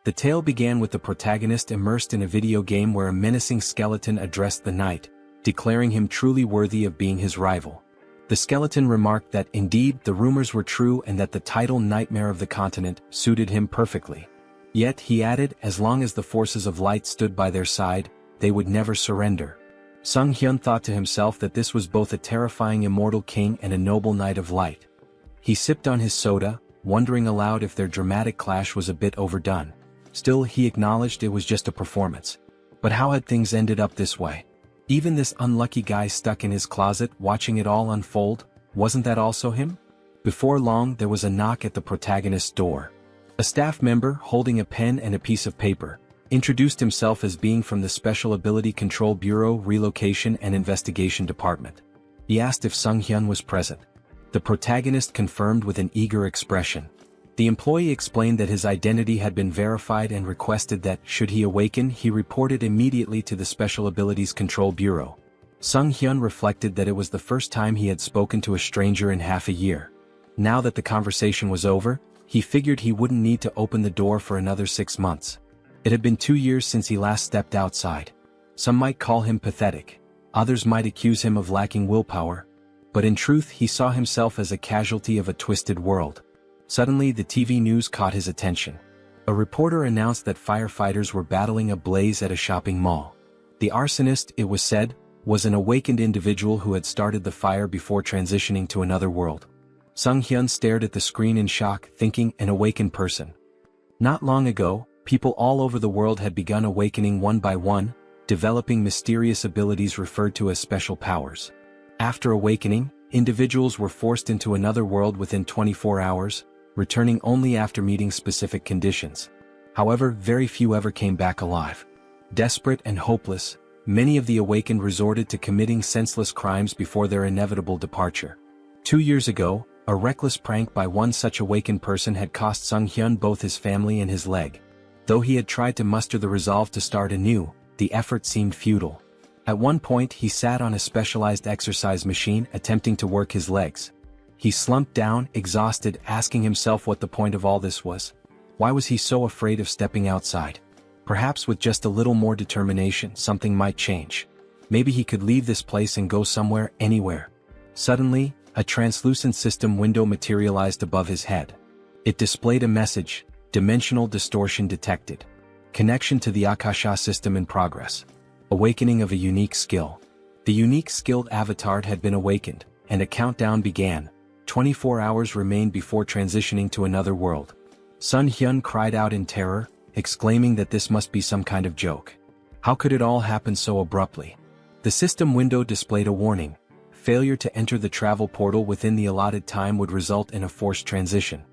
The tale began with the protagonist immersed in a video game where a menacing skeleton addressed the knight, declaring him truly worthy of being his rival. The skeleton remarked that indeed the rumors were true and that the title Nightmare of the Continent suited him perfectly. Yet, he added, as long as the forces of light stood by their side, they would never surrender. Sung Hyun thought to himself that this was both a terrifying immortal king and a noble knight of light. He sipped on his soda, wondering aloud if their dramatic clash was a bit overdone. Still, he acknowledged it was just a performance. But how had things ended up this way? Even this unlucky guy stuck in his closet watching it all unfold, wasn't that also him? Before long there was a knock at the protagonist's door. A staff member, holding a pen and a piece of paper, introduced himself as being from the Special Ability Control Bureau Relocation and Investigation Department. He asked if Sung Hyun was present. The protagonist confirmed with an eager expression. The employee explained that his identity had been verified and requested that, should he awaken, he report it immediately to the Special Abilities Control Bureau. Sung Hyun reflected that it was the first time he had spoken to a stranger in half a year. Now that the conversation was over, he figured he wouldn't need to open the door for another 6 months. It had been 2 years since he last stepped outside. Some might call him pathetic. Others might accuse him of lacking willpower. But in truth he saw himself as a casualty of a twisted world. Suddenly the TV news caught his attention. A reporter announced that firefighters were battling a blaze at a shopping mall. The arsonist, it was said, was an awakened individual who had started the fire before transitioning to another world. Sung Hyun stared at the screen in shock, thinking, an awakened person. Not long ago, people all over the world had begun awakening one by one, developing mysterious abilities referred to as special powers. After awakening, individuals were forced into another world within 24 hours, returning only after meeting specific conditions. However, very few ever came back alive. Desperate and hopeless, many of the awakened resorted to committing senseless crimes before their inevitable departure. 2 years ago, a reckless prank by one such awakened person had cost Sung Hyun both his family and his leg. Though he had tried to muster the resolve to start anew, the effort seemed futile. At one point he sat on a specialized exercise machine attempting to work his legs. He slumped down, exhausted, asking himself what the point of all this was. Why was he so afraid of stepping outside? Perhaps with just a little more determination something might change. Maybe he could leave this place and go somewhere, anywhere. Suddenly, a translucent system window materialized above his head. It displayed a message, dimensional distortion detected. Connection to the Akasha system in progress. Awakening of a unique skill. The unique skilled avatar had been awakened, and a countdown began. 24 hours remained before transitioning to another world. Sung Hyun cried out in terror, exclaiming that this must be some kind of joke. How could it all happen so abruptly? The system window displayed a warning. Failure to enter the travel portal within the allotted time would result in a forced transition.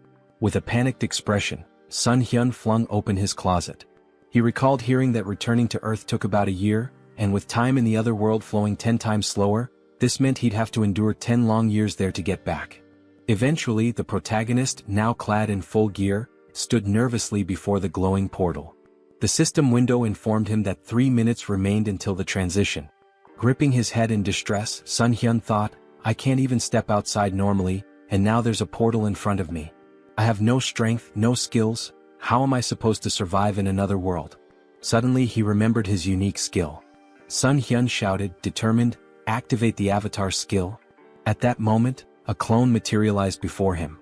With a panicked expression, Sung Hyun flung open his closet. He recalled hearing that returning to Earth took about a year, and with time in the other world flowing 10 times slower, this meant he'd have to endure 10 long years there to get back. Eventually, the protagonist, now clad in full gear, stood nervously before the glowing portal. The system window informed him that 3 minutes remained until the transition. Gripping his head in distress, Sung Hyun thought, I can't even step outside normally, and now there's a portal in front of me. I have no strength, no skills. How am I supposed to survive in another world? Suddenly he remembered his unique skill. Sung Hyun shouted, determined, activate the avatar skill. At that moment, a clone materialized before him.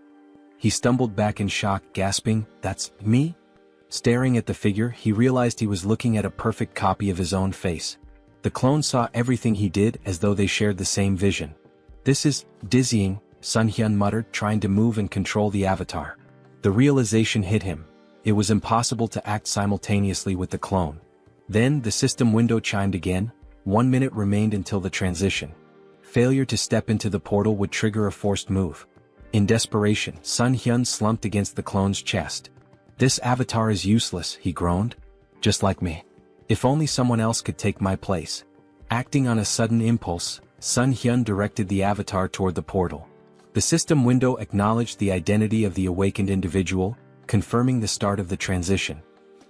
He stumbled back in shock, gasping, that's me? Staring at the figure, he realized he was looking at a perfect copy of his own face. The clone saw everything he did as though they shared the same vision. This is dizzying, Sung Hyun muttered, trying to move and control the avatar. The realization hit him. It was impossible to act simultaneously with the clone. Then the system window chimed again. 1 minute remained until the transition. Failure to step into the portal would trigger a forced move. In desperation, Sung Hyun slumped against the clone's chest. This avatar is useless, he groaned. Just like me. If only someone else could take my place. Acting on a sudden impulse, Sung Hyun directed the avatar toward the portal. The system window acknowledged the identity of the awakened individual, confirming the start of the transition.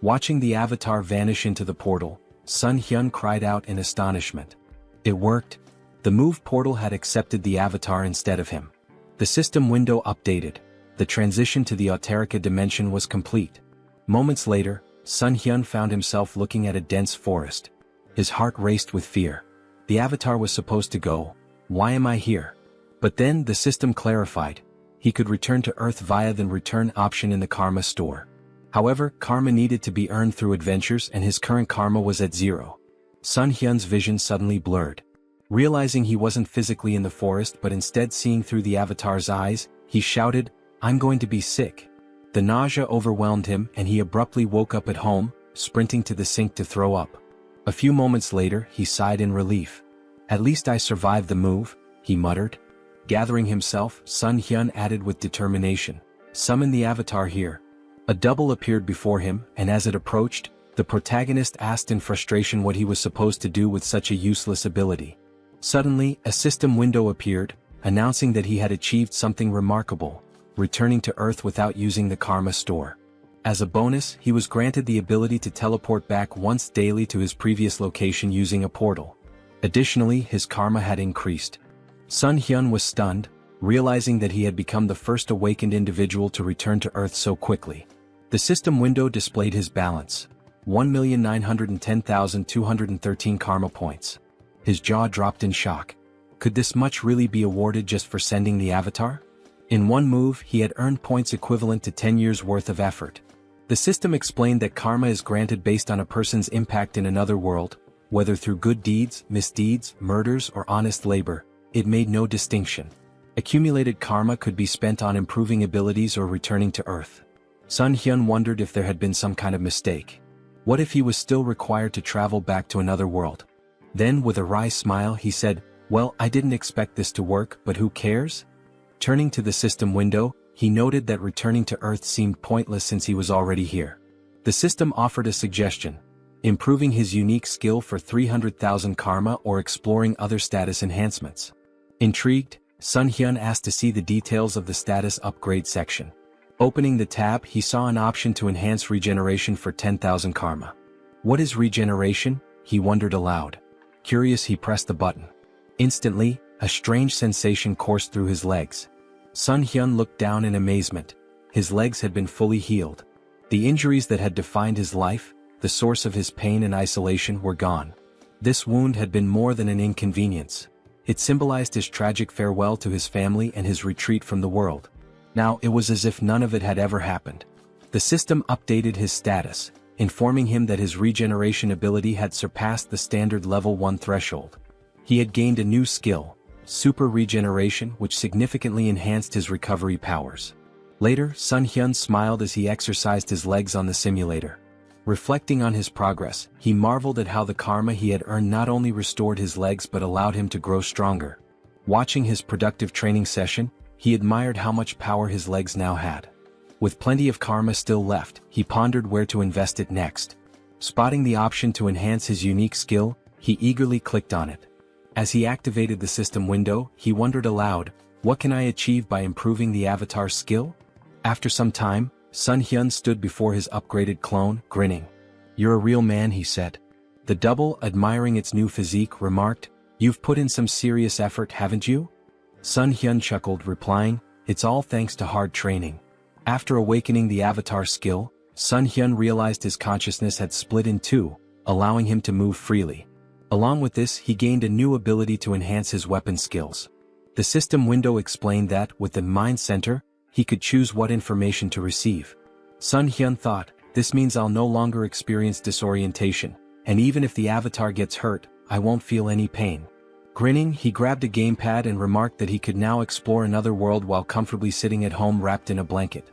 Watching the avatar vanish into the portal, Sung Hyun cried out in astonishment. It worked. The move portal had accepted the avatar instead of him. The system window updated. The transition to the Auterica dimension was complete. Moments later, Sun Hyun found himself looking at a dense forest. His heart raced with fear. The avatar was supposed to go. Why am I here? But then the system clarified. He could return to Earth via the return option in the karma store. However, karma needed to be earned through adventures and his current karma was at 0. Sun Hyun's vision suddenly blurred. Realizing he wasn't physically in the forest but instead seeing through the avatar's eyes, he shouted, "I'm going to be sick." The nausea overwhelmed him and he abruptly woke up at home, sprinting to the sink to throw up. A few moments later, he sighed in relief. "At least I survived the move," he muttered. Gathering himself, Sun Hyun added with determination, "Summon the avatar here." A double appeared before him, and as it approached, the protagonist asked in frustration what he was supposed to do with such a useless ability. Suddenly, a system window appeared, announcing that he had achieved something remarkable, returning to Earth without using the karma store. As a bonus, he was granted the ability to teleport back once daily to his previous location using a portal. Additionally, his karma had increased. Sun Hyun was stunned, realizing that he had become the first awakened individual to return to Earth so quickly. The system window displayed his balance: 1,910,213 karma points. His jaw dropped in shock. Could this much really be awarded just for sending the avatar? In one move, he had earned points equivalent to 10 years' worth of effort. The system explained that karma is granted based on a person's impact in another world, whether through good deeds, misdeeds, murders, or honest labor. It made no distinction. Accumulated karma could be spent on improving abilities or returning to Earth. Sun Hyun wondered if there had been some kind of mistake. What if he was still required to travel back to another world? Then, with a wry smile, he said, "Well, I didn't expect this to work, but who cares?" Turning to the system window, he noted that returning to Earth seemed pointless since he was already here. The system offered a suggestion: improving his unique skill for 300,000 karma or exploring other status enhancements. Intrigued, Sun Hyun asked to see the details of the status upgrade section. Opening the tab, he saw an option to enhance regeneration for 10,000 karma. What is regeneration? He wondered aloud. Curious, he pressed the button. Instantly, a strange sensation coursed through his legs. Sun Hyun looked down in amazement. His legs had been fully healed. The injuries that had defined his life, the source of his pain and isolation, were gone. This wound had been more than an inconvenience. It symbolized his tragic farewell to his family and his retreat from the world. Now it was as if none of it had ever happened. The system updated his status, informing him that his regeneration ability had surpassed the standard level 1 threshold. He had gained a new skill, Super Regeneration, which significantly enhanced his recovery powers. Later, Sun Hyun smiled as he exercised his legs on the simulator. Reflecting on his progress, he marveled at how the karma he had earned not only restored his legs but allowed him to grow stronger. Watching his productive training session, he admired how much power his legs now had. With plenty of karma still left, he pondered where to invest it next. Spotting the option to enhance his unique skill, he eagerly clicked on it. As he activated the system window, he wondered aloud, what can I achieve by improving the avatar's skill? After some time, Sun Hyun stood before his upgraded clone, grinning. "You're a real man," he said. The double, admiring its new physique, remarked, "You've put in some serious effort, haven't you?" Sun Hyun chuckled, replying, "It's all thanks to hard training." After awakening the avatar skill, Sun Hyun realized his consciousness had split in two, allowing him to move freely. Along with this, he gained a new ability to enhance his weapon skills. The system window explained that, with the Mind Center, he could choose what information to receive. Sun Hyun thought, this means I'll no longer experience disorientation, and even if the avatar gets hurt, I won't feel any pain. Grinning, he grabbed a gamepad and remarked that he could now explore another world while comfortably sitting at home wrapped in a blanket.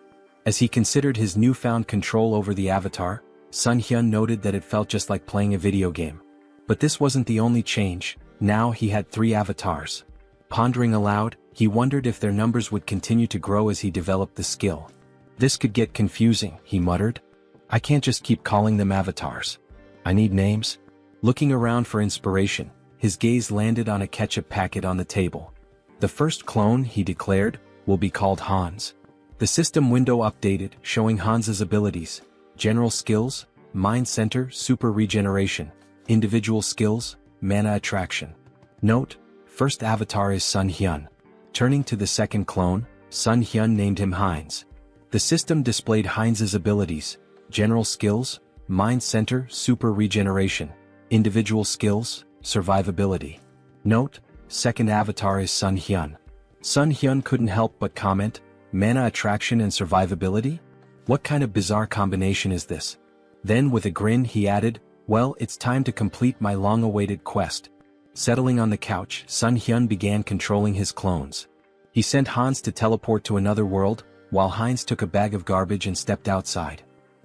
As he considered his newfound control over the avatar, Sun Hyun noted that it felt just like playing a video game. But this wasn't the only change. Now he had 3 avatars. Pondering aloud, he wondered if their numbers would continue to grow as he developed the skill. This could get confusing, he muttered. I can't just keep calling them avatars. I need names. Looking around for inspiration, his gaze landed on a ketchup packet on the table. The first clone, he declared, will be called Hans. The system window updated, showing Hans's abilities: general skills, Mind Center, Super Regeneration, individual skills, Mana Attraction. Note: first avatar is Sun Hyun. Turning to the second clone, Sun Hyun named him Heinz. The system displayed Heinz's abilities: general skills, Mind Center, Super Regeneration. Individual Skills, Survivability. Note, second avatar is Sun Hyun. Sun Hyun couldn't help but comment, mana attraction and survivability? What kind of bizarre combination is this? Then with a grin he added, well, it's time to complete my long-awaited quest. Settling on the couch, Sun Hyun began controlling his clones. He sent Hans to teleport to another world, while Heinz took a bag of garbage and stepped outside.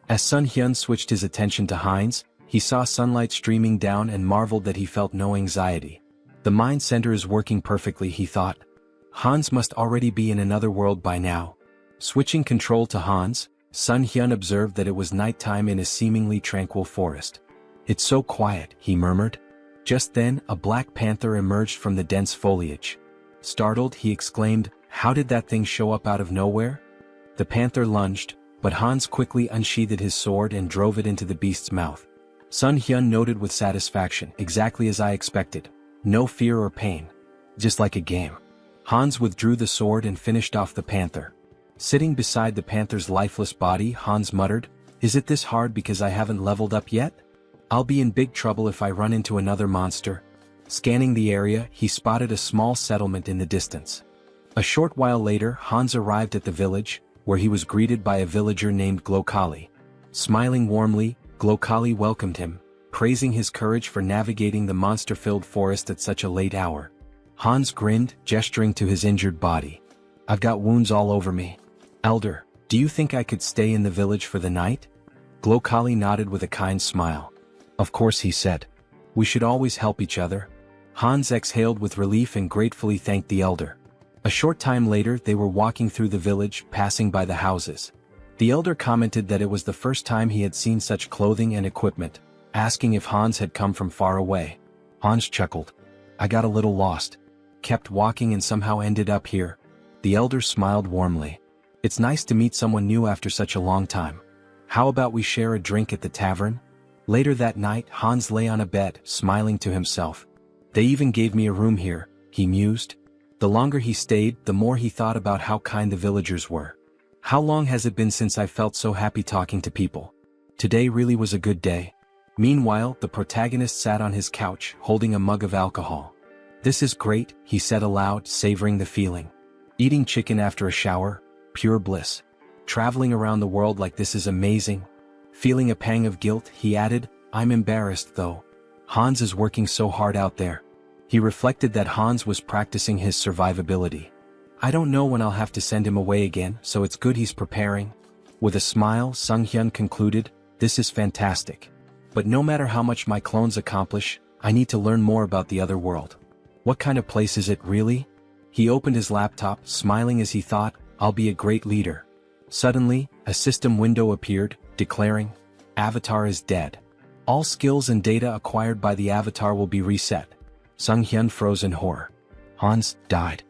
As Sun Hyun switched his attention to Heinz, he saw sunlight streaming down and marveled that he felt no anxiety. The mind center is working perfectly, he thought. Hans must already be in another world by now. Switching control to Hans, Sun Hyun observed that it was nighttime in a seemingly tranquil forest. It's so quiet, he murmured. Just then, a black panther emerged from the dense foliage. Startled, he exclaimed, how did that thing show up out of nowhere? The panther lunged, but Hans quickly unsheathed his sword and drove it into the beast's mouth. Sun Hyun noted with satisfaction, exactly as I expected. No fear or pain. Just like a game. Hans withdrew the sword and finished off the panther. Sitting beside the panther's lifeless body, Hans muttered, is it this hard because I haven't leveled up yet? I'll be in big trouble if I run into another monster. Scanning the area, he spotted a small settlement in the distance. A short while later, Hans arrived at the village, where he was greeted by a villager named Glokali. Smiling warmly, Glokali welcomed him, praising his courage for navigating the monster-filled forest at such a late hour. Hans grinned, gesturing to his injured body. I've got wounds all over me. Elder, do you think I could stay in the village for the night? Glokali nodded with a kind smile. Of course, he said. We should always help each other. Hans exhaled with relief and gratefully thanked the elder. A short time later they were walking through the village, passing by the houses. The elder commented that it was the first time he had seen such clothing and equipment, asking if Hans had come from far away. Hans chuckled. I got a little lost. Kept walking and somehow ended up here. The elder smiled warmly. It's nice to meet someone new after such a long time. How about we share a drink at the tavern? Later that night, Hans lay on a bed, smiling to himself. They even gave me a room here, he mused. The longer he stayed, the more he thought about how kind the villagers were. How long has it been since I felt so happy talking to people? Today really was a good day. Meanwhile, the protagonist sat on his couch, holding a mug of alcohol. This is great, he said aloud, savoring the feeling. Eating chicken after a shower, pure bliss. Traveling around the world like this is amazing. Feeling a pang of guilt, he added, I'm embarrassed though. Hans is working so hard out there. He reflected that Hans was practicing his survivability. I don't know when I'll have to send him away again, so it's good he's preparing. With a smile, Sun Hyun concluded, this is fantastic. But no matter how much my clones accomplish, I need to learn more about the other world. What kind of place is it really? He opened his laptop, smiling as he thought, I'll be a great leader. Suddenly, a system window appeared, declaring, Avatar is dead. All skills and data acquired by the avatar will be reset. Sun Hyun froze in horror. Hans died.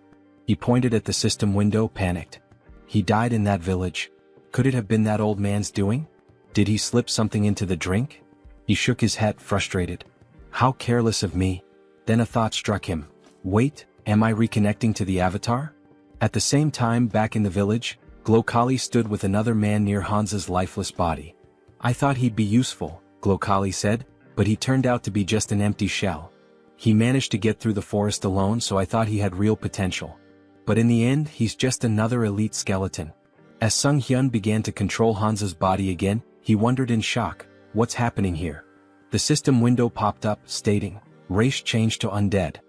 He pointed at the system window, panicked. He died in that village. Could it have been that old man's doing? Did he slip something into the drink? He shook his head, frustrated. How careless of me. Then a thought struck him. Wait, am I reconnecting to the avatar? At the same time, back in the village, Glokali stood with another man near Hans's lifeless body. I thought he'd be useful, Glokali said, but he turned out to be just an empty shell. He managed to get through the forest alone, so I thought he had real potential. But in the end, he's just another elite skeleton. As Sun Hyun began to control Hans's body again, he wondered in shock, what's happening here? The system window popped up, stating, race changed to undead.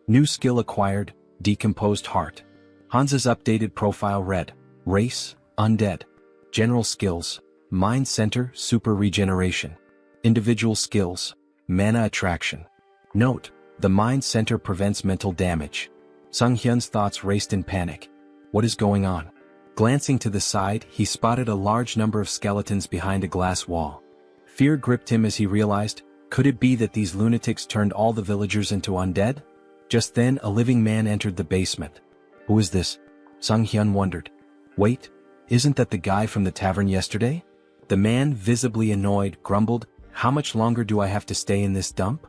New skill acquired, decomposed heart. Hans's updated profile read, race, undead. General skills, mind center, super regeneration. Individual skills, mana attraction. Note, the mind center prevents mental damage. Sun Hyun's thoughts raced in panic. What is going on? Glancing to the side, he spotted a large number of skeletons behind a glass wall. Fear gripped him as he realized, could it be that these lunatics turned all the villagers into undead? Just then, a living man entered the basement. Who is this? Sun Hyun wondered. Wait, isn't that the guy from the tavern yesterday? The man, visibly annoyed, grumbled, how much longer do I have to stay in this dump?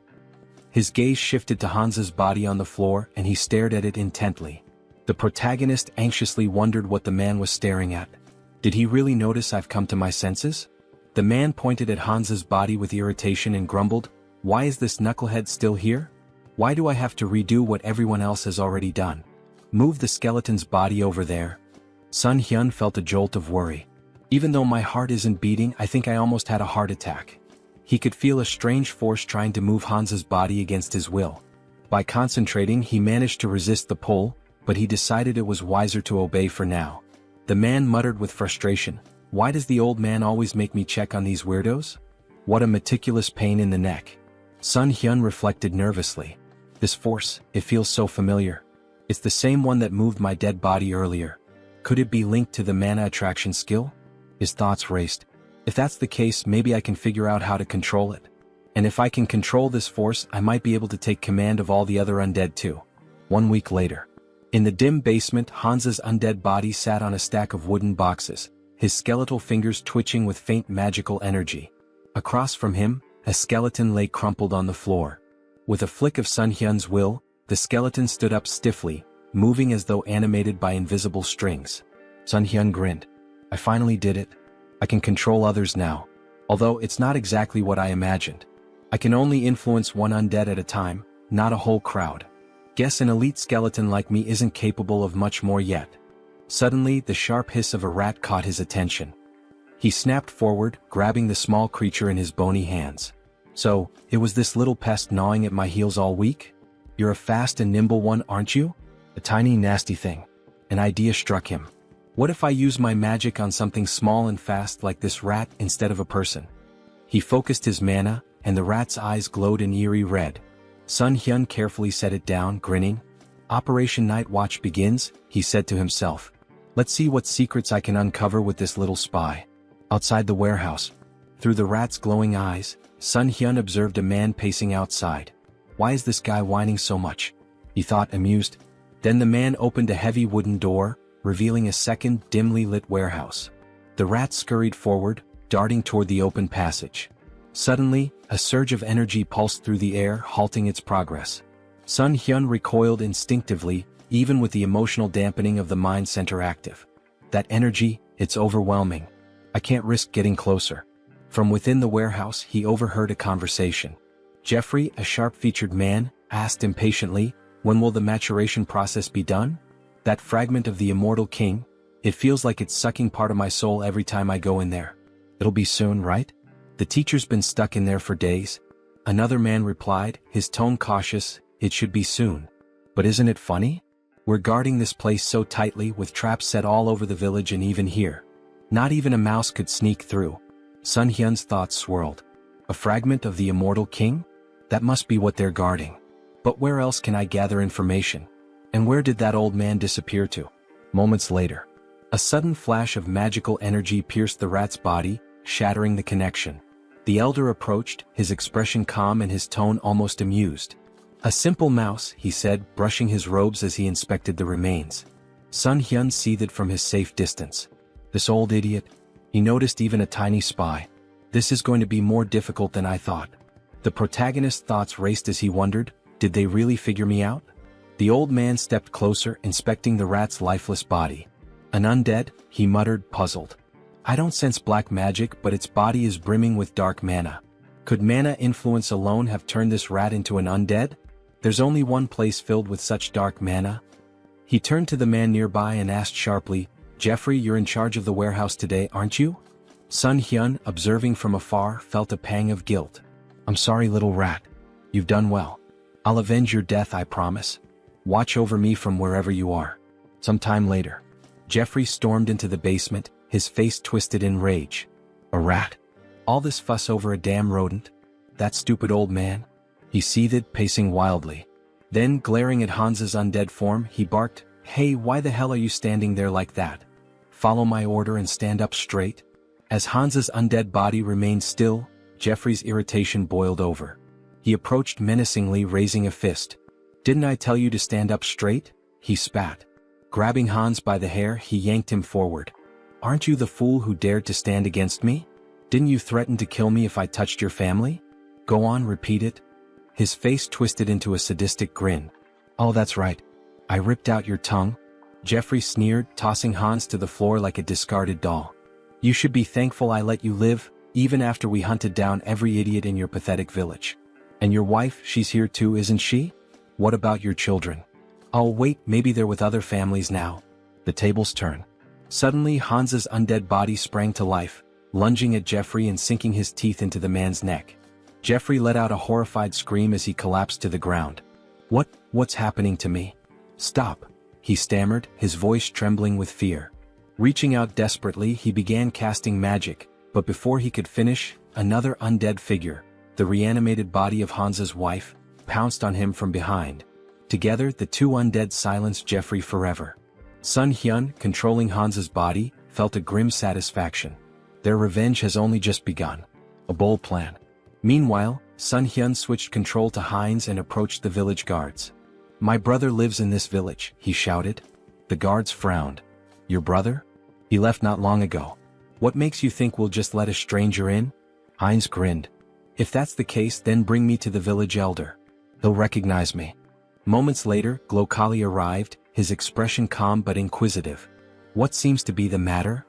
His gaze shifted to Hans's body on the floor and he stared at it intently. The protagonist anxiously wondered what the man was staring at. Did he really notice I've come to my senses? The man pointed at Hans's body with irritation and grumbled, "Why is this knucklehead still here? Why do I have to redo what everyone else has already done? Move the skeleton's body over there." Sun Hyun felt a jolt of worry. "Even though my heart isn't beating, I think I almost had a heart attack." He could feel a strange force trying to move Hans's body against his will. By concentrating, he managed to resist the pull, but he decided it was wiser to obey for now. The man muttered with frustration, "Why does the old man always make me check on these weirdos? What a meticulous pain in the neck." Sun Hyun reflected nervously. "This force, it feels so familiar. It's the same one that moved my dead body earlier. Could it be linked to the mana attraction skill?" His thoughts raced. "If that's the case, maybe I can figure out how to control it. And if I can control this force, I might be able to take command of all the other undead too." 1 week later. In the dim basement, Hans's undead body sat on a stack of wooden boxes, his skeletal fingers twitching with faint magical energy. Across from him, a skeleton lay crumpled on the floor. With a flick of Sun Hyun's will, the skeleton stood up stiffly, moving as though animated by invisible strings. Sun Hyun grinned. "I finally did it. I can control others now. Although it's not exactly what I imagined. I can only influence one undead at a time, not a whole crowd. Guess an elite skeleton like me isn't capable of much more yet." Suddenly, the sharp hiss of a rat caught his attention. He snapped forward, grabbing the small creature in his bony hands. "So, it was this little pest gnawing at my heels all week? You're a fast and nimble one, aren't you? A tiny nasty thing." An idea struck him. "What if I use my magic on something small and fast like this rat instead of a person?" He focused his mana, and the rat's eyes glowed an eerie red. Sun Hyun carefully set it down, grinning. "Operation Night Watch begins," he said to himself. "Let's see what secrets I can uncover with this little spy." Outside the warehouse, through the rat's glowing eyes, Sun Hyun observed a man pacing outside. "Why is this guy whining so much?" he thought, amused. Then the man opened a heavy wooden door, revealing a second, dimly lit warehouse. The rat scurried forward, darting toward the open passage. Suddenly, a surge of energy pulsed through the air, halting its progress. Sun Hyun recoiled instinctively, even with the emotional dampening of the mind center active. "That energy, it's overwhelming. I can't risk getting closer." From within the warehouse, he overheard a conversation. Jeffrey, a sharp-featured man, asked impatiently, "When will the maturation process be done? That fragment of the immortal king? It feels like it's sucking part of my soul every time I go in there." "It'll be soon, right? The teacher's been stuck in there for days." Another man replied, his tone cautious, "It should be soon. But isn't it funny? We're guarding this place so tightly with traps set all over the village and even here. Not even a mouse could sneak through." Sun Hyun's thoughts swirled. A fragment of the immortal king? That must be what they're guarding. But where else can I gather information? And where did that old man disappear to? Moments later, a sudden flash of magical energy pierced the rat's body, shattering the connection. The elder approached, his expression calm and his tone almost amused. "A simple mouse," he said, brushing his robes as he inspected the remains. Sun Hyun seethed from his safe distance. This old idiot. He noticed even a tiny spy. This is going to be more difficult than I thought. The protagonist's thoughts raced as he wondered, did they really figure me out? The old man stepped closer, inspecting the rat's lifeless body. "An undead?" he muttered, puzzled. "I don't sense black magic, but its body is brimming with dark mana. Could mana influence alone have turned this rat into an undead? There's only one place filled with such dark mana." He turned to the man nearby and asked sharply, "Jeffrey, you're in charge of the warehouse today, aren't you?" Sun Hyun, observing from afar, felt a pang of guilt. "I'm sorry, little rat. You've done well. I'll avenge your death, I promise. Watch over me from wherever you are." Some time later, Jeffrey stormed into the basement, his face twisted in rage. "A rat? All this fuss over a damn rodent? That stupid old man?" He seethed, pacing wildly. Then, glaring at Hans's undead form, he barked, "Hey, why the hell are you standing there like that? Follow my order and stand up straight." As Hans's undead body remained still, Jeffrey's irritation boiled over. He approached menacingly, raising a fist. "Didn't I tell you to stand up straight?" he spat. Grabbing Hans by the hair, he yanked him forward. "Aren't you the fool who dared to stand against me? Didn't you threaten to kill me if I touched your family? Go on, repeat it." His face twisted into a sadistic grin. "Oh, that's right. I ripped out your tongue." Jeffrey sneered, tossing Hans to the floor like a discarded doll. "You should be thankful I let you live, even after we hunted down every idiot in your pathetic village. And your wife, she's here too, isn't she? What about your children? Oh wait, maybe they're with other families now. The tables turn. Suddenly Hans's undead body sprang to life, lunging at Jeffrey and sinking his teeth into the man's neck. Jeffrey let out a horrified scream as he collapsed to the ground. What's happening to me? Stop, he stammered, his voice trembling with fear. Reaching out desperately, he began casting magic, but before he could finish, another undead figure, the reanimated body of Hans's wife, pounced on him from behind. Together, the two undead silenced Jeffrey forever. Sun Hyun, controlling Hans's body, felt a grim satisfaction. Their revenge has only just begun. A bold plan. Meanwhile, Sun Hyun switched control to Heinz and approached the village guards. My brother lives in this village, he shouted. The guards frowned. Your brother? He left not long ago. What makes you think we'll just let a stranger in? Heinz grinned. If that's the case, then bring me to the village elder. He'll recognize me. Moments later, Glokali arrived, his expression calm but inquisitive. What seems to be the matter?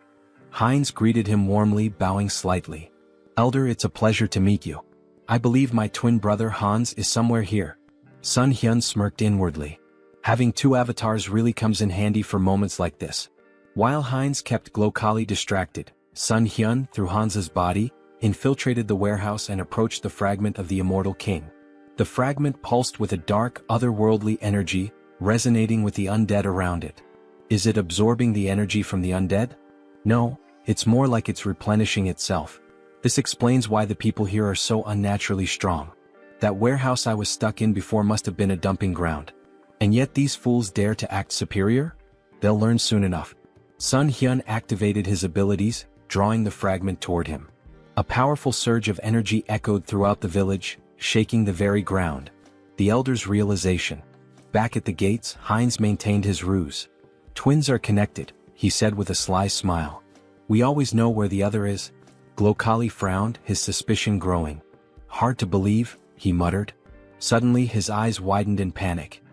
Heinz greeted him warmly, bowing slightly. Elder, it's a pleasure to meet you. I believe my twin brother Hans is somewhere here. Sun Hyun smirked inwardly. Having two avatars really comes in handy for moments like this. While Heinz kept Glokali distracted, Sun Hyun, through Hans's body, infiltrated the warehouse and approached the fragment of the immortal king. The fragment pulsed with a dark, otherworldly energy, resonating with the undead around it. Is it absorbing the energy from the undead? No, it's more like it's replenishing itself. This explains why the people here are so unnaturally strong. That warehouse I was stuck in before must have been a dumping ground. And yet these fools dare to act superior? They'll learn soon enough. Sun Hyun activated his abilities, drawing the fragment toward him. A powerful surge of energy echoed throughout the village, shaking the very ground. The elder's realization. Back at the gates, Heinz maintained his ruse. Twins are connected, he said with a sly smile. We always know where the other is. Glokali frowned, his suspicion growing. Hard to believe, he muttered. Suddenly his eyes widened in panic.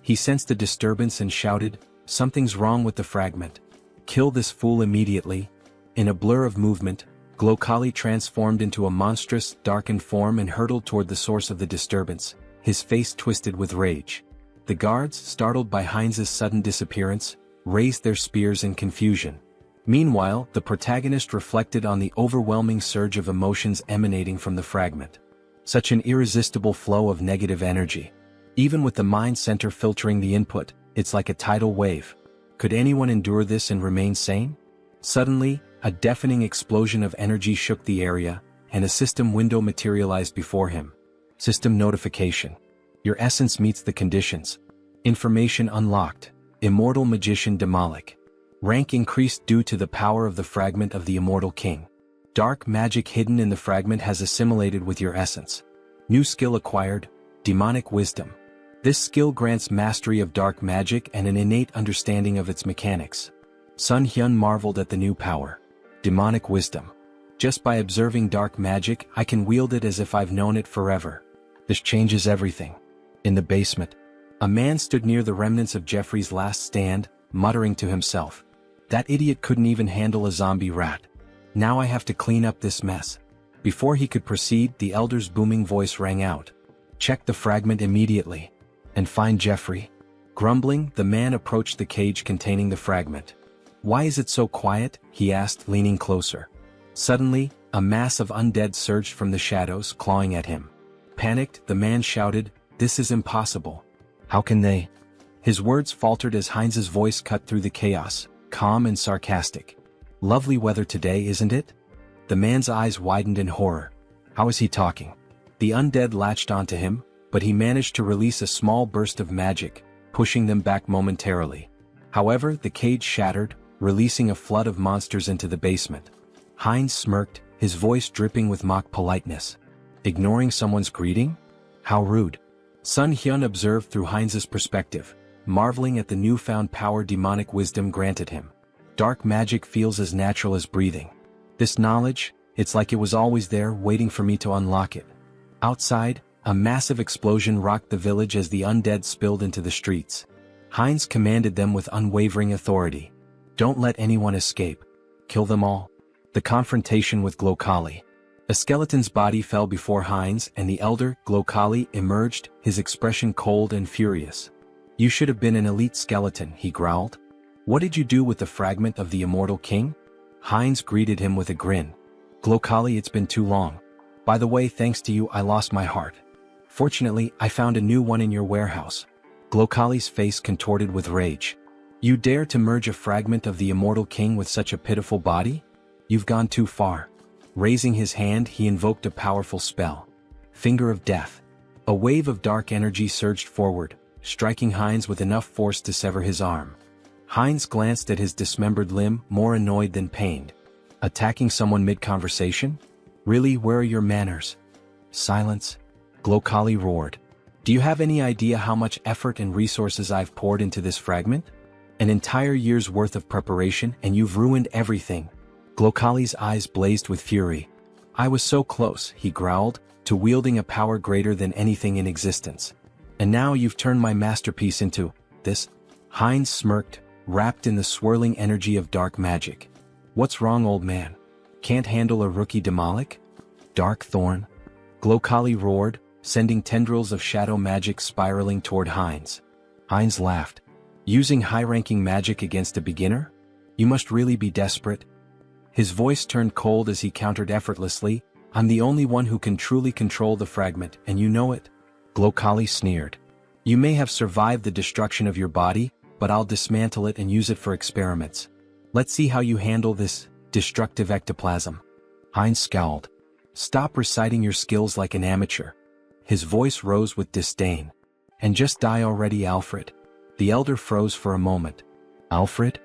He sensed a disturbance and shouted, something's wrong with the fragment. Kill this fool immediately. In a blur of movement, Glokali transformed into a monstrous, darkened form and hurtled toward the source of the disturbance, his face twisted with rage. The guards, startled by Heinz's sudden disappearance, raised their spears in confusion. Meanwhile, the protagonist reflected on the overwhelming surge of emotions emanating from the fragment. Such an irresistible flow of negative energy. Even with the mind center filtering the input, it's like a tidal wave. Could anyone endure this and remain sane? Suddenly, a deafening explosion of energy shook the area, and a system window materialized before him. System notification. Your essence meets the conditions. Information unlocked. Immortal Magician Demolic. Rank increased due to the power of the fragment of the Immortal King. Dark magic hidden in the fragment has assimilated with your essence. New skill acquired, Demonic Wisdom. This skill grants mastery of dark magic and an innate understanding of its mechanics. Sun Hyun marveled at the new power. Demonic Wisdom. Just by observing dark magic, I can wield it as if I've known it forever. This changes everything. In the basement, a man stood near the remnants of Jeffrey's last stand, muttering to himself. That idiot couldn't even handle a zombie rat. Now I have to clean up this mess. Before he could proceed, the elder's booming voice rang out. Check the fragment immediately. And find Jeffrey. Grumbling, the man approached the cage containing the fragment. Why is it so quiet? He asked, leaning closer. Suddenly, a mass of undead surged from the shadows, clawing at him. Panicked, the man shouted, This is impossible. How can they? His words faltered as Heinz's voice cut through the chaos, calm and sarcastic. Lovely weather today, isn't it? The man's eyes widened in horror. How is he talking? The undead latched onto him, but he managed to release a small burst of magic, pushing them back momentarily. However, the cage shattered, releasing a flood of monsters into the basement. Heinz smirked, his voice dripping with mock politeness. Ignoring someone's greeting? How rude. Sun Hyun observed through Heinz's perspective, marveling at the newfound power demonic wisdom granted him. Dark magic feels as natural as breathing. This knowledge, it's like it was always there waiting for me to unlock it. Outside, a massive explosion rocked the village as the undead spilled into the streets. Heinz commanded them with unwavering authority. Don't let anyone escape. Kill them all. The confrontation with Glokali. A skeleton's body fell before Heinz and the elder, Glokali, emerged, his expression cold and furious. "You should have been an elite skeleton," he growled. "What did you do with the fragment of the immortal king?" Heinz greeted him with a grin. "Glokali, it's been too long. By the way, thanks to you I lost my heart. Fortunately, I found a new one in your warehouse." Glokali's face contorted with rage. "You dare to merge a fragment of the immortal king with such a pitiful body? You've gone too far." Raising his hand, he invoked a powerful spell. Finger of Death. A wave of dark energy surged forward, striking Heinz with enough force to sever his arm. Heinz glanced at his dismembered limb, more annoyed than pained. Attacking someone mid-conversation? Really, where are your manners? Silence. Glokali roared. "Do you have any idea how much effort and resources I've poured into this fragment? An entire year's worth of preparation, and you've ruined everything." Glokali's eyes blazed with fury. "I was so close," he growled, "to wielding a power greater than anything in existence. And now you've turned my masterpiece into this?" Heinz smirked, wrapped in the swirling energy of dark magic. "What's wrong, old man? Can't handle a rookie Damalik? Dark Thorn?" Glokali roared, sending tendrils of shadow magic spiraling toward Heinz. Heinz laughed. "Using high-ranking magic against a beginner? You must really be desperate." His voice turned cold as he countered effortlessly, "I'm the only one who can truly control the fragment, and you know it." Glokali sneered. "You may have survived the destruction of your body, but I'll dismantle it and use it for experiments. Let's see how you handle this destructive ectoplasm." Heinz scowled. "Stop reciting your skills like an amateur." His voice rose with disdain. "And just die already, Alfred." The elder froze for a moment. "Alfred?"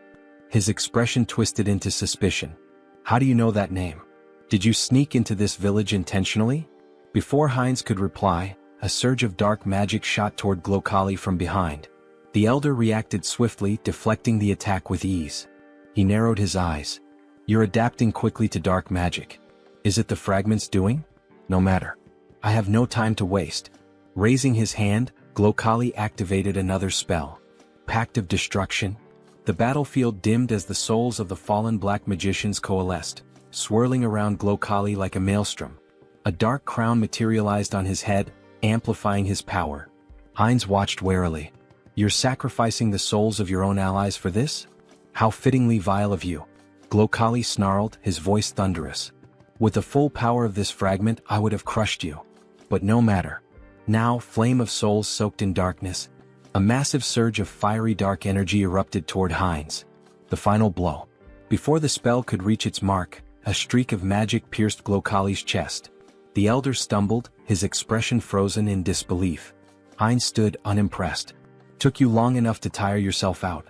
His expression twisted into suspicion. "How do you know that name? Did you sneak into this village intentionally?" Before Heinz could reply, a surge of dark magic shot toward Glokali from behind. The elder reacted swiftly, deflecting the attack with ease. He narrowed his eyes. "You're adapting quickly to dark magic. Is it the fragment's doing? No matter. I have no time to waste." Raising his hand, Glokali activated another spell. Pact of Destruction. The battlefield dimmed as the souls of the fallen black magicians coalesced, swirling around Glokali like a maelstrom. A dark crown materialized on his head, amplifying his power. Heinz watched warily. "You're sacrificing the souls of your own allies for this? How fittingly vile of you." Glokali snarled, his voice thunderous. "With the full power of this fragment I would have crushed you. But no matter." Now, flame of souls soaked in darkness. A massive surge of fiery dark energy erupted toward Heinz. The final blow. Before the spell could reach its mark, a streak of magic pierced Glokali's chest. The elder stumbled, his expression frozen in disbelief. Heinz stood unimpressed. "Took you long enough to tire yourself out?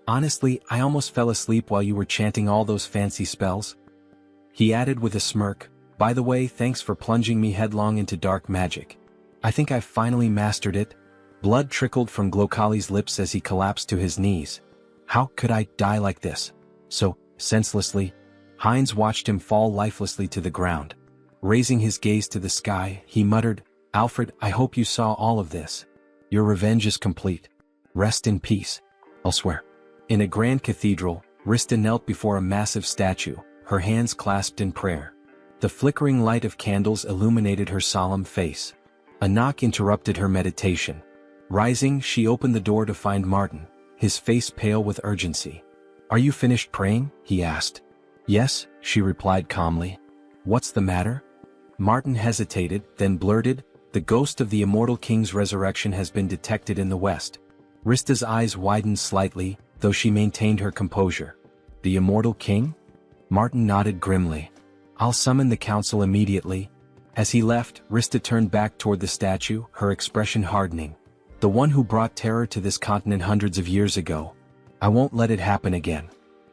Honestly, I almost fell asleep while you were chanting all those fancy spells." He added with a smirk, "By the way, thanks for plunging me headlong into dark magic. I think I've finally mastered it." Blood trickled from Glokali's lips as he collapsed to his knees. "How could I die like this? So senselessly?" Heinz watched him fall lifelessly to the ground. Raising his gaze to the sky, he muttered, "Alfred, I hope you saw all of this. Your revenge is complete. Rest in peace. Elsewhere." In a grand cathedral, Rista knelt before a massive statue, her hands clasped in prayer. The flickering light of candles illuminated her solemn face. A knock interrupted her meditation. Rising, she opened the door to find Martin, his face pale with urgency. "Are you finished praying?" he asked. "Yes," she replied calmly. "What's the matter?" Martin hesitated, then blurted, "The ghost of the immortal king's resurrection has been detected in the west." Rista's eyes widened slightly, though she maintained her composure. "The immortal king?" Martin nodded grimly. "I'll summon the council immediately." As he left, Rista turned back toward the statue, her expression hardening. "The one who brought terror to this continent hundreds of years ago. I won't let it happen again."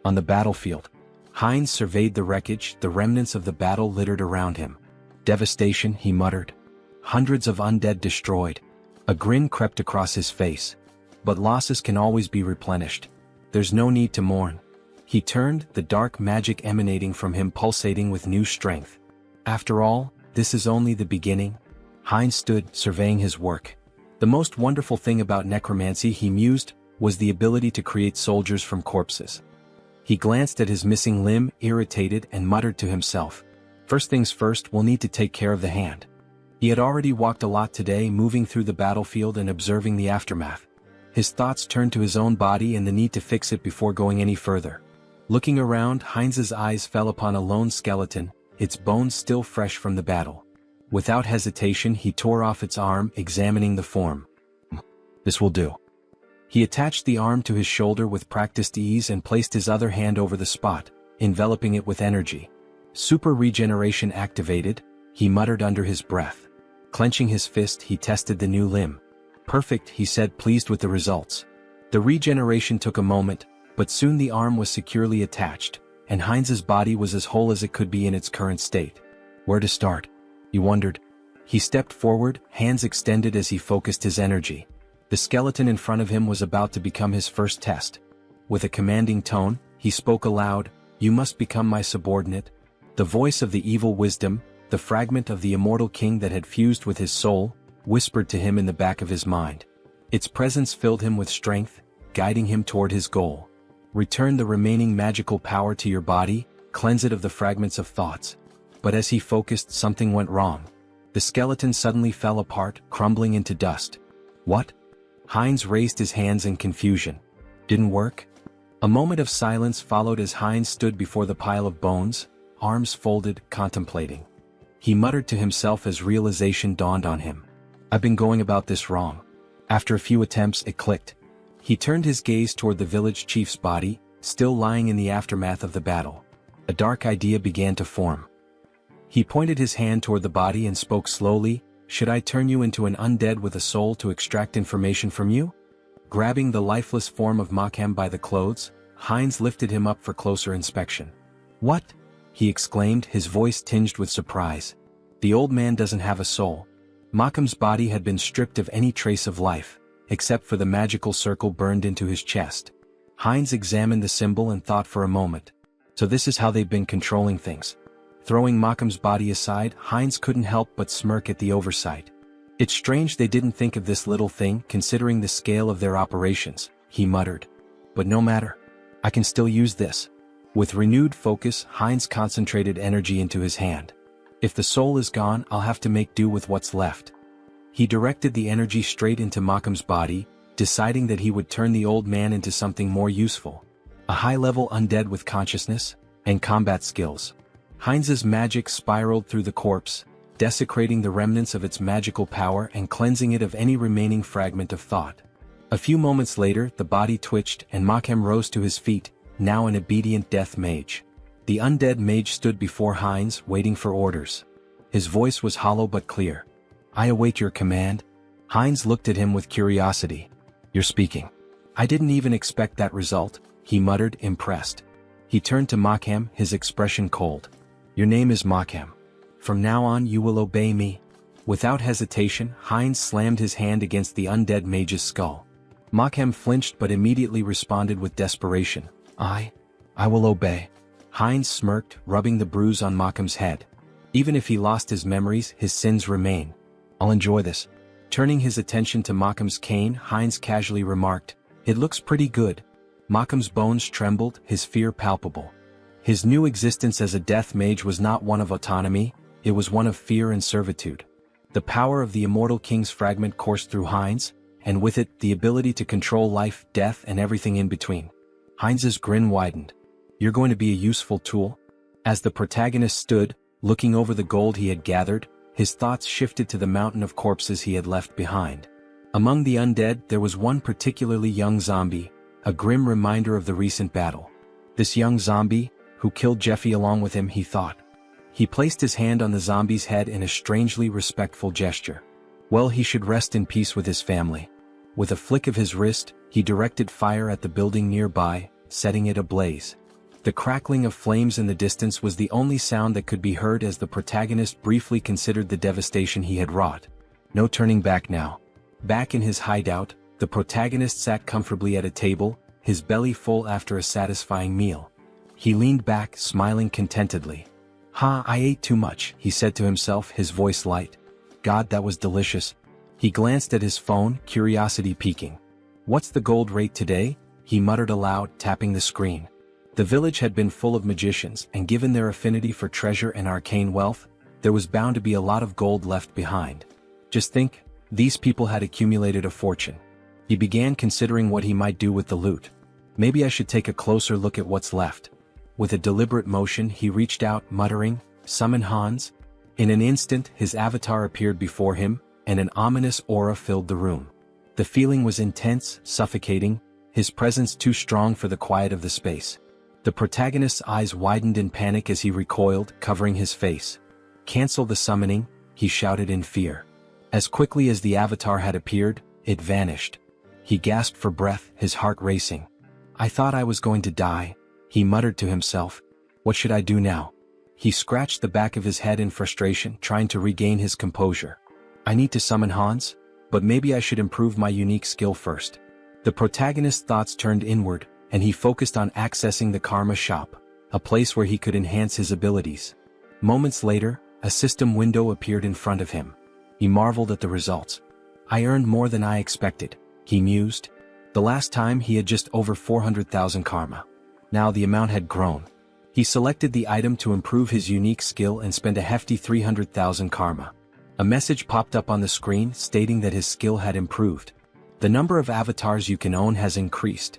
On the battlefield, Heinz surveyed the wreckage, the remnants of the battle littered around him. "Devastation," he muttered. "Hundreds of undead destroyed." A grin crept across his face. "But losses can always be replenished. There's no need to mourn." He turned, the dark magic emanating from him pulsating with new strength. "After all, this is only the beginning." Heinz stood, surveying his work. The most wonderful thing about necromancy, he mused, was the ability to create soldiers from corpses. He glanced at his missing limb, irritated, and muttered to himself, "First things first, we'll need to take care of the hand." He had already walked a lot today, moving through the battlefield and observing the aftermath. His thoughts turned to his own body and the need to fix it before going any further. Looking around, Heinz's eyes fell upon a lone skeleton, its bones still fresh from the battle. Without hesitation, he tore off its arm, examining the form. "This will do." He attached the arm to his shoulder with practiced ease and placed his other hand over the spot, enveloping it with energy. Super regeneration activated, he muttered under his breath. Clenching his fist, he tested the new limb. "Perfect," he said, pleased with the results. The regeneration took a moment, but soon the arm was securely attached, and Heinz's body was as whole as it could be in its current state. Where to start? He wondered. He stepped forward, hands extended as he focused his energy. The skeleton in front of him was about to become his first test. With a commanding tone, he spoke aloud, "You must become my subordinate." The voice of the evil wisdom, the fragment of the immortal king that had fused with his soul, whispered to him in the back of his mind. Its presence filled him with strength, guiding him toward his goal. Return the remaining magical power to your body, cleanse it of the fragments of thoughts. But as he focused, something went wrong. The skeleton suddenly fell apart, crumbling into dust. What? Heinz raised his hands in confusion. Didn't work? A moment of silence followed as Heinz stood before the pile of bones, arms folded, contemplating. He muttered to himself as realization dawned on him. "I've been going about this wrong." After a few attempts, it clicked. He turned his gaze toward the village chief's body, still lying in the aftermath of the battle. A dark idea began to form. He pointed his hand toward the body and spoke slowly, "Should I turn you into an undead with a soul to extract information from you?" Grabbing the lifeless form of Makhem by the clothes, Heinz lifted him up for closer inspection. "What?" he exclaimed, his voice tinged with surprise. "The old man doesn't have a soul." Makhem's body had been stripped of any trace of life, except for the magical circle burned into his chest. Heinz examined the symbol and thought for a moment. So this is how they've been controlling things. Throwing Makhem's body aside, Heinz couldn't help but smirk at the oversight. "It's strange they didn't think of this little thing, considering the scale of their operations," he muttered. "But no matter. I can still use this." With renewed focus, Heinz concentrated energy into his hand. "If the soul is gone, I'll have to make do with what's left." He directed the energy straight into Makhem's body, deciding that he would turn the old man into something more useful. A high-level undead with consciousness and combat skills. Heinz's magic spiraled through the corpse, desecrating the remnants of its magical power and cleansing it of any remaining fragment of thought. A few moments later, the body twitched and Makhem rose to his feet, now an obedient death mage. The undead mage stood before Heinz, waiting for orders. His voice was hollow but clear. "I await your command." Heinz looked at him with curiosity. "You're speaking." "I didn't even expect that result," he muttered, impressed. He turned to Makhem, his expression cold. "Your name is Makhem. From now on you will obey me." Without hesitation, Heinz slammed his hand against the undead mage's skull. Makhem flinched but immediately responded with desperation. I will obey." Heinz smirked, rubbing the bruise on Makhem's head. "Even if he lost his memories, his sins remain. I'll enjoy this." Turning his attention to Makhem's cane, Heinz casually remarked, "It looks pretty good." Makhem's bones trembled, his fear palpable. His new existence as a death mage was not one of autonomy, it was one of fear and servitude. The power of the immortal king's fragment coursed through Heinz, and with it, the ability to control life, death, and everything in between. Heinz's grin widened. "You're going to be a useful tool?" As the protagonist stood, looking over the gold he had gathered, his thoughts shifted to the mountain of corpses he had left behind. Among the undead, there was one particularly young zombie, a grim reminder of the recent battle. This young zombie, who killed Jeffy along with him, he thought. He placed his hand on the zombie's head in a strangely respectful gesture. Well, he should rest in peace with his family. With a flick of his wrist, he directed fire at the building nearby, setting it ablaze. The crackling of flames in the distance was the only sound that could be heard as the protagonist briefly considered the devastation he had wrought. No turning back now. Back in his hideout, the protagonist sat comfortably at a table, his belly full after a satisfying meal. He leaned back, smiling contentedly. I ate too much," he said to himself, his voice light. "God, that was delicious." He glanced at his phone, curiosity peaking. "What's the gold rate today?" he muttered aloud, tapping the screen. The village had been full of magicians, and given their affinity for treasure and arcane wealth, there was bound to be a lot of gold left behind. Just think, these people had accumulated a fortune. He began considering what he might do with the loot. Maybe I should take a closer look at what's left. With a deliberate motion he reached out, muttering, "Summon Hans." In an instant his avatar appeared before him, and an ominous aura filled the room. The feeling was intense, suffocating, his presence too strong for the quiet of the space. The protagonist's eyes widened in panic as he recoiled, covering his face. "Cancel the summoning," he shouted in fear. As quickly as the avatar had appeared, it vanished. He gasped for breath, his heart racing. "I thought I was going to die," he muttered to himself. "What should I do now?" He scratched the back of his head in frustration, trying to regain his composure. "I need to summon Hans, but maybe I should improve my unique skill first." The protagonist's thoughts turned inward, and he focused on accessing the Karma Shop, a place where he could enhance his abilities. Moments later, a system window appeared in front of him. He marveled at the results. "I earned more than I expected," he mused. The last time he had just over 400,000 karma. Now the amount had grown. He selected the item to improve his unique skill and spent a hefty 300,000 karma. A message popped up on the screen stating that his skill had improved. The number of avatars you can own has increased.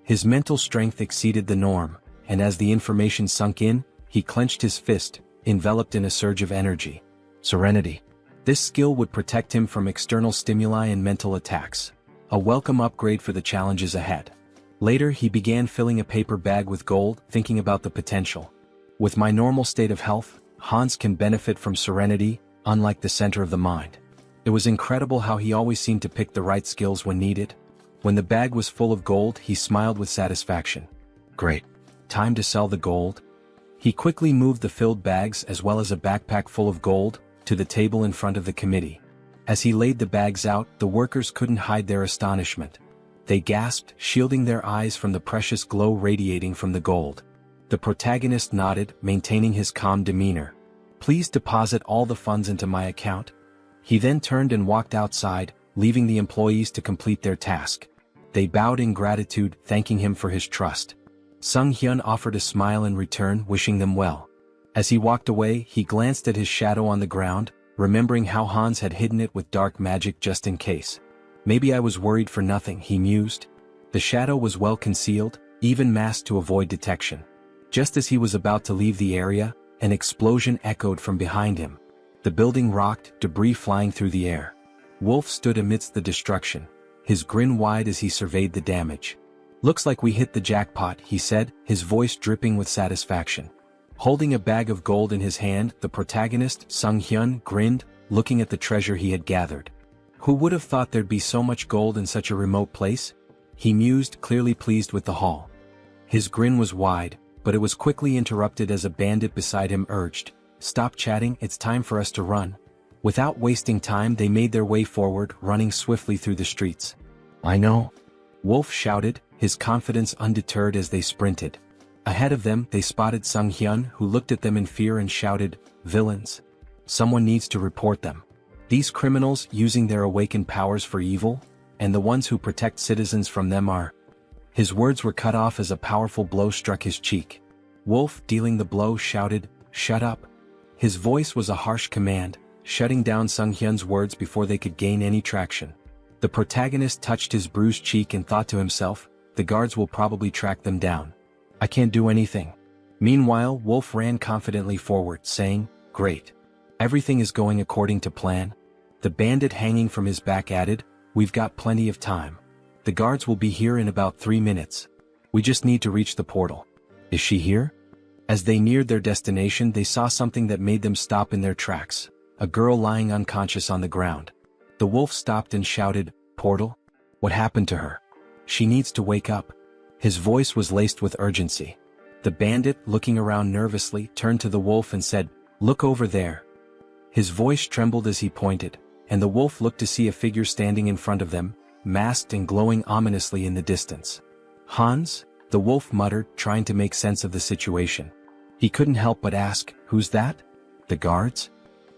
His mental strength exceeded the norm, and as the information sunk in, he clenched his fist, enveloped in a surge of energy. Serenity. This skill would protect him from external stimuli and mental attacks. A welcome upgrade for the challenges ahead. Later he began filling a paper bag with gold, thinking about the potential. With my normal state of health, Hans can benefit from serenity, unlike the center of the mind. It was incredible how he always seemed to pick the right skills when needed. When the bag was full of gold he smiled with satisfaction. Great. Time to sell the gold. He quickly moved the filled bags as well as a backpack full of gold to the table in front of the committee. As he laid the bags out, the workers couldn't hide their astonishment. They gasped, shielding their eyes from the precious glow radiating from the gold. The protagonist nodded, maintaining his calm demeanor. "Please deposit all the funds into my account." He then turned and walked outside, leaving the employees to complete their task. They bowed in gratitude, thanking him for his trust. Sung Hyun offered a smile in return, wishing them well. As he walked away, he glanced at his shadow on the ground, remembering how Hans had hidden it with dark magic just in case. "Maybe I was worried for nothing," he mused. The shadow was well concealed, even masked to avoid detection. Just as he was about to leave the area, an explosion echoed from behind him. The building rocked, debris flying through the air. Wolf stood amidst the destruction, his grin wide as he surveyed the damage. "Looks like we hit the jackpot," he said, his voice dripping with satisfaction. Holding a bag of gold in his hand, the protagonist, Sung Hyun, grinned, looking at the treasure he had gathered. Who would have thought there'd be so much gold in such a remote place? He mused, clearly pleased with the haul. His grin was wide, but it was quickly interrupted as a bandit beside him urged, "Stop chatting, it's time for us to run." Without wasting time they made their way forward, running swiftly through the streets. "I know," Wolf shouted, his confidence undeterred as they sprinted. Ahead of them they spotted Sung Hyun, who looked at them in fear and shouted, "Villains! Someone needs to report them. These criminals using their awakened powers for evil, and the ones who protect citizens from them are..." His words were cut off as a powerful blow struck his cheek. Wolf, dealing the blow, shouted, "Shut up." His voice was a harsh command, shutting down Sung Hyun's words before they could gain any traction. The protagonist touched his bruised cheek and thought to himself, "The guards will probably track them down. I can't do anything." Meanwhile, Wolf ran confidently forward, saying, "Great. Everything is going according to plan." The bandit hanging from his back added, "We've got plenty of time. The guards will be here in about 3 minutes. We just need to reach the portal." "Is she here?" As they neared their destination they saw something that made them stop in their tracks, a girl lying unconscious on the ground. The wolf stopped and shouted, "Portal? What happened to her? She needs to wake up." His voice was laced with urgency. The bandit, looking around nervously, turned to the wolf and said, "Look over there." His voice trembled as he pointed, and the wolf looked to see a figure standing in front of them, masked and glowing ominously in the distance. "Hans?" the wolf muttered, trying to make sense of the situation. He couldn't help but ask, "Who's that?" "The guards?"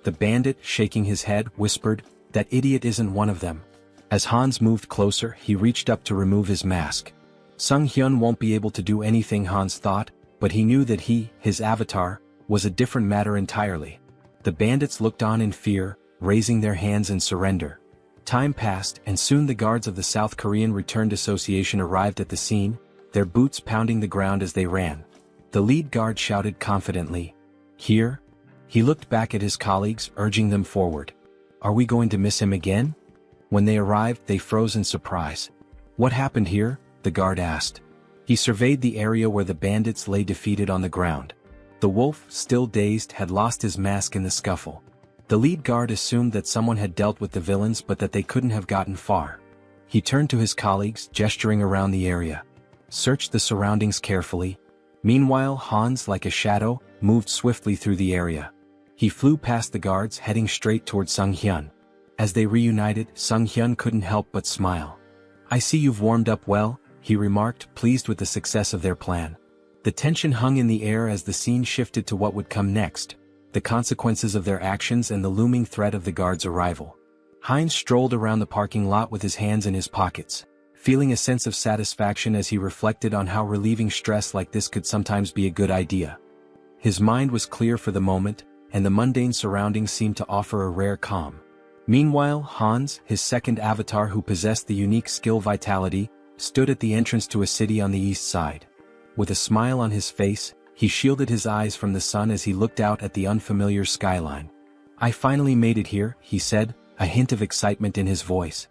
The bandit, shaking his head, whispered, "That idiot isn't one of them." As Hans moved closer, he reached up to remove his mask. Sung Hyun won't be able to do anything, Hans thought, but he knew that his avatar, was a different matter entirely. The bandits looked on in fear, raising their hands in surrender. Time passed, and soon the guards of the South Korean Returned Association arrived at the scene, their boots pounding the ground as they ran. The lead guard shouted confidently, "Here?" He looked back at his colleagues, urging them forward. "Are we going to miss him again?" When they arrived, they froze in surprise. "What happened here?" the guard asked. He surveyed the area where the bandits lay defeated on the ground. The wolf, still dazed, had lost his mask in the scuffle. The lead guard assumed that someone had dealt with the villains but that they couldn't have gotten far. He turned to his colleagues, gesturing around the area. "Search the surroundings carefully." Meanwhile, Hans, like a shadow, moved swiftly through the area. He flew past the guards, heading straight toward Sung Hyun. As they reunited, Sung Hyun couldn't help but smile. "I see you've warmed up well," he remarked, pleased with the success of their plan. The tension hung in the air as the scene shifted to what would come next, the consequences of their actions and the looming threat of the guards' arrival. Heinz strolled around the parking lot with his hands in his pockets, feeling a sense of satisfaction as he reflected on how relieving stress like this could sometimes be a good idea. His mind was clear for the moment, and the mundane surroundings seemed to offer a rare calm. Meanwhile, Hans, his second avatar who possessed the unique skill Vitality, stood at the entrance to a city on the east side. With a smile on his face, he shielded his eyes from the sun as he looked out at the unfamiliar skyline. "I finally made it here," he said, a hint of excitement in his voice.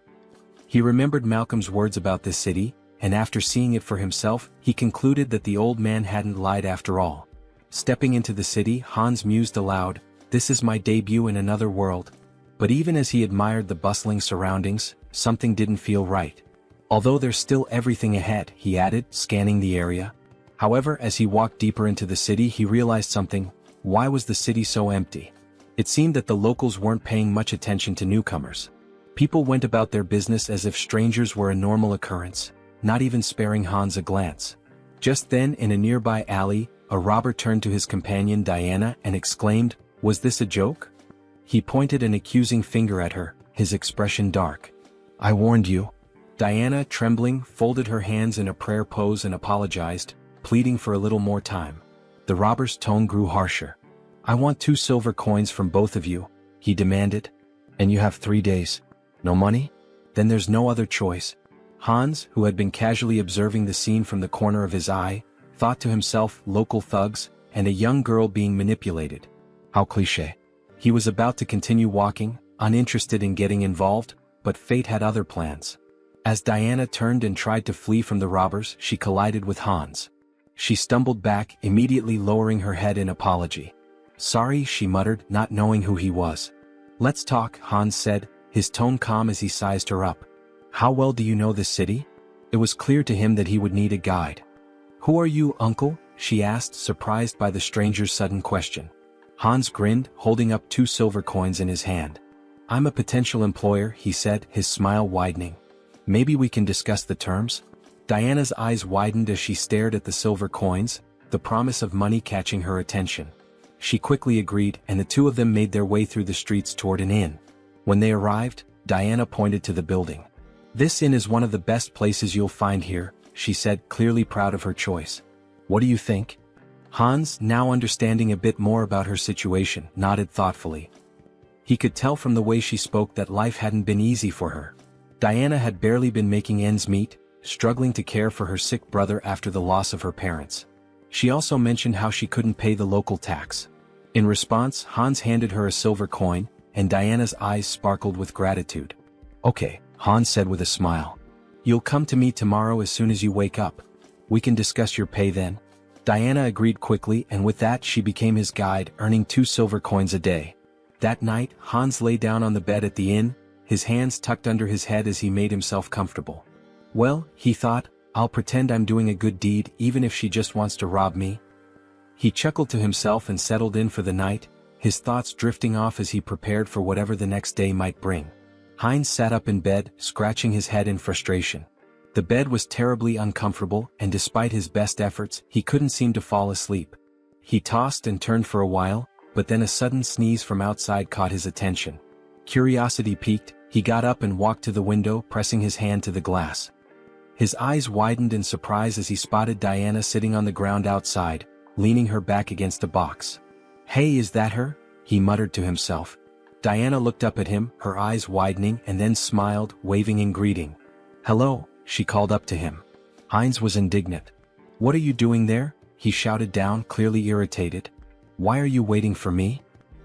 He remembered Malcolm's words about this city, and after seeing it for himself, he concluded that the old man hadn't lied after all. Stepping into the city, Hans mused aloud, "This is my debut in another world." But even as he admired the bustling surroundings, something didn't feel right. "Although there's still everything ahead," he added, scanning the area. However, as he walked deeper into the city, he realized something. Why was the city so empty? It seemed that the locals weren't paying much attention to newcomers. People went about their business as if strangers were a normal occurrence, not even sparing Hans a glance. Just then, in a nearby alley, a robber turned to his companion Diana and exclaimed, "Was this a joke?" He pointed an accusing finger at her, his expression dark. "I warned you." Diana, trembling, folded her hands in a prayer pose and apologized, pleading for a little more time. The robber's tone grew harsher. "I want 2 silver coins from both of you," he demanded. "And you have 3 days. No money? Then there's no other choice." Hans, who had been casually observing the scene from the corner of his eye, thought to himself, local thugs, and a young girl being manipulated. How cliché. He was about to continue walking, uninterested in getting involved, but fate had other plans. As Diana turned and tried to flee from the robbers, she collided with Hans. She stumbled back, immediately lowering her head in apology. "Sorry," she muttered, not knowing who he was. "Let's talk," Hans said, his tone calm as he sized her up. "How well do you know this city?" It was clear to him that he would need a guide. "Who are you, uncle?" she asked, surprised by the stranger's sudden question. Hans grinned, holding up 2 silver coins in his hand. "I'm a potential employer," he said, his smile widening. "Maybe we can discuss the terms?" Diana's eyes widened as she stared at the silver coins, the promise of money catching her attention. She quickly agreed, and the two of them made their way through the streets toward an inn. When they arrived, Diana pointed to the building. "This inn is one of the best places you'll find here," she said, clearly proud of her choice. "What do you think?" Hans, now understanding a bit more about her situation, nodded thoughtfully. He could tell from the way she spoke that life hadn't been easy for her. Diana had barely been making ends meet, struggling to care for her sick brother after the loss of her parents. She also mentioned how she couldn't pay the local tax. In response, Hans handed her a silver coin, and Diana's eyes sparkled with gratitude. "Okay," Hans said with a smile. "You'll come to me tomorrow as soon as you wake up. We can discuss your pay then." Diana agreed quickly, and with that she became his guide, earning 2 silver coins a day. That night, Hans lay down on the bed at the inn, his hands tucked under his head as he made himself comfortable. "Well," he thought, "I'll pretend I'm doing a good deed even if she just wants to rob me." He chuckled to himself and settled in for the night, his thoughts drifting off as he prepared for whatever the next day might bring. Heinz sat up in bed, scratching his head in frustration. The bed was terribly uncomfortable, and despite his best efforts, he couldn't seem to fall asleep. He tossed and turned for a while, but then a sudden sneeze from outside caught his attention. Curiosity piqued, he got up and walked to the window, pressing his hand to the glass. His eyes widened in surprise as he spotted Diana sitting on the ground outside, leaning her back against a box. "Hey, is that her?" he muttered to himself. Diana looked up at him, her eyes widening, and then smiled, waving in greeting. "Hello," she called up to him. Heinz was indignant. "What are you doing there?" he shouted down, clearly irritated. "Why are you waiting for me?"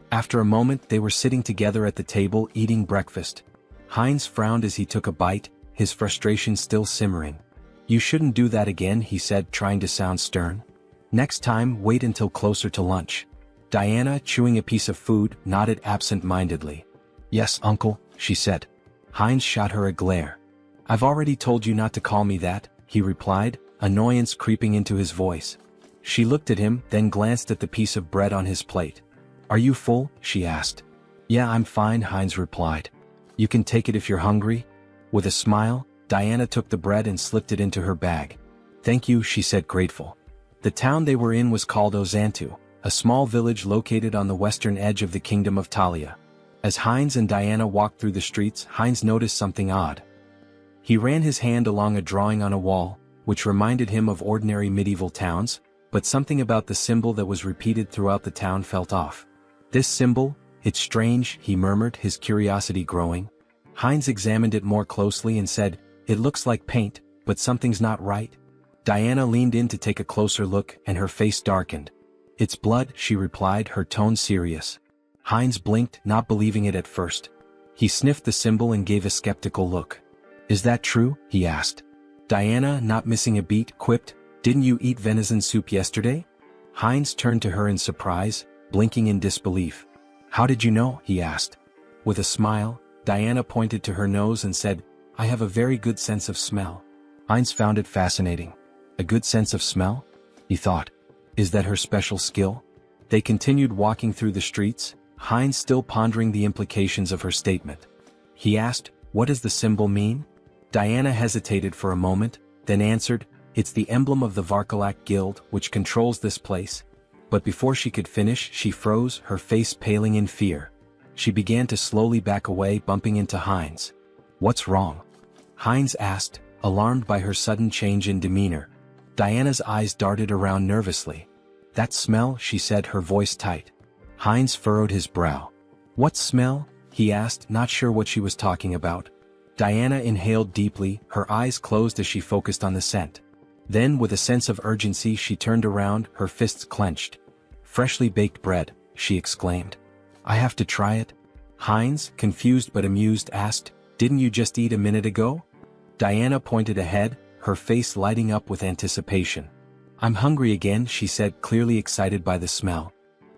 After a moment they were sitting together at the table eating breakfast. Heinz frowned as he took a bite, his frustration still simmering. "You shouldn't do that again," he said, trying to sound stern. "Next time, wait until closer to lunch." Diana, chewing a piece of food, nodded absent-mindedly. "Yes, uncle," she said. Heinz shot her a glare. "I've already told you not to call me that," he replied, annoyance creeping into his voice. She looked at him, then glanced at the piece of bread on his plate. "Are you full?" she asked. "Yeah, I'm fine," Heinz replied. "You can take it if you're hungry." With a smile, Diana took the bread and slipped it into her bag. "Thank you," she said, grateful. The town they were in was called Ozantu, a small village located on the western edge of the Kingdom of Talia. As Heinz and Diana walked through the streets, Heinz noticed something odd. He ran his hand along a drawing on a wall, which reminded him of ordinary medieval towns, but something about the symbol that was repeated throughout the town felt off. "This symbol? It's strange," he murmured, his curiosity growing. Heinz examined it more closely and said, "It looks like paint, but something's not right." Diana leaned in to take a closer look, and her face darkened. "It's blood," she replied, her tone serious. Heinz blinked, not believing it at first. He sniffed the symbol and gave a skeptical look. "Is that true?" he asked. Diana, not missing a beat, quipped, "Didn't you eat venison soup yesterday?" Heinz turned to her in surprise, blinking in disbelief. "How did you know?" he asked. With a smile, Diana pointed to her nose and said, "I have a very good sense of smell." Heinz found it fascinating. A good sense of smell? He thought. Is that her special skill? They continued walking through the streets, Heinz still pondering the implications of her statement. He asked, "What does the symbol mean?" Diana hesitated for a moment, then answered, "It's the emblem of the Varkalak Guild, which controls this place." But before she could finish, she froze, her face paling in fear. She began to slowly back away, bumping into Heinz. "What's wrong?" Heinz asked, alarmed by her sudden change in demeanor. Diana's eyes darted around nervously. "That smell," she said, her voice tight. Heinz furrowed his brow. "What smell?" he asked, not sure what she was talking about. Diana inhaled deeply, her eyes closed as she focused on the scent. Then, with a sense of urgency, she turned around, her fists clenched. "Freshly baked bread," she exclaimed. "I have to try it?" Heinz, confused but amused, asked, "Didn't you just eat a minute ago?" Diana pointed ahead, her face lighting up with anticipation. "I'm hungry again," she said, clearly excited by the smell.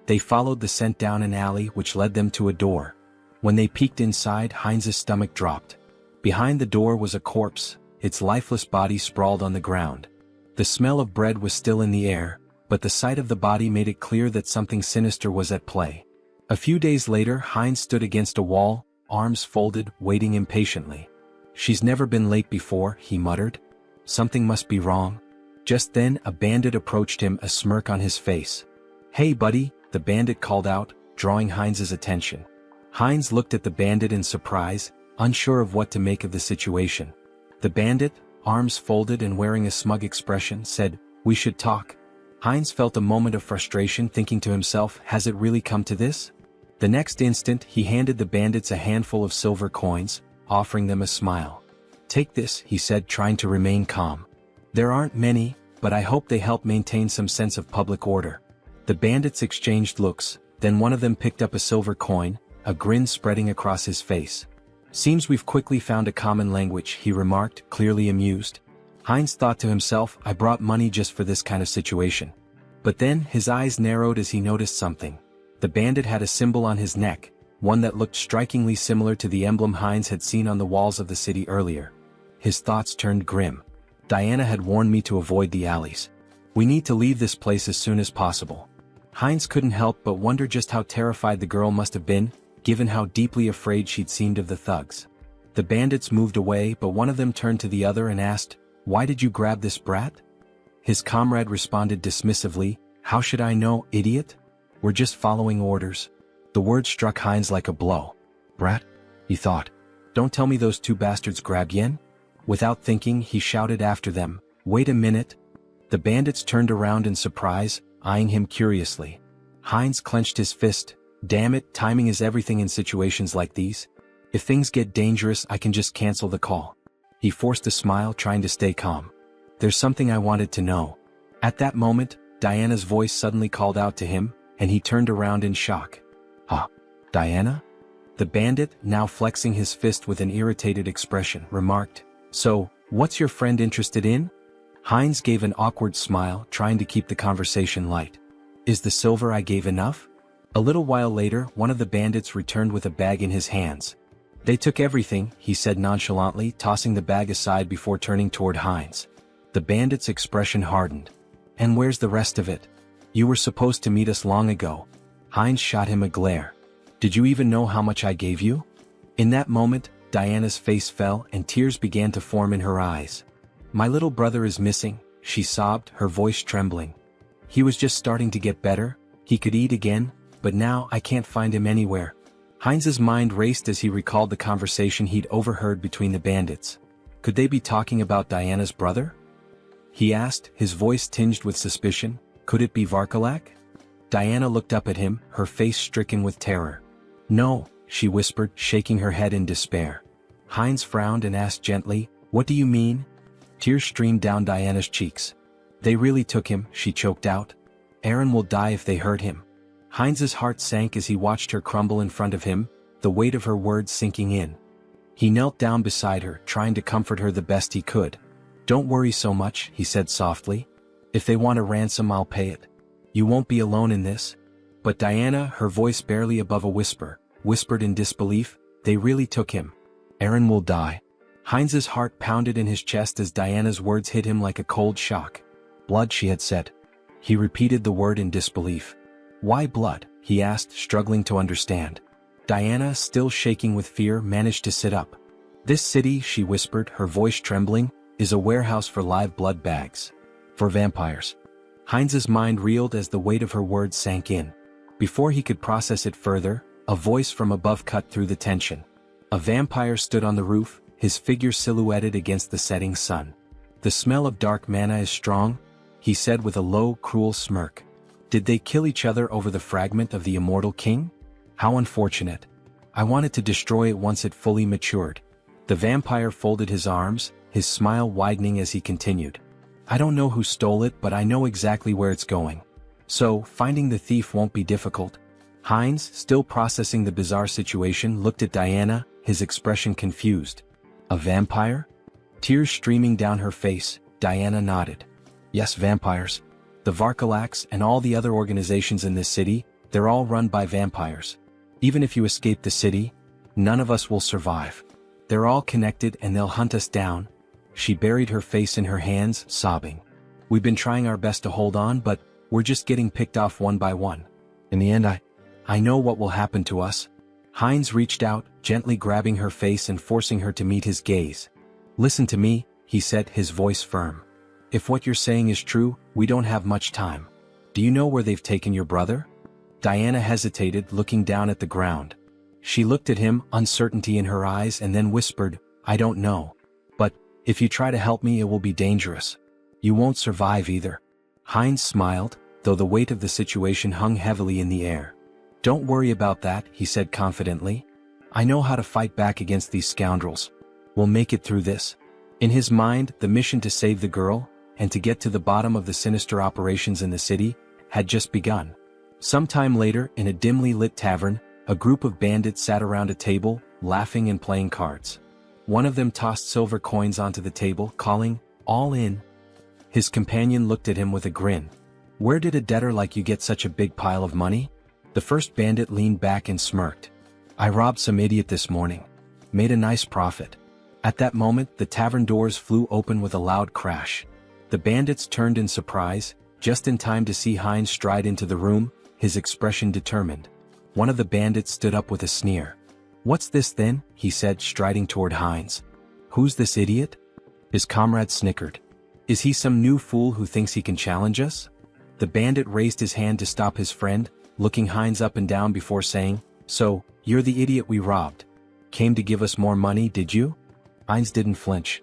They followed the scent down an alley which led them to a door. When they peeked inside, Heinz's stomach dropped. Behind the door was a corpse, its lifeless body sprawled on the ground. The smell of bread was still in the air, but the sight of the body made it clear that something sinister was at play. A few days later, Heinz stood against a wall, arms folded, waiting impatiently. "She's never been late before," he muttered. "Something must be wrong." Just then, a bandit approached him, a smirk on his face. "Hey buddy," the bandit called out, drawing Heinz's attention. Heinz looked at the bandit in surprise, unsure of what to make of the situation. The bandit, arms folded and wearing a smug expression, said, "We should talk." Heinz felt a moment of frustration, thinking to himself, has it really come to this? The next instant, he handed the bandits a handful of silver coins, offering them a smile. "Take this," he said, trying to remain calm. "There aren't many, but I hope they help maintain some sense of public order." The bandits exchanged looks, then one of them picked up a silver coin, a grin spreading across his face. "Seems we've quickly found a common language," he remarked, clearly amused. Heinz thought to himself, I brought money just for this kind of situation. But then, his eyes narrowed as he noticed something. The bandit had a symbol on his neck, one that looked strikingly similar to the emblem Heinz had seen on the walls of the city earlier. His thoughts turned grim. Diana had warned me to avoid the alleys. We need to leave this place as soon as possible. Heinz couldn't help but wonder just how terrified the girl must have been, given how deeply afraid she'd seemed of the thugs. The bandits moved away, but one of them turned to the other and asked, "Why did you grab this brat?" His comrade responded dismissively, "How should I know, idiot? We're just following orders." The word struck Heinz like a blow. "Brat?" he thought. "Don't tell me those two bastards grabbed Yen?" Without thinking, he shouted after them, "Wait a minute!" The bandits turned around in surprise, eyeing him curiously. Heinz clenched his fist. "Damn it, timing is everything in situations like these. If things get dangerous, I can just cancel the call." He forced a smile, trying to stay calm. "There's something I wanted to know." At that moment, Diana's voice suddenly called out to him, and he turned around in shock. "Huh? Diana?" The bandit, now flexing his fist with an irritated expression, remarked, "So, what's your friend interested in?" Heinz gave an awkward smile, trying to keep the conversation light. "Is the silver I gave enough?" A little while later, one of the bandits returned with a bag in his hands. "They took everything," he said nonchalantly, tossing the bag aside before turning toward Heinz. The bandit's expression hardened. "And where's the rest of it? You were supposed to meet us long ago." Heinz shot him a glare. "Did you even know how much I gave you?" In that moment, Diana's face fell and tears began to form in her eyes. "My little brother is missing," she sobbed, her voice trembling. "He was just starting to get better, he could eat again, but now I can't find him anywhere." Heinz's mind raced as he recalled the conversation he'd overheard between the bandits. Could they be talking about Diana's brother? He asked, his voice tinged with suspicion. Could it be Varkalak? Diana looked up at him, her face stricken with terror. "No," she whispered, shaking her head in despair. Heinz frowned and asked gently, "What do you mean?" Tears streamed down Diana's cheeks. "They really took him," she choked out. "Aaron will die if they hurt him." Heinz's heart sank as he watched her crumble in front of him, the weight of her words sinking in. He knelt down beside her, trying to comfort her the best he could. "Don't worry so much," he said softly. "If they want a ransom, I'll pay it. You won't be alone in this." But Diana, her voice barely above a whisper, whispered in disbelief, "They really took him. Aaron will die." Heinz's heart pounded in his chest as Diana's words hit him like a cold shock. "Blood," she had said. He repeated the word in disbelief. "Why blood?" he asked, struggling to understand. Diana, still shaking with fear, managed to sit up. "This city," she whispered, her voice trembling, "is a warehouse for live blood bags. For vampires." Heinz's mind reeled as the weight of her words sank in. Before he could process it further, a voice from above cut through the tension. A vampire stood on the roof, his figure silhouetted against the setting sun. "The smell of dark mana is strong," he said with a low, cruel smirk. "Did they kill each other over the fragment of the immortal king? How unfortunate. I wanted to destroy it once it fully matured." The vampire folded his arms, his smile widening as he continued. "I don't know who stole it, but I know exactly where it's going. So, finding the thief won't be difficult." Heinz, still processing the bizarre situation, looked at Diana, his expression confused. "A vampire?" Tears streaming down her face, Diana nodded. "Yes, vampires. The Varkalaks and all the other organizations in this city, they're all run by vampires. Even if you escape the city, none of us will survive. They're all connected and they'll hunt us down." She buried her face in her hands, sobbing. "We've been trying our best to hold on, but we're just getting picked off one by one. In the end, I know what will happen to us." Heinz reached out, gently grabbing her face and forcing her to meet his gaze. "Listen to me," he said, his voice firm. "If what you're saying is true, we don't have much time. Do you know where they've taken your brother?" Diana hesitated, looking down at the ground. She looked at him, uncertainty in her eyes, and then whispered, "I don't know. But, if you try to help me, it will be dangerous. You won't survive either." Heinz smiled, though the weight of the situation hung heavily in the air. "Don't worry about that," he said confidently. "I know how to fight back against these scoundrels. We'll make it through this." In his mind, the mission to save the girl, and to get to the bottom of the sinister operations in the city, had just begun. Sometime later, in a dimly lit tavern, a group of bandits sat around a table, laughing and playing cards. One of them tossed silver coins onto the table, calling, "All in." His companion looked at him with a grin. "Where did a debtor like you get such a big pile of money?" The first bandit leaned back and smirked. "I robbed some idiot this morning. Made a nice profit." At that moment, the tavern doors flew open with a loud crash. The bandits turned in surprise, just in time to see Heinz stride into the room, his expression determined. One of the bandits stood up with a sneer. "What's this then?" he said, striding toward Heinz. "Who's this idiot?" His comrade snickered. "Is he some new fool who thinks he can challenge us?" The bandit raised his hand to stop his friend, looking Heinz up and down before saying, "So, you're the idiot we robbed. Came to give us more money, did you?" Heinz didn't flinch.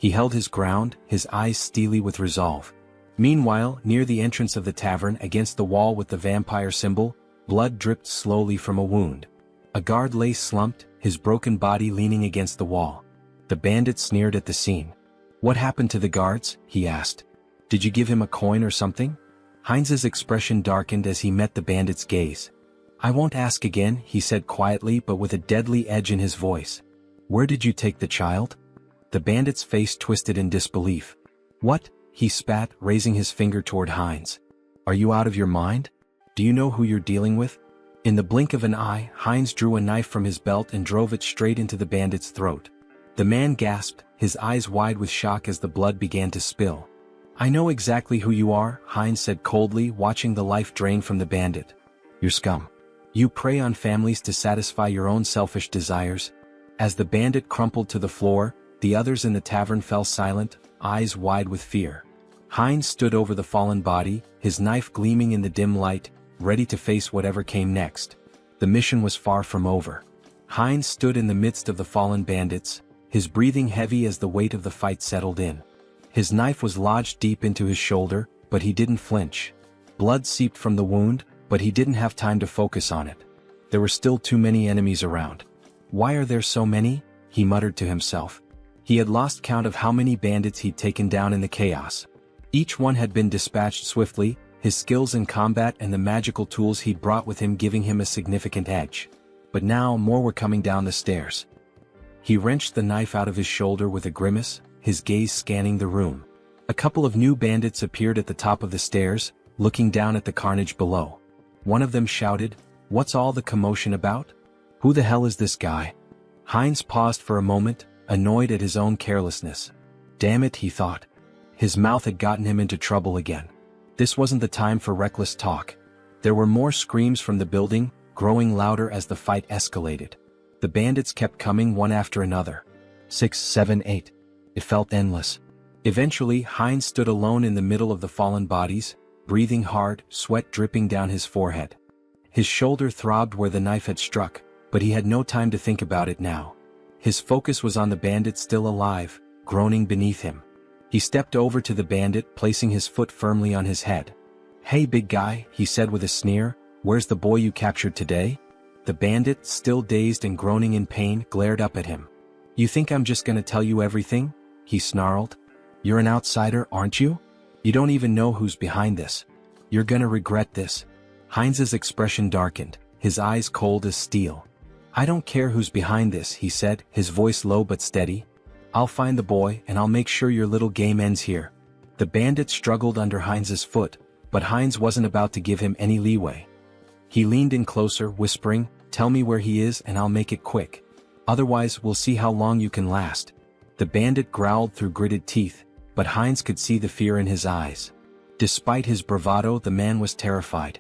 He held his ground, his eyes steely with resolve. Meanwhile, near the entrance of the tavern against the wall with the vampire symbol, blood dripped slowly from a wound. A guard lay slumped, his broken body leaning against the wall. The bandit sneered at the scene. "What happened to the guards?" he asked. "Did you give him a coin or something?" Heinz's expression darkened as he met the bandit's gaze. "I won't ask again," he said quietly but with a deadly edge in his voice. "Where did you take the child?" The bandit's face twisted in disbelief. "What?" he spat, raising his finger toward Heinz. "Are you out of your mind? Do you know who you're dealing with?" In the blink of an eye, Heinz drew a knife from his belt and drove it straight into the bandit's throat. The man gasped, his eyes wide with shock as the blood began to spill. "I know exactly who you are," Heinz said coldly, watching the life drain from the bandit. "You're scum. You prey on families to satisfy your own selfish desires." As the bandit crumpled to the floor, the others in the tavern fell silent, eyes wide with fear. Heinz stood over the fallen body, his knife gleaming in the dim light, ready to face whatever came next. The mission was far from over. Heinz stood in the midst of the fallen bandits, his breathing heavy as the weight of the fight settled in. His knife was lodged deep into his shoulder, but he didn't flinch. Blood seeped from the wound, but he didn't have time to focus on it. There were still too many enemies around. "Why are there so many?" he muttered to himself. He had lost count of how many bandits he'd taken down in the chaos. Each one had been dispatched swiftly, his skills in combat and the magical tools he'd brought with him giving him a significant edge. But now more were coming down the stairs. He wrenched the knife out of his shoulder with a grimace, his gaze scanning the room. A couple of new bandits appeared at the top of the stairs, looking down at the carnage below. One of them shouted, "What's all the commotion about? Who the hell is this guy?" Heinz paused for a moment, annoyed at his own carelessness. Damn it, he thought. His mouth had gotten him into trouble again. This wasn't the time for reckless talk. There were more screams from the building, growing louder as the fight escalated. The bandits kept coming one after another. 6, 7, 8. It felt endless. Eventually, Heinz stood alone in the middle of the fallen bodies, breathing hard, sweat dripping down his forehead. His shoulder throbbed where the knife had struck, but he had no time to think about it now. His focus was on the bandit still alive, groaning beneath him. He stepped over to the bandit, placing his foot firmly on his head. "Hey big guy," he said with a sneer, "where's the boy you captured today?" The bandit, still dazed and groaning in pain, glared up at him. "You think I'm just gonna tell you everything?" he snarled. "You're an outsider, aren't you? You don't even know who's behind this. You're gonna regret this." Heinz's expression darkened, his eyes cold as steel. "I don't care who's behind this," he said, his voice low but steady. "I'll find the boy and I'll make sure your little game ends here." The bandit struggled under Heinz's foot, but Heinz wasn't about to give him any leeway. He leaned in closer, whispering, "Tell me where he is and I'll make it quick. Otherwise, we'll see how long you can last." The bandit growled through gritted teeth, but Heinz could see the fear in his eyes. Despite his bravado, the man was terrified.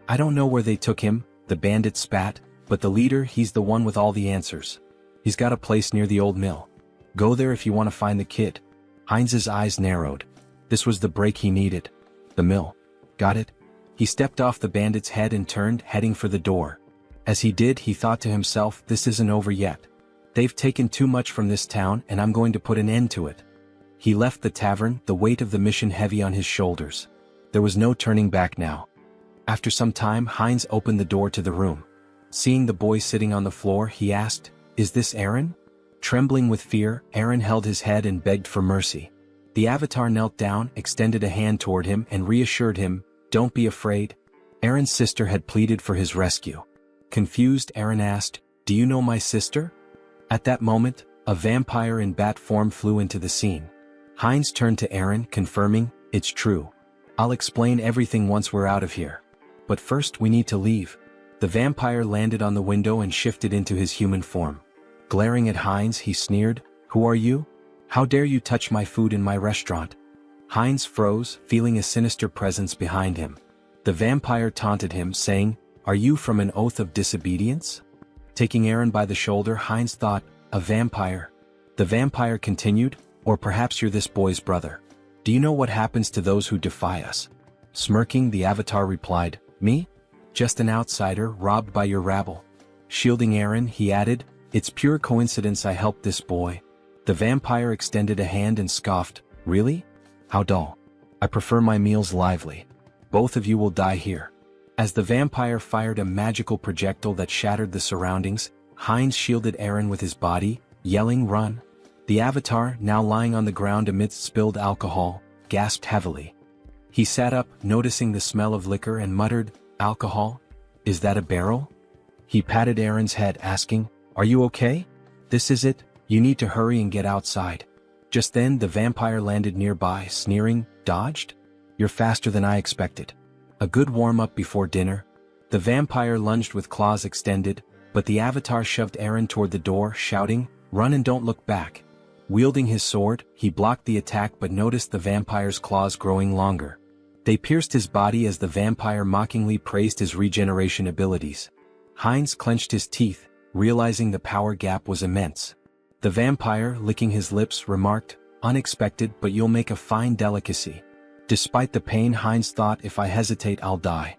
I don't know where they took him," the bandit spat, "but the leader, he's the one with all the answers. He's got a place near the old mill. Go there if you want to find the kid." Heinz's eyes narrowed. This was the break he needed. The mill. Got it? He stepped off the bandit's head and turned, heading for the door. As he did, he thought to himself, this isn't over yet. They've taken too much from this town and I'm going to put an end to it. He left the tavern, the weight of the mission heavy on his shoulders. There was no turning back now. After some time, Heinz opened the door to the room. Seeing the boy sitting on the floor, he asked, "Is this Aaron?" Trembling with fear, Aaron held his head and begged for mercy. The Avatar knelt down, extended a hand toward him and reassured him, "Don't be afraid." Aaron's sister had pleaded for his rescue. Confused, Aaron asked, "Do you know my sister?" At that moment, a vampire in bat form flew into the scene. Heinz turned to Aaron, confirming, "It's true. I'll explain everything once we're out of here. But first we need to leave." The vampire landed on the window and shifted into his human form. Glaring at Heinz, he sneered, "Who are you? How dare you touch my food in my restaurant?" Heinz froze, feeling a sinister presence behind him. The vampire taunted him, saying, "Are you from an oath of disobedience?" Taking Aaron by the shoulder, Heinz thought, "A vampire." The vampire continued, "Or perhaps you're this boy's brother. Do you know what happens to those who defy us?" Smirking, the Avatar replied, "Me? Just an outsider robbed by your rabble." Shielding Aaron, he added, "It's pure coincidence I helped this boy. The vampire extended a hand and scoffed, "Really? How dull. I prefer my meals lively. Both of you will die here." As the vampire fired a magical projectile that shattered the surroundings, Heinz shielded Aaron with his body, yelling, "Run!" The Avatar, now lying on the ground amidst spilled alcohol, gasped heavily. He sat up, noticing the smell of liquor, and muttered, "Alcohol? Is that a barrel?" He patted Aaron's head, asking, "Are you okay? This is it, you need to hurry and get outside." Just then the vampire landed nearby, sneering, "Dodged? You're faster than I expected. A good warm-up before dinner." The vampire lunged with claws extended, but the Avatar shoved Aaron toward the door, shouting, "Run and don't look back." Wielding his sword, he blocked the attack but noticed the vampire's claws growing longer. They pierced his body as the vampire mockingly praised his regeneration abilities. Heinz clenched his teeth, realizing the power gap was immense. The vampire, licking his lips, remarked, "Unexpected, but you'll make a fine delicacy." Despite the pain, Heinz thought, "If I hesitate, I'll die."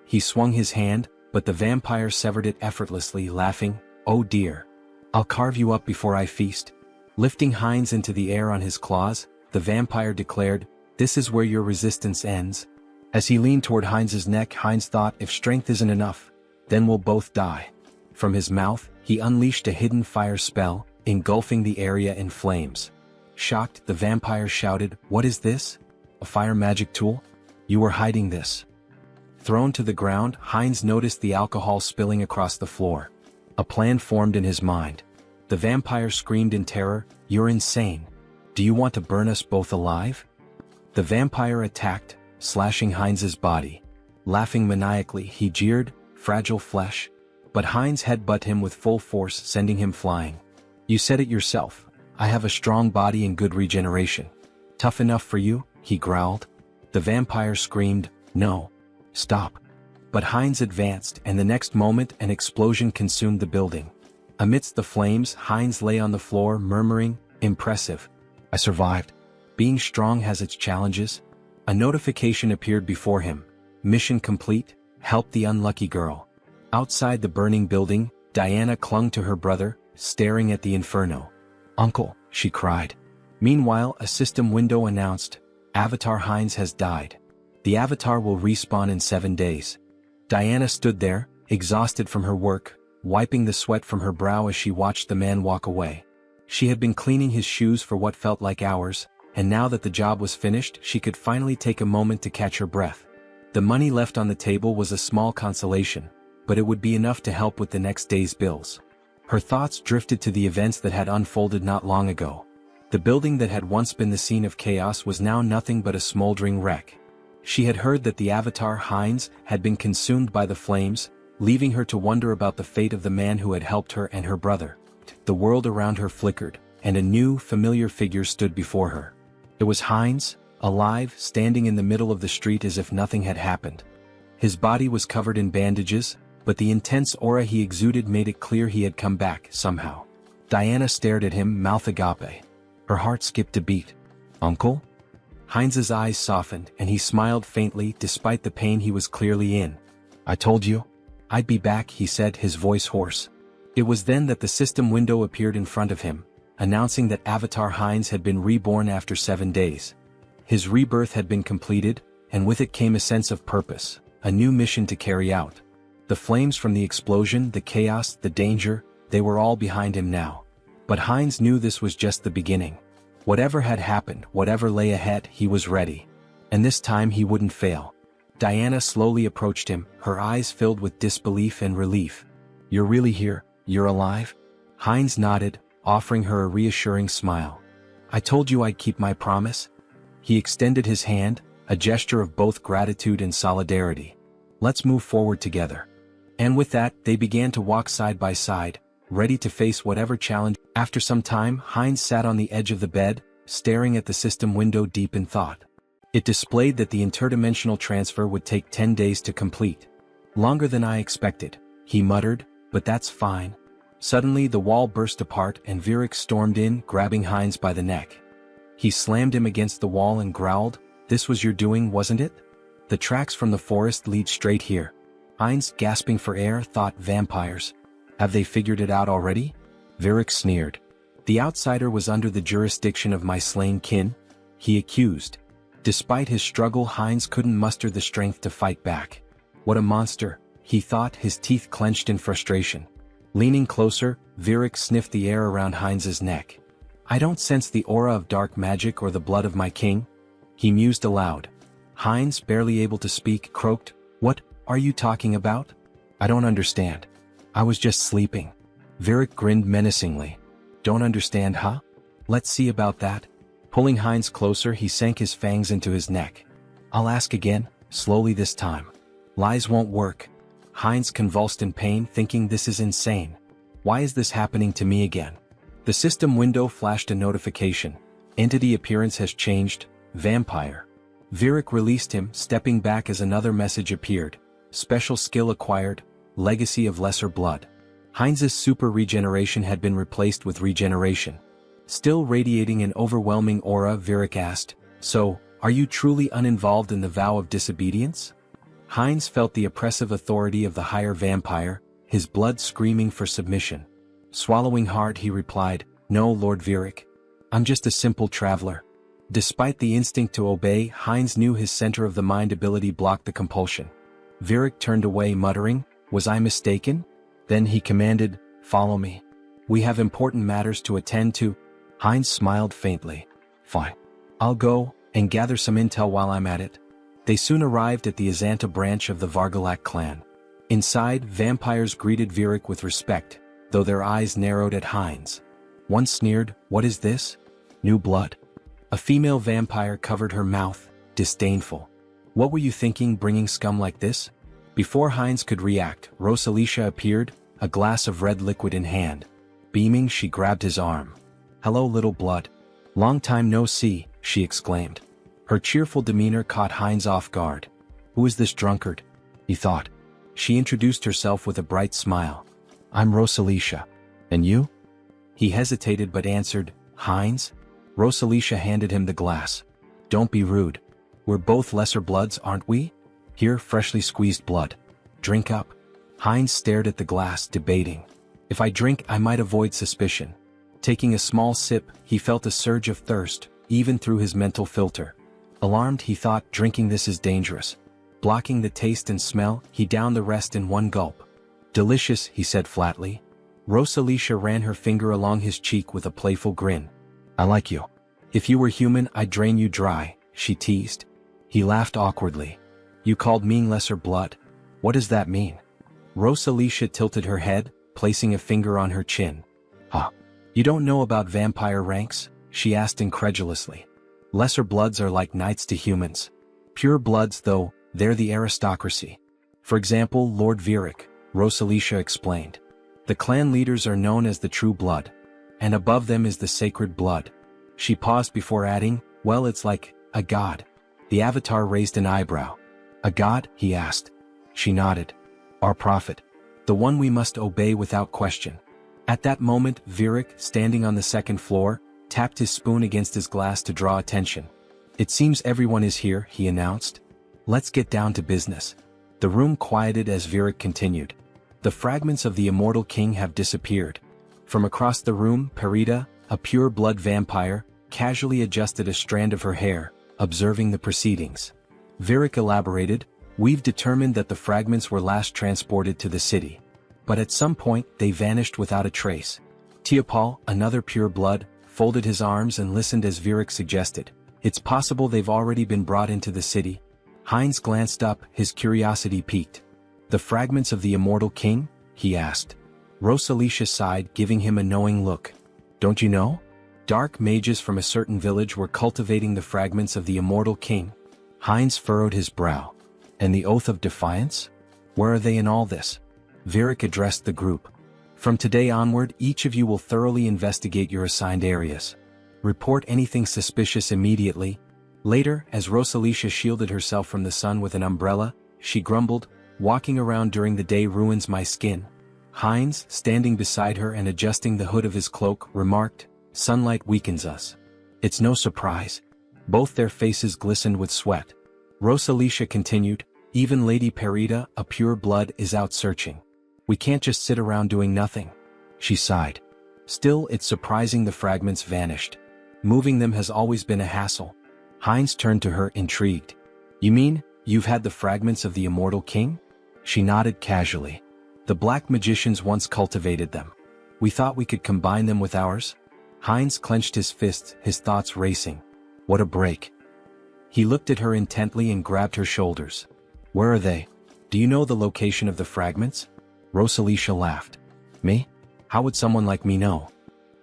He swung his hand, but the vampire severed it effortlessly, laughing, "Oh dear. I'll carve you up before I feast." Lifting Heinz into the air on his claws, the vampire declared, "This is where your resistance ends." As he leaned toward Heinz's neck, Heinz thought, "If strength isn't enough, then we'll both die." From his mouth, he unleashed a hidden fire spell, engulfing the area in flames. Shocked, the vampire shouted, "What is this? A fire magic tool? You were hiding this." Thrown to the ground, Heinz noticed the alcohol spilling across the floor. A plan formed in his mind. The vampire screamed in terror, "You're insane. Do you want to burn us both alive?" The vampire attacked, slashing Heinz's body. Laughing maniacally, he jeered, "Fragile flesh." But Heinz headbutted him with full force, sending him flying. "You said it yourself. I have a strong body and good regeneration. Tough enough for you?" he growled. The vampire screamed, "No. Stop." But Heinz advanced, and the next moment an explosion consumed the building. Amidst the flames, Heinz lay on the floor, murmuring, "Impressive. I survived. Being strong has its challenges." A notification appeared before him. "Mission complete. Help the unlucky girl." Outside the burning building, Diana clung to her brother, staring at the inferno. "Uncle," she cried. Meanwhile, a system window announced, "Avatar Heinz has died. The Avatar will respawn in 7 days." Diana stood there, exhausted from her work, wiping the sweat from her brow as she watched the man walk away. She had been cleaning his shoes for what felt like hours, and now that the job was finished, she could finally take a moment to catch her breath. The money left on the table was a small consolation, but it would be enough to help with the next day's bills. Her thoughts drifted to the events that had unfolded not long ago. The building that had once been the scene of chaos was now nothing but a smoldering wreck. She had heard that the Avatar Heinz had been consumed by the flames, leaving her to wonder about the fate of the man who had helped her and her brother. The world around her flickered, and a new, familiar figure stood before her. It was Heinz, alive, standing in the middle of the street as if nothing had happened. His body was covered in bandages, but the intense aura he exuded made it clear he had come back, somehow. Diana stared at him, mouth agape. Her heart skipped a beat. "Uncle?" Heinz's eyes softened, and he smiled faintly despite the pain he was clearly in. "I told you I'd be back," he said, his voice hoarse. It was then that the system window appeared in front of him, announcing that Avatar Heinz had been reborn after 7 days. His rebirth had been completed, and with it came a sense of purpose, a new mission to carry out. The flames from the explosion, the chaos, the danger, they were all behind him now. But Heinz knew this was just the beginning. Whatever had happened, whatever lay ahead, he was ready. And this time he wouldn't fail. Diana slowly approached him, her eyes filled with disbelief and relief. "You're really here? You're alive?" Heinz nodded, offering her a reassuring smile. "I told you I'd keep my promise." He extended his hand, a gesture of both gratitude and solidarity. "Let's move forward together." And with that, they began to walk side by side, ready to face whatever challenge. After some time, Heinz sat on the edge of the bed, staring at the system window deep in thought. It displayed that the interdimensional transfer would take 10 days to complete. "Longer than I expected," he muttered, "but that's fine." Suddenly the wall burst apart and Virex stormed in, grabbing Heinz by the neck. He slammed him against the wall and growled, "This was your doing, wasn't it? The tracks from the forest lead straight here." Heinz, gasping for air, thought, vampires. Have they figured it out already? Virex sneered. The outsider was under the jurisdiction of my slain kin? He accused. Despite his struggle, Heinz couldn't muster the strength to fight back. What a monster, he thought, his teeth clenched in frustration. Leaning closer, Virik sniffed the air around Heinz's neck. I don't sense the aura of dark magic or the blood of my king, he mused aloud. Heinz, barely able to speak, croaked, What are you talking about? I don't understand. I was just sleeping. Virik grinned menacingly. Don't understand, huh? Let's see about that. Pulling Heinz closer, he sank his fangs into his neck. I'll ask again, slowly this time. Lies won't work. Heinz convulsed in pain, thinking this is insane. Why is this happening to me again? The system window flashed a notification. Entity appearance has changed, vampire. Virik released him, stepping back as another message appeared. Special skill acquired, legacy of lesser blood. Heinz's super regeneration had been replaced with regeneration. Still radiating an overwhelming aura, Virik asked, So, are you truly uninvolved in the vow of disobedience? Heinz felt the oppressive authority of the higher vampire, his blood screaming for submission. Swallowing hard, he replied, No, Lord Virik. I'm just a simple traveler. Despite the instinct to obey, Heinz knew his center of the mind ability blocked the compulsion. Virik turned away, muttering, Was I mistaken? Then he commanded, Follow me. We have important matters to attend to. Heinz smiled faintly. Fine. I'll go, and gather some intel while I'm at it. They soon arrived at the Azanta branch of the Vargalak clan. Inside, vampires greeted Virik with respect, though their eyes narrowed at Heinz. One sneered, What is this? New blood? A female vampire covered her mouth, disdainful. What were you thinking, bringing scum like this? Before Heinz could react, Rosalicia appeared, a glass of red liquid in hand. Beaming, she grabbed his arm. Hello, little blood. Long time no see, she exclaimed. Her cheerful demeanor caught Heinz off guard. Who is this drunkard? He thought. She introduced herself with a bright smile. I'm Rosalicia. And you? He hesitated but answered, Heinz? Rosalicia handed him the glass. Don't be rude. We're both lesser bloods, aren't we? Here, freshly squeezed blood. Drink up. Heinz stared at the glass, debating. If I drink, I might avoid suspicion. Taking a small sip, he felt a surge of thirst, even through his mental filter. Alarmed, he thought, drinking this is dangerous. Blocking the taste and smell, he downed the rest in one gulp. Delicious, he said flatly. Rosalicia ran her finger along his cheek with a playful grin. I like you. If you were human, I'd drain you dry, she teased. He laughed awkwardly. You called me lesser blood? What does that mean? Rosalicia tilted her head, placing a finger on her chin. Huh. You don't know about vampire ranks? She asked incredulously. Lesser bloods are like knights to humans. Pure bloods, though, they're the aristocracy. For example, Lord Virik, Rosalicia explained. The clan leaders are known as the true blood. And above them is the sacred blood. She paused before adding, Well, it's like a god. The avatar raised an eyebrow. A god? He asked. She nodded. Our prophet. The one we must obey without question. At that moment, Virik, standing on the second floor, tapped his spoon against his glass to draw attention. It seems everyone is here, he announced. Let's get down to business. The room quieted as Virik continued. The fragments of the immortal king have disappeared. From across the room, Perida, a pure-blood vampire, casually adjusted a strand of her hair, observing the proceedings. Virik elaborated, We've determined that the fragments were last transported to the city. But at some point, they vanished without a trace. Teopal, another pure-blood, folded his arms and listened as Virik suggested. It's possible they've already been brought into the city. Heinz glanced up, his curiosity piqued. The fragments of the immortal king? He asked. Rosalicia sighed, giving him a knowing look. Don't you know? Dark mages from a certain village were cultivating the fragments of the immortal king. Heinz furrowed his brow. And the oath of defiance? Where are they in all this? Virik addressed the group. From today onward, each of you will thoroughly investigate your assigned areas. Report anything suspicious immediately. Later, as Rosalicia shielded herself from the sun with an umbrella, she grumbled, Walking around during the day ruins my skin. Heinz, standing beside her and adjusting the hood of his cloak, remarked, Sunlight weakens us. It's no surprise. Both their faces glistened with sweat. Rosalicia continued, Even Lady Perida, a pure blood, is out searching. We can't just sit around doing nothing. She sighed. Still, it's surprising the fragments vanished. Moving them has always been a hassle. Heinz turned to her, intrigued. You mean, you've had the fragments of the immortal king? She nodded casually. The black magicians once cultivated them. We thought we could combine them with ours? Heinz clenched his fists, his thoughts racing. What a break. He looked at her intently and grabbed her shoulders. Where are they? Do you know the location of the fragments? Rosalicia laughed. Me? How would someone like me know?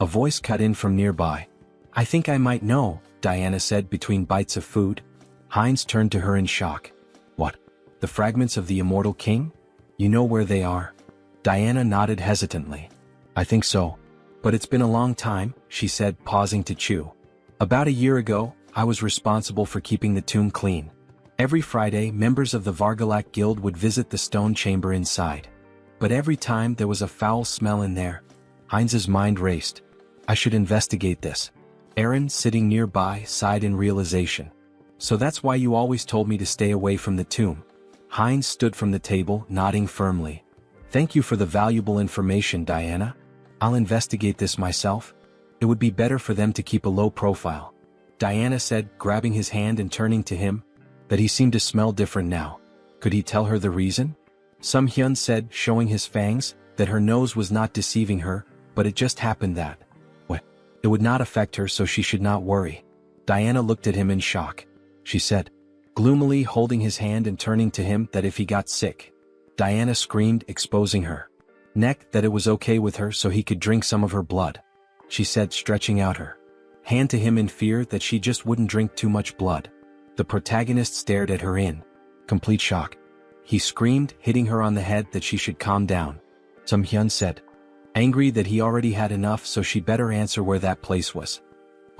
A voice cut in from nearby. I think I might know, Diana said between bites of food. Heinz turned to her in shock. What? The fragments of the immortal king? You know where they are? Diana nodded hesitantly. I think so. But it's been a long time, she said, pausing to chew. About a year ago, I was responsible for keeping the tomb clean. Every Friday, members of the Vargalak Guild would visit the stone chamber inside. But every time there was a foul smell in there. Heinz's mind raced. I should investigate this. Aaron, sitting nearby, sighed in realization. So that's why you always told me to stay away from the tomb. Heinz stood from the table, nodding firmly. Thank you for the valuable information, Diana. I'll investigate this myself. It would be better for them to keep a low profile. Diana said, grabbing his hand and turning to him, that he seemed to smell different now. Could he tell her the reason? Sung Hyun said, showing his fangs, that her nose was not deceiving her, but it just happened that. What? It would not affect her, so she should not worry. Diana looked at him in shock. She said, gloomily holding his hand and turning to him, that if he got sick. Diana screamed, exposing her neck, that it was okay with her so he could drink some of her blood. She said, stretching out her hand to him in fear that she just wouldn't drink too much blood. The protagonist stared at her in complete shock. He screamed, hitting her on the head, that she should calm down. Sung Hyun said, angry that he already had enough, so she better answer where that place was.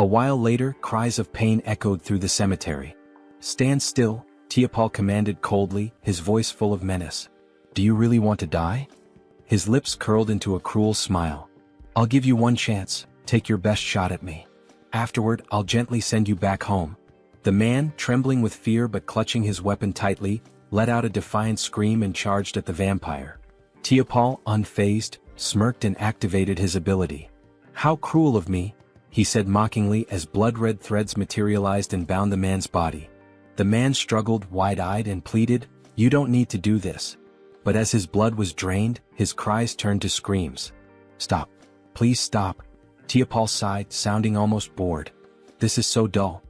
A while later, cries of pain echoed through the cemetery. Stand still, Tiapol commanded coldly, his voice full of menace. Do you really want to die? His lips curled into a cruel smile. I'll give you one chance, take your best shot at me. Afterward, I'll gently send you back home. The man, trembling with fear but clutching his weapon tightly, let out a defiant scream and charged at the vampire. Tiapol, unfazed, smirked and activated his ability. How cruel of me, he said mockingly as blood-red threads materialized and bound the man's body. The man struggled, wide-eyed, and pleaded, you don't need to do this. But as his blood was drained, his cries turned to screams. Stop. Please stop. Tiapol sighed, sounding almost bored. This is so dull.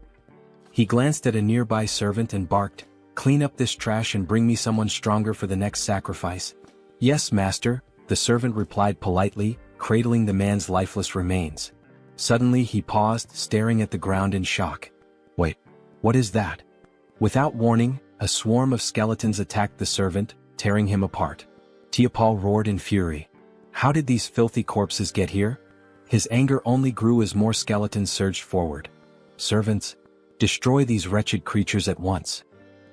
He glanced at a nearby servant and barked, clean up this trash and bring me someone stronger for the next sacrifice. Yes, master, the servant replied politely, cradling the man's lifeless remains. Suddenly he paused, staring at the ground in shock. Wait, what is that? Without warning, a swarm of skeletons attacked the servant, tearing him apart. Tiapol roared in fury. How did these filthy corpses get here? His anger only grew as more skeletons surged forward. Servants, destroy these wretched creatures at once.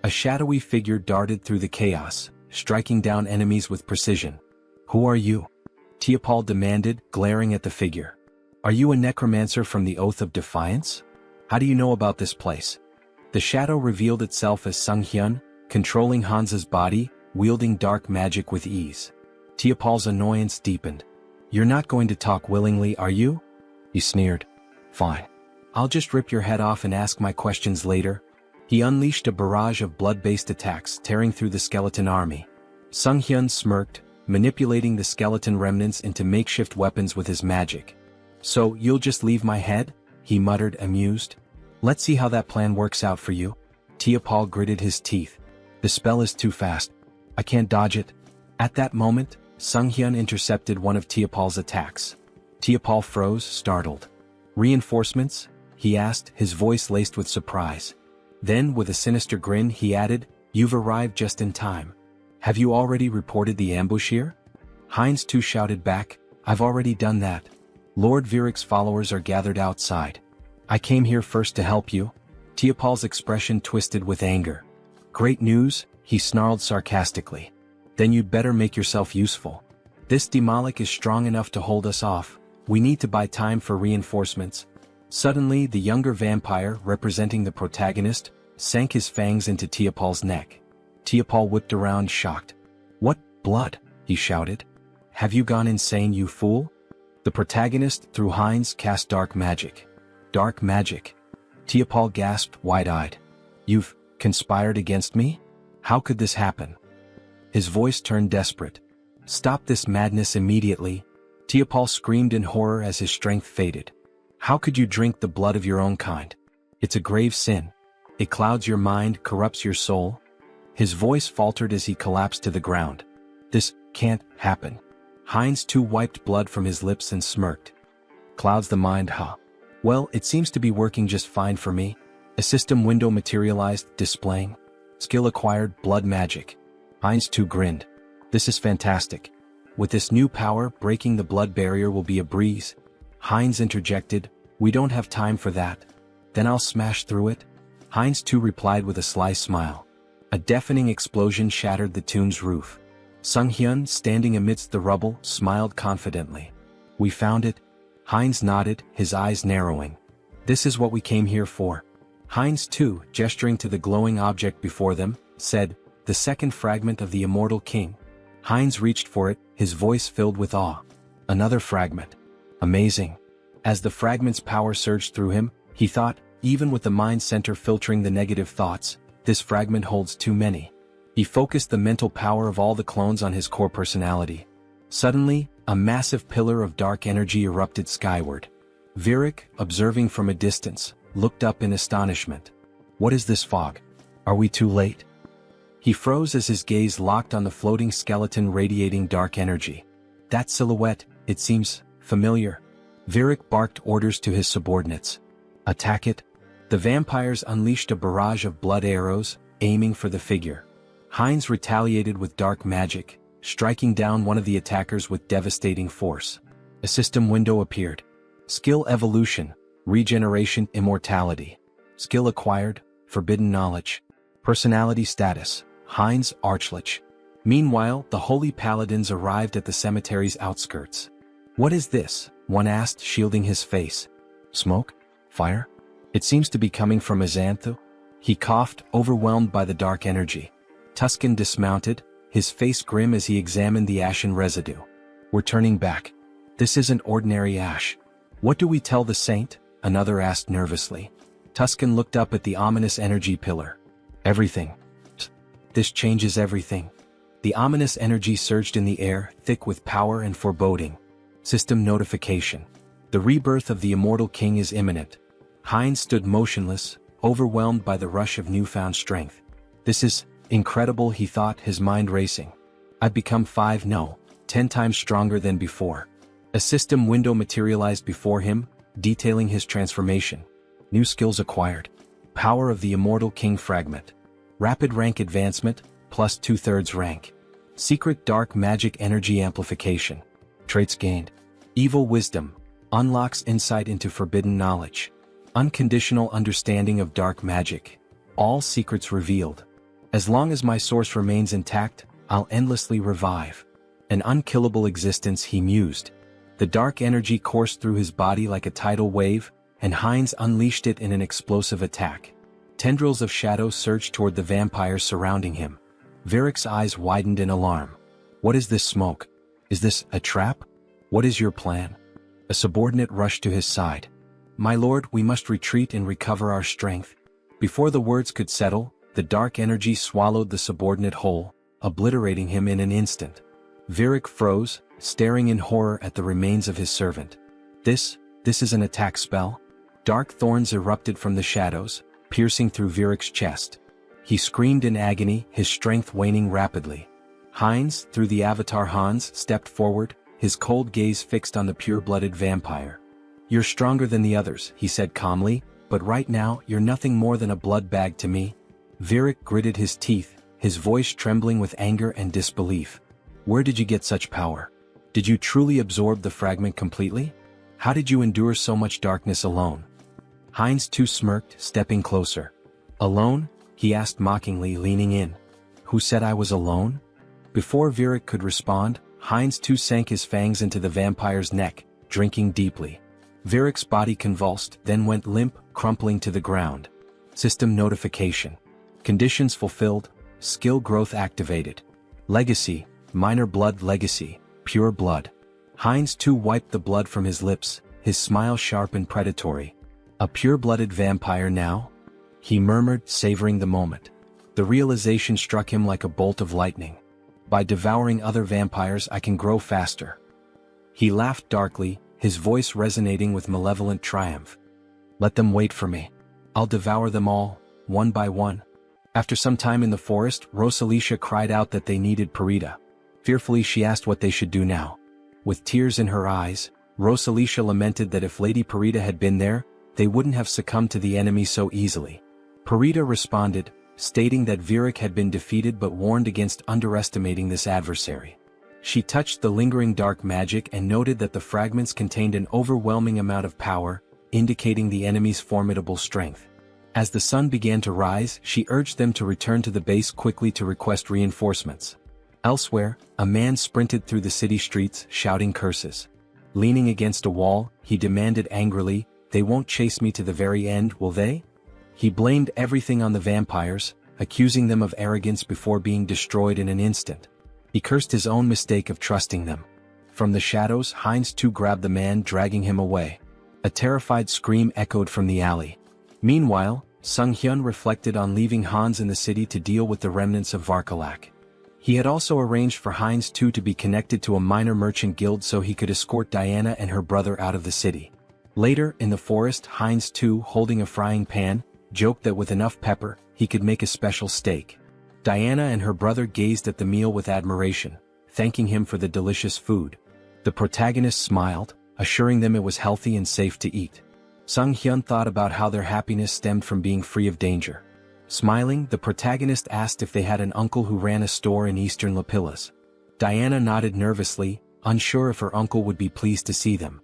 A shadowy figure darted through the chaos, striking down enemies with precision. Who are you? Tiapol demanded, glaring at the figure. Are you a necromancer from the Oath of Defiance? How do you know about this place? The shadow revealed itself as Sung Hyun, controlling Hansa's body, wielding dark magic with ease. Tiapol's annoyance deepened. You're not going to talk willingly, are you? He sneered. Fine. I'll just rip your head off and ask my questions later. He unleashed a barrage of blood-based attacks, tearing through the skeleton army. Sung Hyun smirked, manipulating the skeleton remnants into makeshift weapons with his magic. So, you'll just leave my head? He muttered, amused. Let's see how that plan works out for you. Tiapol gritted his teeth. The spell is too fast. I can't dodge it. At that moment, Sung Hyun intercepted one of Tiapol's attacks. Tiapol froze, startled. Reinforcements? He asked, his voice laced with surprise. Then, with a sinister grin, he added, You've arrived just in time. Have you already reported the ambush here? Heinz too shouted back, I've already done that. Lord Viric's followers are gathered outside. I came here first to help you. Tiapol's expression twisted with anger. Great news, he snarled sarcastically. Then you'd better make yourself useful. This Demolic is strong enough to hold us off. We need to buy time for reinforcements. Suddenly, the younger vampire, representing the protagonist, sank his fangs into Tiapol's neck. Tiapol whipped around, shocked. What blood? He shouted. Have you gone insane, you fool? The protagonist, through Heinz, cast dark magic. Dark magic. Teopal gasped, wide-eyed. You've conspired against me? How could this happen? His voice turned desperate. Stop this madness immediately. Teopal screamed in horror as his strength faded. How could you drink the blood of your own kind? It's a grave sin. It clouds your mind, corrupts your soul. His voice faltered as he collapsed to the ground. This can't happen. Heinz too wiped blood from his lips and smirked. Clouds the mind, huh? Well, it seems to be working just fine for me. A system window materialized, displaying skill acquired, blood magic. Heinz too grinned. This is fantastic. With this new power, breaking the blood barrier will be a breeze. Heinz interjected, we don't have time for that. Then I'll smash through it. Heinz too replied with a sly smile. A deafening explosion shattered the tomb's roof. Sung Hyun, standing amidst the rubble, smiled confidently. We found it. Heinz nodded, his eyes narrowing. This is what we came here for. Heinz too, gesturing to the glowing object before them, said, the second fragment of the immortal king. Heinz reached for it, his voice filled with awe. Another fragment. Amazing. As the fragment's power surged through him, he thought, even with the mind center filtering the negative thoughts, this fragment holds too many. He focused the mental power of all the clones on his core personality. Suddenly, a massive pillar of dark energy erupted skyward. Virik, observing from a distance, looked up in astonishment. What is this fog? Are we too late? He froze as his gaze locked on the floating skeleton radiating dark energy. That silhouette, it seems familiar. Virik barked orders to his subordinates. Attack it. The vampires unleashed a barrage of blood arrows, aiming for the figure. Heinz retaliated with dark magic, striking down one of the attackers with devastating force. A system window appeared. Skill evolution, regeneration, immortality. Skill acquired, forbidden knowledge. Personality status, Heinz Archlich. Meanwhile, the holy paladins arrived at the cemetery's outskirts. What is this? One asked, shielding his face. Smoke? Fire? It seems to be coming from Azanthu. He coughed, overwhelmed by the dark energy. Tuscan dismounted, his face grim as he examined the ashen residue. We're turning back. This isn't ordinary ash. What do we tell the saint? Another asked nervously. Tuscan looked up at the ominous energy pillar. Everything. This changes everything. The ominous energy surged in the air, thick with power and foreboding. System notification. The rebirth of the immortal king is imminent. Heinz stood motionless, overwhelmed by the rush of newfound strength. This is incredible, he thought, his mind racing. I've become 10 times stronger than before. A system window materialized before him, detailing his transformation. New skills acquired. Power of the immortal king fragment. Rapid rank advancement, plus 2/3 rank. Secret dark magic energy amplification. Traits gained. Evil wisdom. Unlocks insight into forbidden knowledge. Unconditional understanding of dark magic. All secrets revealed. As long as my source remains intact, I'll endlessly revive. An unkillable existence, he mused. The dark energy coursed through his body like a tidal wave, and Heinz unleashed it in an explosive attack. Tendrils of shadow surged toward the vampires surrounding him. Virik's eyes widened in alarm. What is this smoke? Is this a trap? What is your plan? A subordinate rushed to his side. My lord, we must retreat and recover our strength. Before the words could settle, the dark energy swallowed the subordinate whole, obliterating him in an instant. Virik froze, staring in horror at the remains of his servant. This is an attack spell? Dark thorns erupted from the shadows, piercing through Virik's chest. He screamed in agony, his strength waning rapidly. Heinz, through the avatar Hans, stepped forward, his cold gaze fixed on the pure-blooded vampire. You're stronger than the others, he said calmly, but right now you're nothing more than a blood bag to me. Virik gritted his teeth, his voice trembling with anger and disbelief. Where did you get such power? Did you truly absorb the fragment completely? How did you endure so much darkness alone? Heinz too smirked, stepping closer. Alone? He asked mockingly, leaning in. Who said I was alone? Before Virik could respond, Heinz too sank his fangs into the vampire's neck, drinking deeply. Virik's body convulsed, then went limp, crumpling to the ground. System notification. Conditions fulfilled, skill growth activated. Legacy, minor blood legacy, pure blood. Heinz too wiped the blood from his lips, his smile sharp and predatory. A pure-blooded vampire now? He murmured, savoring the moment. The realization struck him like a bolt of lightning. By devouring other vampires I can grow faster. He laughed darkly, his voice resonating with malevolent triumph. Let them wait for me. I'll devour them all, one by one. After some time in the forest, Rosalicia cried out that they needed Perdita. Fearfully she asked what they should do now. With tears in her eyes, Rosalicia lamented that if Lady Perdita had been there, they wouldn't have succumbed to the enemy so easily. Perdita responded, stating that Vieric had been defeated but warned against underestimating this adversary. She touched the lingering dark magic and noted that the fragments contained an overwhelming amount of power, indicating the enemy's formidable strength. As the sun began to rise, she urged them to return to the base quickly to request reinforcements. Elsewhere, a man sprinted through the city streets, shouting curses. Leaning against a wall, he demanded angrily, "They won't chase me to the very end, will they?" He blamed everything on the vampires, accusing them of arrogance before being destroyed in an instant. He cursed his own mistake of trusting them. From the shadows, Heinz too grabbed the man, dragging him away. A terrified scream echoed from the alley. Meanwhile, Sung Hyun reflected on leaving Hans in the city to deal with the remnants of Varkalak. He had also arranged for Heinz too to be connected to a minor merchant guild so he could escort Diana and her brother out of the city. Later, in the forest, Heinz too, holding a frying pan, joked that with enough pepper, he could make a special steak. Diana and her brother gazed at the meal with admiration, thanking him for the delicious food. The protagonist smiled, assuring them it was healthy and safe to eat. Sung Hyun thought about how their happiness stemmed from being free of danger. Smiling, the protagonist asked if they had an uncle who ran a store in eastern Lapillas. Diana nodded nervously, unsure if her uncle would be pleased to see them.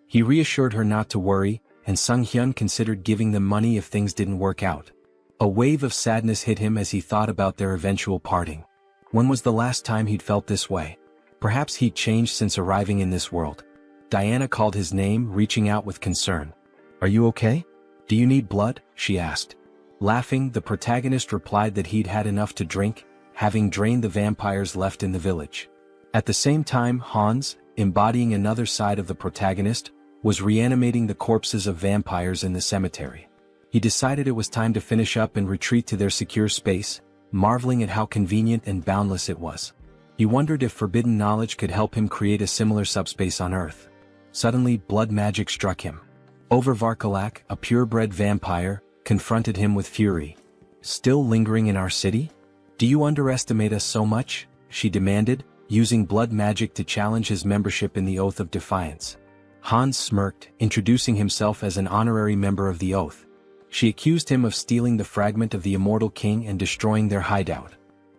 He reassured her not to worry, and Sung Hyun considered giving them money if things didn't work out. A wave of sadness hit him as he thought about their eventual parting. When was the last time he'd felt this way? Perhaps he'd changed since arriving in this world. Diana called his name, reaching out with concern. "Are you okay? Do you need blood?" she asked. Laughing, the protagonist replied that he'd had enough to drink, having drained the vampires left in the village. At the same time, Hans, embodying another side of the protagonist, was reanimating the corpses of vampires in the cemetery. He decided it was time to finish up and retreat to their secure space, marveling at how convenient and boundless it was. He wondered if forbidden knowledge could help him create a similar subspace on Earth. Suddenly, blood magic struck him. Over Varkalak, a purebred vampire, confronted him with fury. "Still lingering in our city? Do you underestimate us so much?" she demanded, using blood magic to challenge his membership in the Oath of Defiance. Hans smirked, introducing himself as an honorary member of the Oath. She accused him of stealing the fragment of the Immortal King and destroying their hideout.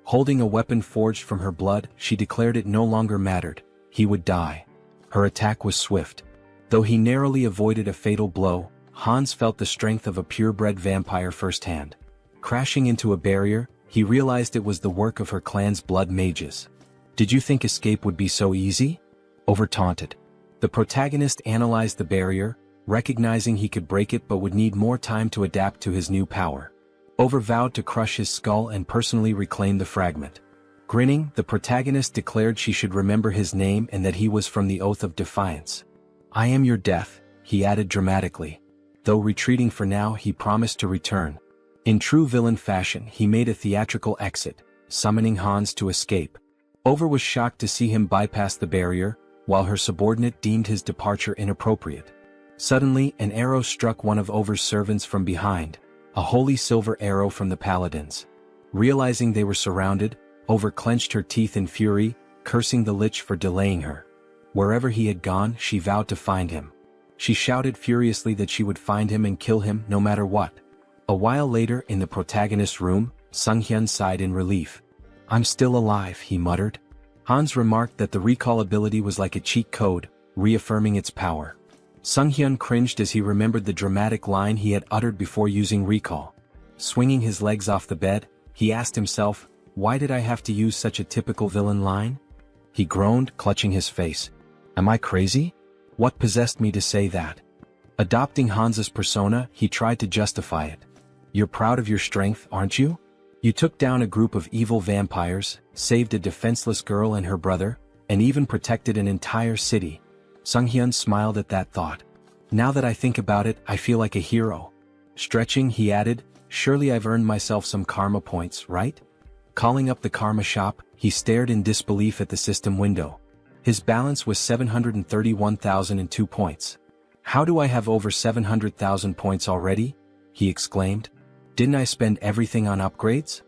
Holding a weapon forged from her blood, she declared it no longer mattered. He would die. Her attack was swift. Though he narrowly avoided a fatal blow, Hans felt the strength of a purebred vampire firsthand. Crashing into a barrier, he realized it was the work of her clan's blood mages. "Did you think escape would be so easy?" Over-taunted. The protagonist analyzed the barrier, recognizing he could break it but would need more time to adapt to his new power. Over vowed to crush his skull and personally reclaim the fragment. Grinning, the protagonist declared she should remember his name and that he was from the Oath of Defiance. "I am your death," he added dramatically. Though retreating for now, he promised to return. In true villain fashion, he made a theatrical exit, summoning Hans to escape. Over was shocked to see him bypass the barrier, while her subordinate deemed his departure inappropriate. Suddenly, an arrow struck one of Over's servants from behind, a holy silver arrow from the paladins. Realizing they were surrounded, Over clenched her teeth in fury, cursing the Lich for delaying her. Wherever he had gone, she vowed to find him. She shouted furiously that she would find him and kill him no matter what. A while later, in the protagonist's room, Sung-hyun sighed in relief. "I'm still alive," he muttered. Hans remarked that the recall ability was like a cheat code, reaffirming its power. Sung-hyun cringed as he remembered the dramatic line he had uttered before using recall. Swinging his legs off the bed, he asked himself, "Why did I have to use such a typical villain line?" He groaned, clutching his face. "Am I crazy? What possessed me to say that?" Adopting Hans's persona, he tried to justify it. "You're proud of your strength, aren't you? You took down a group of evil vampires, saved a defenseless girl and her brother, and even protected an entire city. Sunghyun smiled at that thought. Now that I think about it, I feel like a hero. Stretching, he added, surely I've earned myself some karma points, right? Calling up the karma shop, he stared in disbelief at the system window. His balance was 731,002 points. How do I have over 700,000 points already? He exclaimed. Didn't I spend everything on upgrades?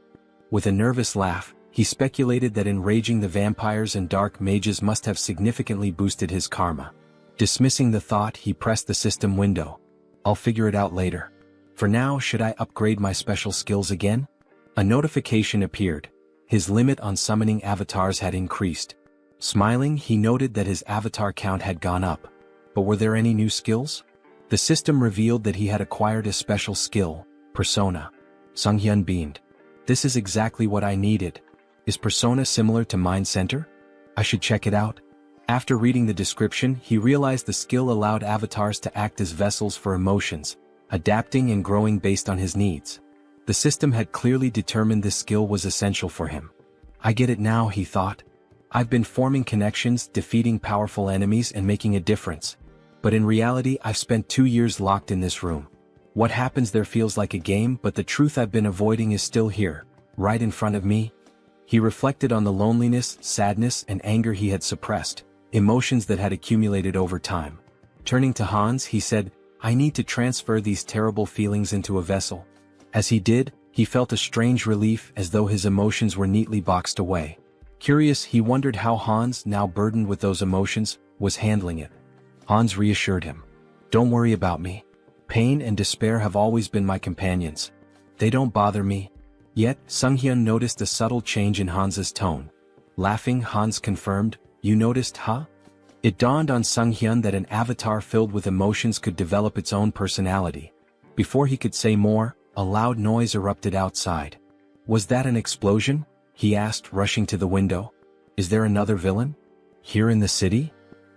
With a nervous laugh, he speculated that enraging the vampires and dark mages must have significantly boosted his karma. Dismissing the thought, he pressed the system window. I'll figure it out later. For now, should I upgrade my special skills again? A notification appeared. His limit on summoning avatars had increased. Smiling, he noted that his avatar count had gone up. But were there any new skills? The system revealed that he had acquired a special skill, Persona. Sunghyun beamed. This is exactly what I needed. Is Persona similar to Mind Center? I should check it out. After reading the description, he realized the skill allowed avatars to act as vessels for emotions, adapting and growing based on his needs. The system had clearly determined this skill was essential for him. I get it now, he thought. I've been forming connections, defeating powerful enemies and making a difference. But in reality, I've spent 2 years locked in this room. What happens there feels like a game, but the truth I've been avoiding is still here, right in front of me. He reflected on the loneliness, sadness, and anger he had suppressed, emotions that had accumulated over time. Turning to Hans, he said, I need to transfer these terrible feelings into a vessel. As he did, he felt a strange relief as though his emotions were neatly boxed away. Curious, he wondered how Hans, now burdened with those emotions, was handling it. Hans reassured him. Don't worry about me. Pain and despair have always been my companions. They don't bother me. Yet, Sunghyun noticed a subtle change in Hans's tone. Laughing, Hans confirmed, You noticed, huh? It dawned on Sunghyun that an avatar filled with emotions could develop its own personality. Before he could say more, a loud noise erupted outside. Was that an explosion? He asked, rushing to the window. Is there another villain? Here in the city?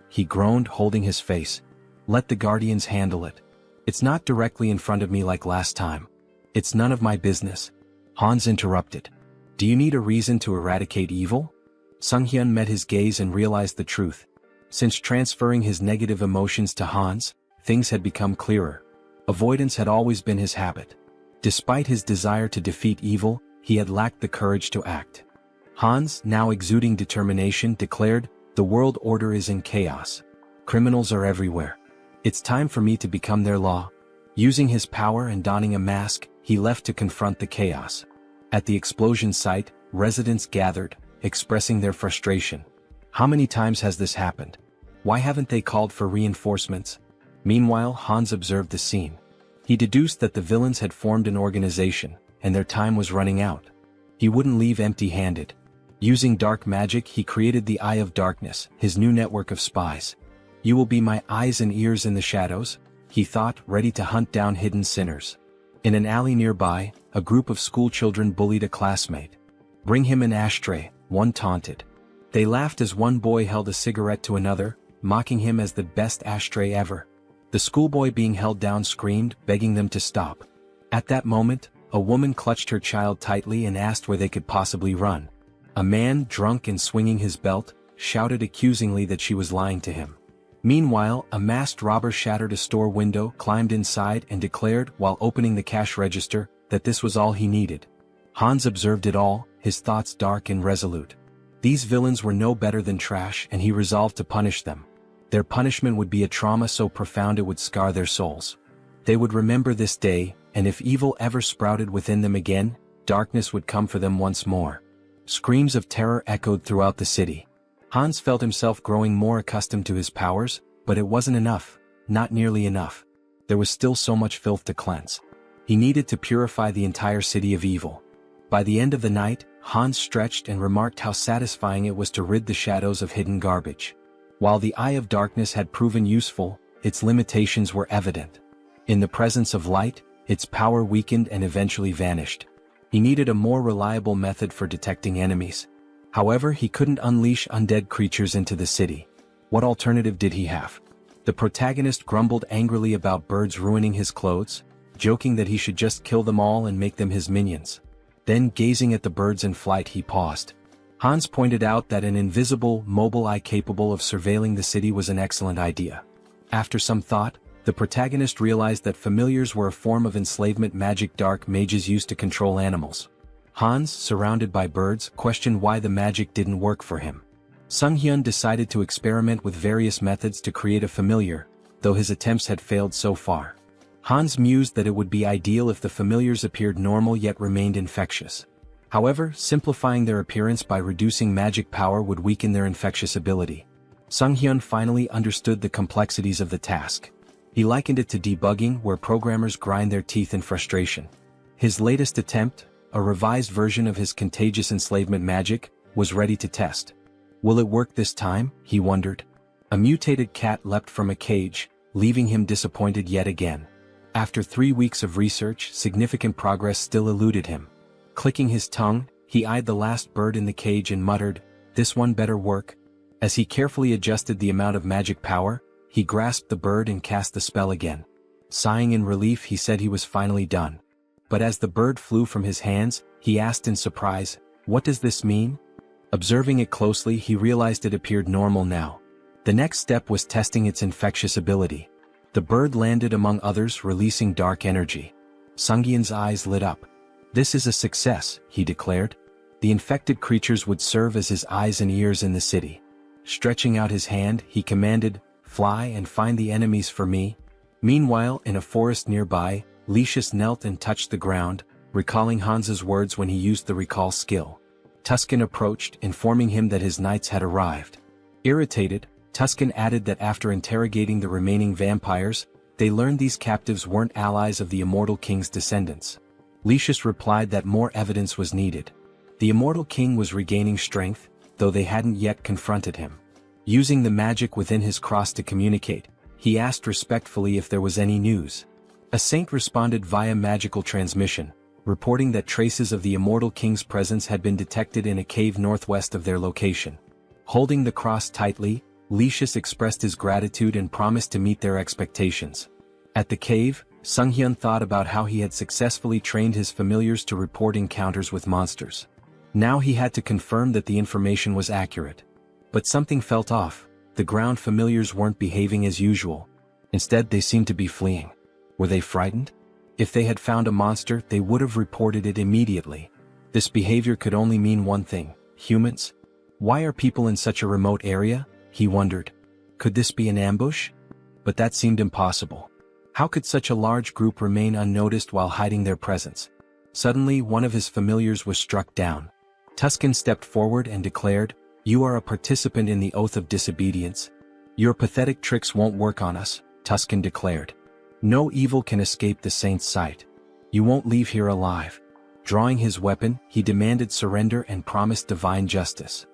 He groaned, holding his face. Let the guardians handle it. It's not directly in front of me like last time. It's none of my business. Hans interrupted. Do you need a reason to eradicate evil? Sunghyun met his gaze and realized the truth. Since transferring his negative emotions to Hans, things had become clearer. Avoidance had always been his habit. Despite his desire to defeat evil, he had lacked the courage to act. Hans, now exuding determination, declared, The world order is in chaos. Criminals are everywhere. It's time for me to become their law. Using his power and donning a mask, he left to confront the chaos. At the explosion site, residents gathered, expressing their frustration. How many times has this happened? Why haven't they called for reinforcements? Meanwhile, Hans observed the scene. He deduced that the villains had formed an organization, and their time was running out. He wouldn't leave empty-handed. Using dark magic, he created the Eye of Darkness, his new network of spies. You will be my eyes and ears in the shadows, he thought, ready to hunt down hidden sinners. In an alley nearby, a group of schoolchildren bullied a classmate. Bring him an ashtray, one taunted. They laughed as one boy held a cigarette to another, mocking him as the best ashtray ever. The schoolboy being held down screamed, begging them to stop. At that moment, a woman clutched her child tightly and asked where they could possibly run. A man, drunk and swinging his belt, shouted accusingly that she was lying to him. Meanwhile, a masked robber shattered a store window, climbed inside and declared, while opening the cash register, that this was all he needed. Hans observed it all, his thoughts dark and resolute. These villains were no better than trash, and he resolved to punish them. Their punishment would be a trauma so profound it would scar their souls. They would remember this day, and if evil ever sprouted within them again, darkness would come for them once more. Screams of terror echoed throughout the city. Hans felt himself growing more accustomed to his powers, but it wasn't enough, not nearly enough. There was still so much filth to cleanse. He needed to purify the entire city of evil. By the end of the night, Hans stretched and remarked how satisfying it was to rid the shadows of hidden garbage. While the Eye of Darkness had proven useful, its limitations were evident. In the presence of light, its power weakened and eventually vanished. He needed a more reliable method for detecting enemies. However, he couldn't unleash undead creatures into the city. What alternative did he have? The protagonist grumbled angrily about birds ruining his clothes, joking that he should just kill them all and make them his minions. Then, gazing at the birds in flight, he paused. Hans pointed out that an invisible, mobile eye capable of surveilling the city was an excellent idea. After some thought, the protagonist realized that familiars were a form of enslavement magic dark mages used to control animals. Hans, surrounded by birds, questioned why the magic didn't work for him. Sung-hyun decided to experiment with various methods to create a familiar, though his attempts had failed so far. Hans mused that it would be ideal if the familiars appeared normal yet remained infectious. However, simplifying their appearance by reducing magic power would weaken their infectious ability. Sung-hyun finally understood the complexities of the task. He likened it to debugging, where programmers grind their teeth in frustration. His latest attempt, a revised version of his contagious enslavement magic, was ready to test. Will it work this time? He wondered. A mutated cat leapt from a cage, leaving him disappointed yet again. After 3 weeks of research, significant progress still eluded him. Clicking his tongue, he eyed the last bird in the cage and muttered, "This one better work." As he carefully adjusted the amount of magic power, he grasped the bird and cast the spell again. Sighing in relief, he said he was finally done. But as the bird flew from his hands, he asked in surprise, "What does this mean?" Observing it closely, he realized it appeared normal now. The next step was testing its infectious ability. The bird landed among others, releasing dark energy. Sung-hyun's eyes lit up. "This is a success," he declared. The infected creatures would serve as his eyes and ears in the city. Stretching out his hand, he commanded, "Fly and find the enemies for me." Meanwhile, in a forest nearby, Lucius knelt and touched the ground, recalling Hans's words when he used the recall skill. Tuscan approached, informing him that his knights had arrived. Irritated, Tuscan added that after interrogating the remaining vampires, they learned these captives weren't allies of the Immortal King's descendants. Lucius replied that more evidence was needed. The Immortal King was regaining strength, though they hadn't yet confronted him. Using the magic within his cross to communicate, he asked respectfully if there was any news. A saint responded via magical transmission, reporting that traces of the Immortal King's presence had been detected in a cave northwest of their location. Holding the cross tightly, Lucius expressed his gratitude and promised to meet their expectations. At the cave, Sung-hyun thought about how he had successfully trained his familiars to report encounters with monsters. Now he had to confirm that the information was accurate. But something felt off. The ground familiars weren't behaving as usual. Instead, they seemed to be fleeing. Were they frightened? If they had found a monster, they would have reported it immediately. This behavior could only mean one thing: humans? Why are people in such a remote area? He wondered. Could this be an ambush? But that seemed impossible. How could such a large group remain unnoticed while hiding their presence? Suddenly, one of his familiars was struck down. Tuscan stepped forward and declared, "You are a participant in the oath of disobedience. Your pathetic tricks won't work on us," Tuscan declared. "No evil can escape the saint's sight. You won't leave here alive." Drawing his weapon, he demanded surrender and promised divine justice.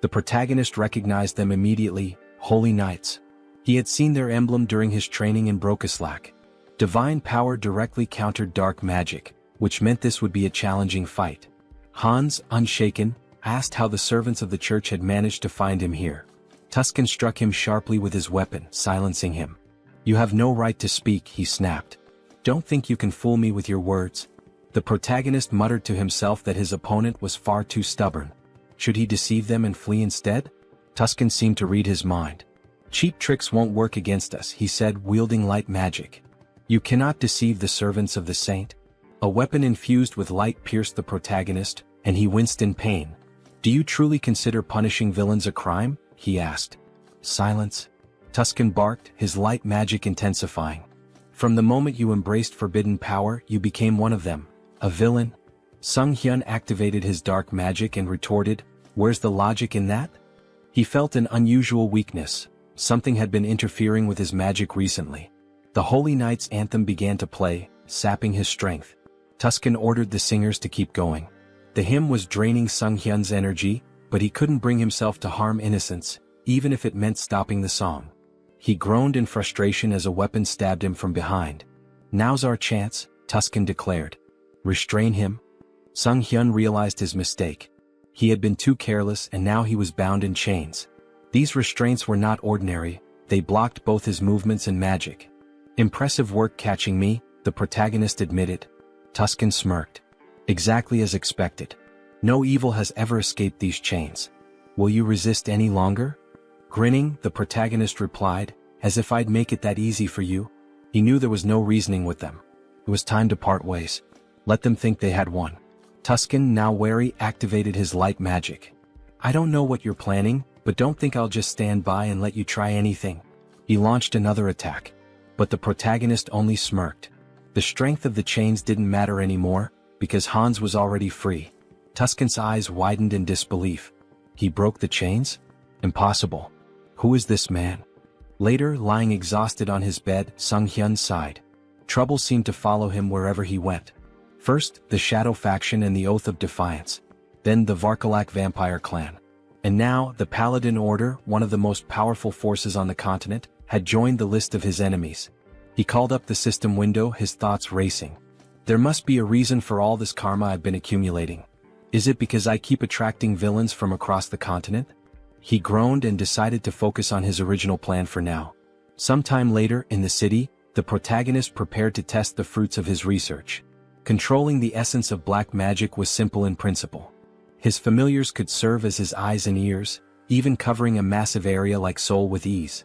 The protagonist recognized them immediately: Holy Knights. He had seen their emblem during his training in Brokislak. Divine power directly countered dark magic, which meant this would be a challenging fight. Hans, unshaken, asked how the servants of the church had managed to find him here. Tuscan struck him sharply with his weapon, silencing him. "You have no right to speak," he snapped. "Don't think you can fool me with your words." The protagonist muttered to himself that his opponent was far too stubborn. Should he deceive them and flee instead? Tuscan seemed to read his mind. "Cheap tricks won't work against us," he said, wielding light magic. "You cannot deceive the servants of the saint." A weapon infused with light pierced the protagonist, and he winced in pain. "Do you truly consider punishing villains a crime?" he asked. "Silence," Tuscan barked, his light magic intensifying. "From the moment you embraced forbidden power, you became one of them. A villain." Sung-hyun activated his dark magic and retorted, "Where's the logic in that?" He felt an unusual weakness. Something had been interfering with his magic recently. The Holy Knights anthem began to play, sapping his strength. Tuscan ordered the singers to keep going. The hymn was draining Sung-hyun's energy, but he couldn't bring himself to harm innocents, even if it meant stopping the song. He groaned in frustration as a weapon stabbed him from behind. "Now's our chance," Tuscan declared. "Restrain him." Sung-hyun realized his mistake. He had been too careless and now he was bound in chains. These restraints were not ordinary, they blocked both his movements and magic. "Impressive work catching me," the protagonist admitted. Tuscan smirked. "Exactly as expected. No evil has ever escaped these chains. Will you resist any longer? Grinning, the protagonist replied, as if I'd make it that easy for you. He knew there was no reasoning with them. It was time to part ways. Let them think they had won. Tuscan, now wary, activated his light magic. I don't know what you're planning, but don't think I'll just stand by and let you try anything. He launched another attack. But the protagonist only smirked. The strength of the chains didn't matter anymore, because Hans was already free. Tuscan's eyes widened in disbelief. He broke the chains? Impossible. Who is this man? Later, lying exhausted on his bed, Sung Hyun sighed. Trouble seemed to follow him wherever he went. First, the Shadow faction and the Oath of Defiance. Then the Varkalak vampire clan. And now, the Paladin Order, one of the most powerful forces on the continent, had joined the list of his enemies. He called up the system window, his thoughts racing. There must be a reason for all this karma I've been accumulating. Is it because I keep attracting villains from across the continent? He groaned and decided to focus on his original plan for now. Sometime later, in the city, the protagonist prepared to test the fruits of his research. Controlling the essence of black magic was simple in principle. His familiars could serve as his eyes and ears, even covering a massive area like Seoul with ease.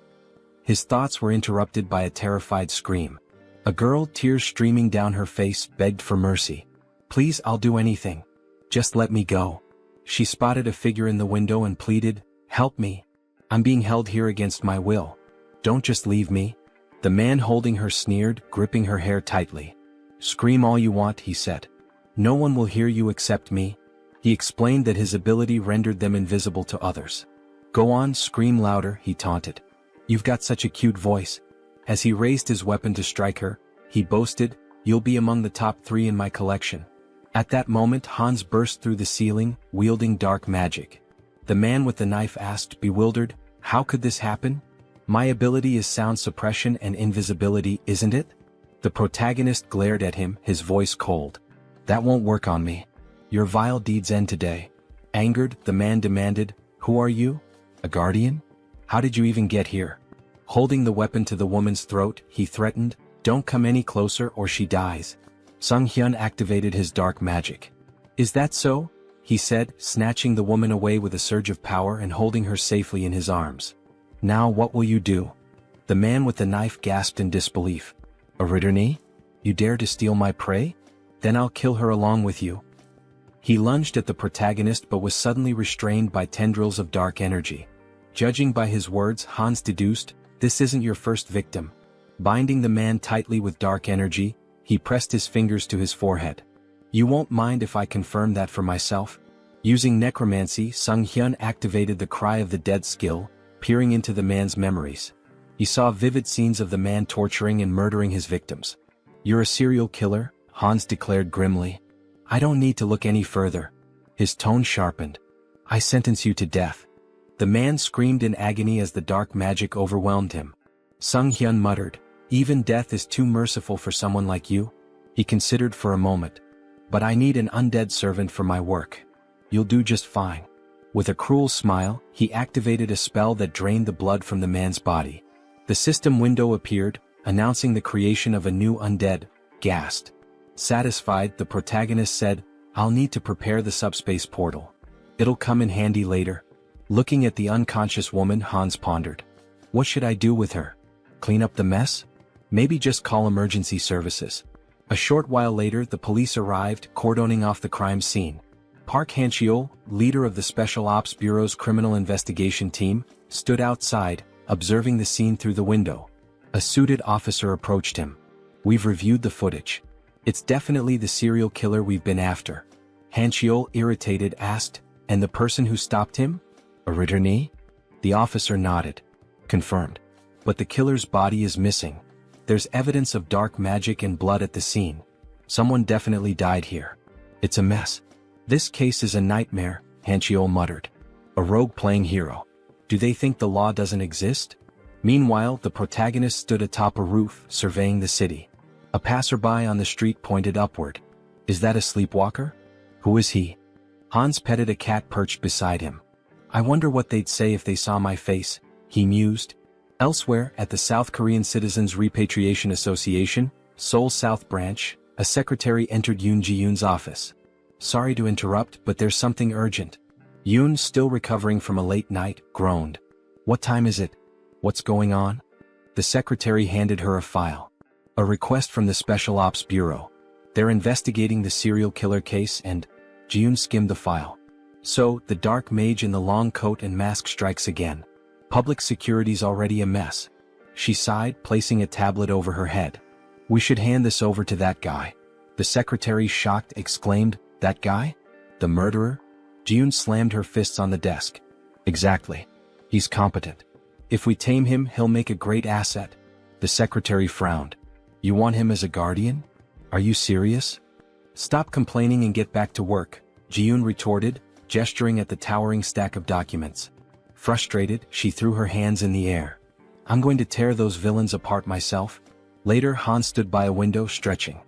His thoughts were interrupted by a terrified scream. A girl, tears streaming down her face, begged for mercy. Please, I'll do anything. Just let me go. She spotted a figure in the window and pleaded, help me. I'm being held here against my will. Don't just leave me. The man holding her sneered, gripping her hair tightly. Scream all you want, he said. No one will hear you except me. He explained that his ability rendered them invisible to others. Go on, scream louder, he taunted. You've got such a cute voice. As he raised his weapon to strike her, he boasted, you'll be among the top 3 in my collection. At that moment, Hans burst through the ceiling, wielding dark magic. The man with the knife asked, bewildered, how could this happen? My ability is sound suppression and invisibility, isn't it? The protagonist glared at him, his voice cold. That won't work on me. Your vile deeds end today. Angered, the man demanded, who are you? A guardian? How did you even get here? Holding the weapon to the woman's throat, he threatened, don't come any closer or she dies. Sung Hyun activated his dark magic. Is that so? He said, snatching the woman away with a surge of power and holding her safely in his arms. Now what will you do? The man with the knife gasped in disbelief. Aridani? You dare to steal my prey? Then I'll kill her along with you. He lunged at the protagonist but was suddenly restrained by tendrils of dark energy. Judging by his words, Hans deduced, this isn't your first victim. Binding the man tightly with dark energy, he pressed his fingers to his forehead. You won't mind if I confirm that for myself? Using necromancy, Sung Hyun activated the Cry of the Dead skill, peering into the man's memories. He saw vivid scenes of the man torturing and murdering his victims. You're a serial killer, Hans declared grimly. I don't need to look any further. His tone sharpened. I sentence you to death. The man screamed in agony as the dark magic overwhelmed him. Sung Hyun muttered, even death is too merciful for someone like you. He considered for a moment. But I need an undead servant for my work. You'll do just fine. With a cruel smile, he activated a spell that drained the blood from the man's body. The system window appeared, announcing the creation of a new undead, Ghast. Satisfied, the protagonist said, I'll need to prepare the subspace portal. It'll come in handy later. Looking at the unconscious woman, Hans pondered. What should I do with her? Clean up the mess? Maybe just call emergency services. A short while later, the police arrived, cordoning off the crime scene. Park Han-cheol, leader of the Special Ops Bureau's criminal investigation team, stood outside, observing the scene through the window. A suited officer approached him. We've reviewed the footage. It's definitely the serial killer we've been after. Han-cheol, irritated, asked, and the person who stopped him? Aridani? The officer nodded. Confirmed. But the killer's body is missing. There's evidence of dark magic and blood at the scene. Someone definitely died here. It's a mess. This case is a nightmare, Han-cheol muttered. A rogue playing hero. Do they think the law doesn't exist? Meanwhile, the protagonist stood atop a roof, surveying the city. A passerby on the street pointed upward. Is that a sleepwalker? Who is he? Hans petted a cat perched beside him. I wonder what they'd say if they saw my face, he mused. Elsewhere, at the South Korean Citizens Repatriation Association, Seoul South Branch, a secretary entered Yoon Ji-yoon's office. Sorry to interrupt, but there's something urgent. Yoon, still recovering from a late night, groaned. What time is it? What's going on? The secretary handed her a file. A request from the Special Ops Bureau. They're investigating the serial killer case and... Yoon skimmed the file. So, the dark mage in the long coat and mask strikes again. Public security's already a mess. She sighed, placing a tablet over her head. We should hand this over to that guy. The secretary, shocked, exclaimed, That guy? The murderer? Yoon slammed her fists on the desk. Exactly. He's competent. If we tame him, he'll make a great asset. The secretary frowned. You want him as a guardian? Are you serious? Stop complaining and get back to work, Yoon retorted, gesturing at the towering stack of documents. Frustrated, she threw her hands in the air. I'm going to tear those villains apart myself. Later, Han stood by a window, stretching.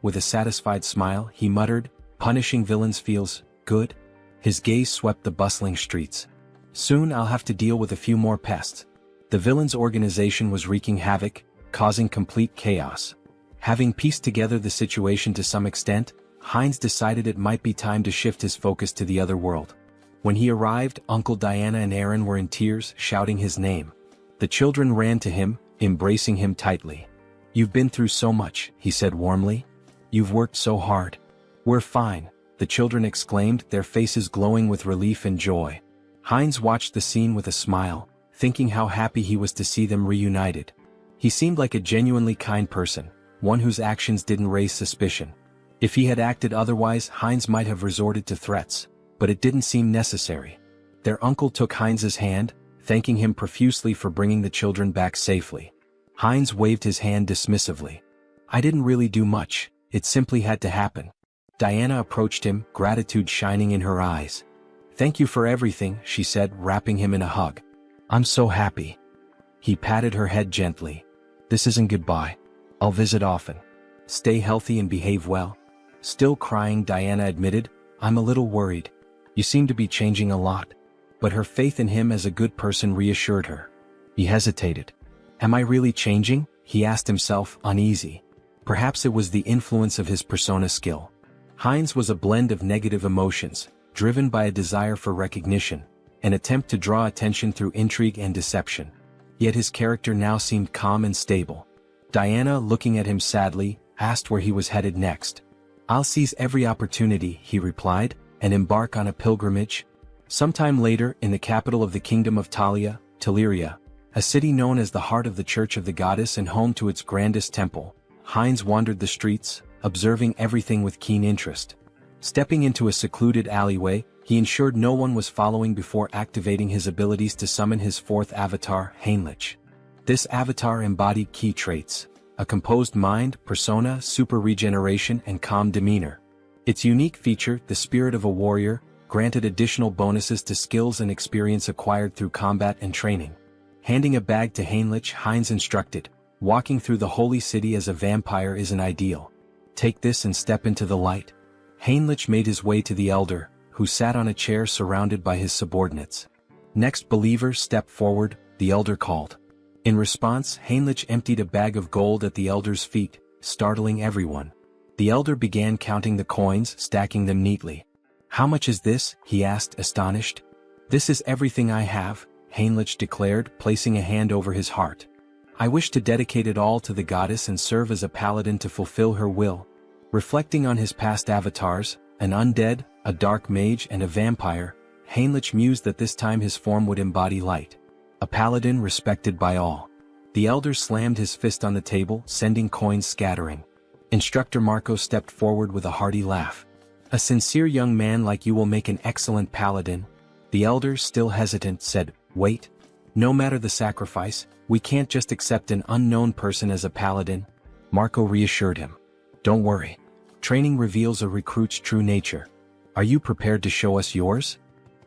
With a satisfied smile, he muttered, punishing villains feels good. His gaze swept the bustling streets. Soon I'll have to deal with a few more pests. The villains' organization was wreaking havoc, causing complete chaos. Having pieced together the situation to some extent, Hines decided it might be time to shift his focus to the other world. When he arrived, Uncle Diana and Aaron were in tears, shouting his name. The children ran to him, embracing him tightly. You've been through so much, he said warmly. You've worked so hard. We're fine, the children exclaimed, their faces glowing with relief and joy. Hines watched the scene with a smile, thinking how happy he was to see them reunited. He seemed like a genuinely kind person, one whose actions didn't raise suspicion. If he had acted otherwise, Hines might have resorted to threats, but it didn't seem necessary. Their uncle took Hines's hand, thanking him profusely for bringing the children back safely. Hines waved his hand dismissively. I didn't really do much, it simply had to happen. Diana approached him, gratitude shining in her eyes. Thank you for everything, she said, wrapping him in a hug. I'm so happy. He patted her head gently. This isn't goodbye. I'll visit often. Stay healthy and behave well. Still crying, Diana admitted, I'm a little worried. You seem to be changing a lot. But her faith in him as a good person reassured her. He hesitated. Am I really changing? He asked himself, uneasy. Perhaps it was the influence of his persona skill. Hines was a blend of negative emotions, driven by a desire for recognition, an attempt to draw attention through intrigue and deception. Yet his character now seemed calm and stable. Diana, looking at him sadly, asked where he was headed next. I'll seize every opportunity, he replied, and embark on a pilgrimage. Sometime later, in the capital of the kingdom of Talia, Teleria, a city known as the heart of the Church of the Goddess and home to its grandest temple, Hines wandered the streets, observing everything with keen interest. Stepping into a secluded alleyway, he ensured no one was following before activating his abilities to summon his fourth avatar, Heinrich. This avatar embodied key traits: a composed mind, persona, super regeneration, and calm demeanor. Its unique feature, the spirit of a warrior, granted additional bonuses to skills and experience acquired through combat and training. Handing a bag to Heinrich, Hines instructed, walking through the holy city as a vampire isn't ideal. Take this and step into the light. Heinrich made his way to the elder, who sat on a chair surrounded by his subordinates. Next, believer, step forward, the elder called. In response, Heinrich emptied a bag of gold at the elder's feet, startling everyone. The elder began counting the coins, stacking them neatly. How much is this? He asked, astonished. This is everything I have, Heinrich declared, placing a hand over his heart. I wish to dedicate it all to the goddess and serve as a paladin to fulfill her will. Reflecting on his past avatars, an undead, a dark mage, and a vampire, Heinrich mused that this time his form would embody light. A paladin respected by all. The elder slammed his fist on the table, sending coins scattering. Instructor Marco stepped forward with a hearty laugh. A sincere young man like you will make an excellent paladin. The elder, still hesitant, said, Wait. No matter the sacrifice, we can't just accept an unknown person as a paladin. Marco reassured him. Don't worry. Training reveals a recruit's true nature. Are you prepared to show us yours?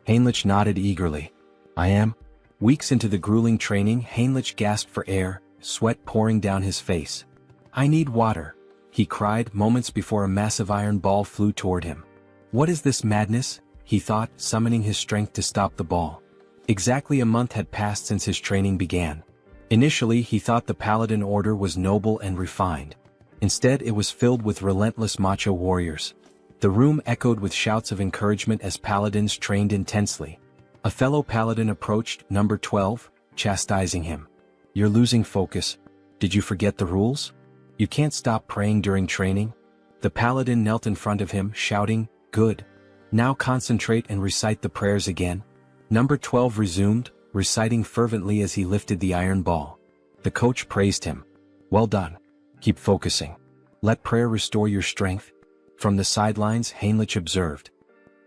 Heinrich nodded eagerly. I am. Weeks into the grueling training, Heinrich gasped for air, sweat pouring down his face. I need water, he cried moments before a massive iron ball flew toward him. What is this madness? He thought, summoning his strength to stop the ball. Exactly a month had passed since his training began. Initially, he thought the Paladin Order was noble and refined. Instead, it was filled with relentless macho warriors. The room echoed with shouts of encouragement as paladins trained intensely. A fellow paladin approached number 12, chastising him. "You're losing focus. Did you forget the rules? You can't stop praying during training." The paladin knelt in front of him, shouting, "Good. Now concentrate and recite the prayers again." Number 12 resumed, reciting fervently as he lifted the iron ball. The coach praised him. "Well done. Keep focusing. Let prayer restore your strength." From the sidelines, Heinrich observed.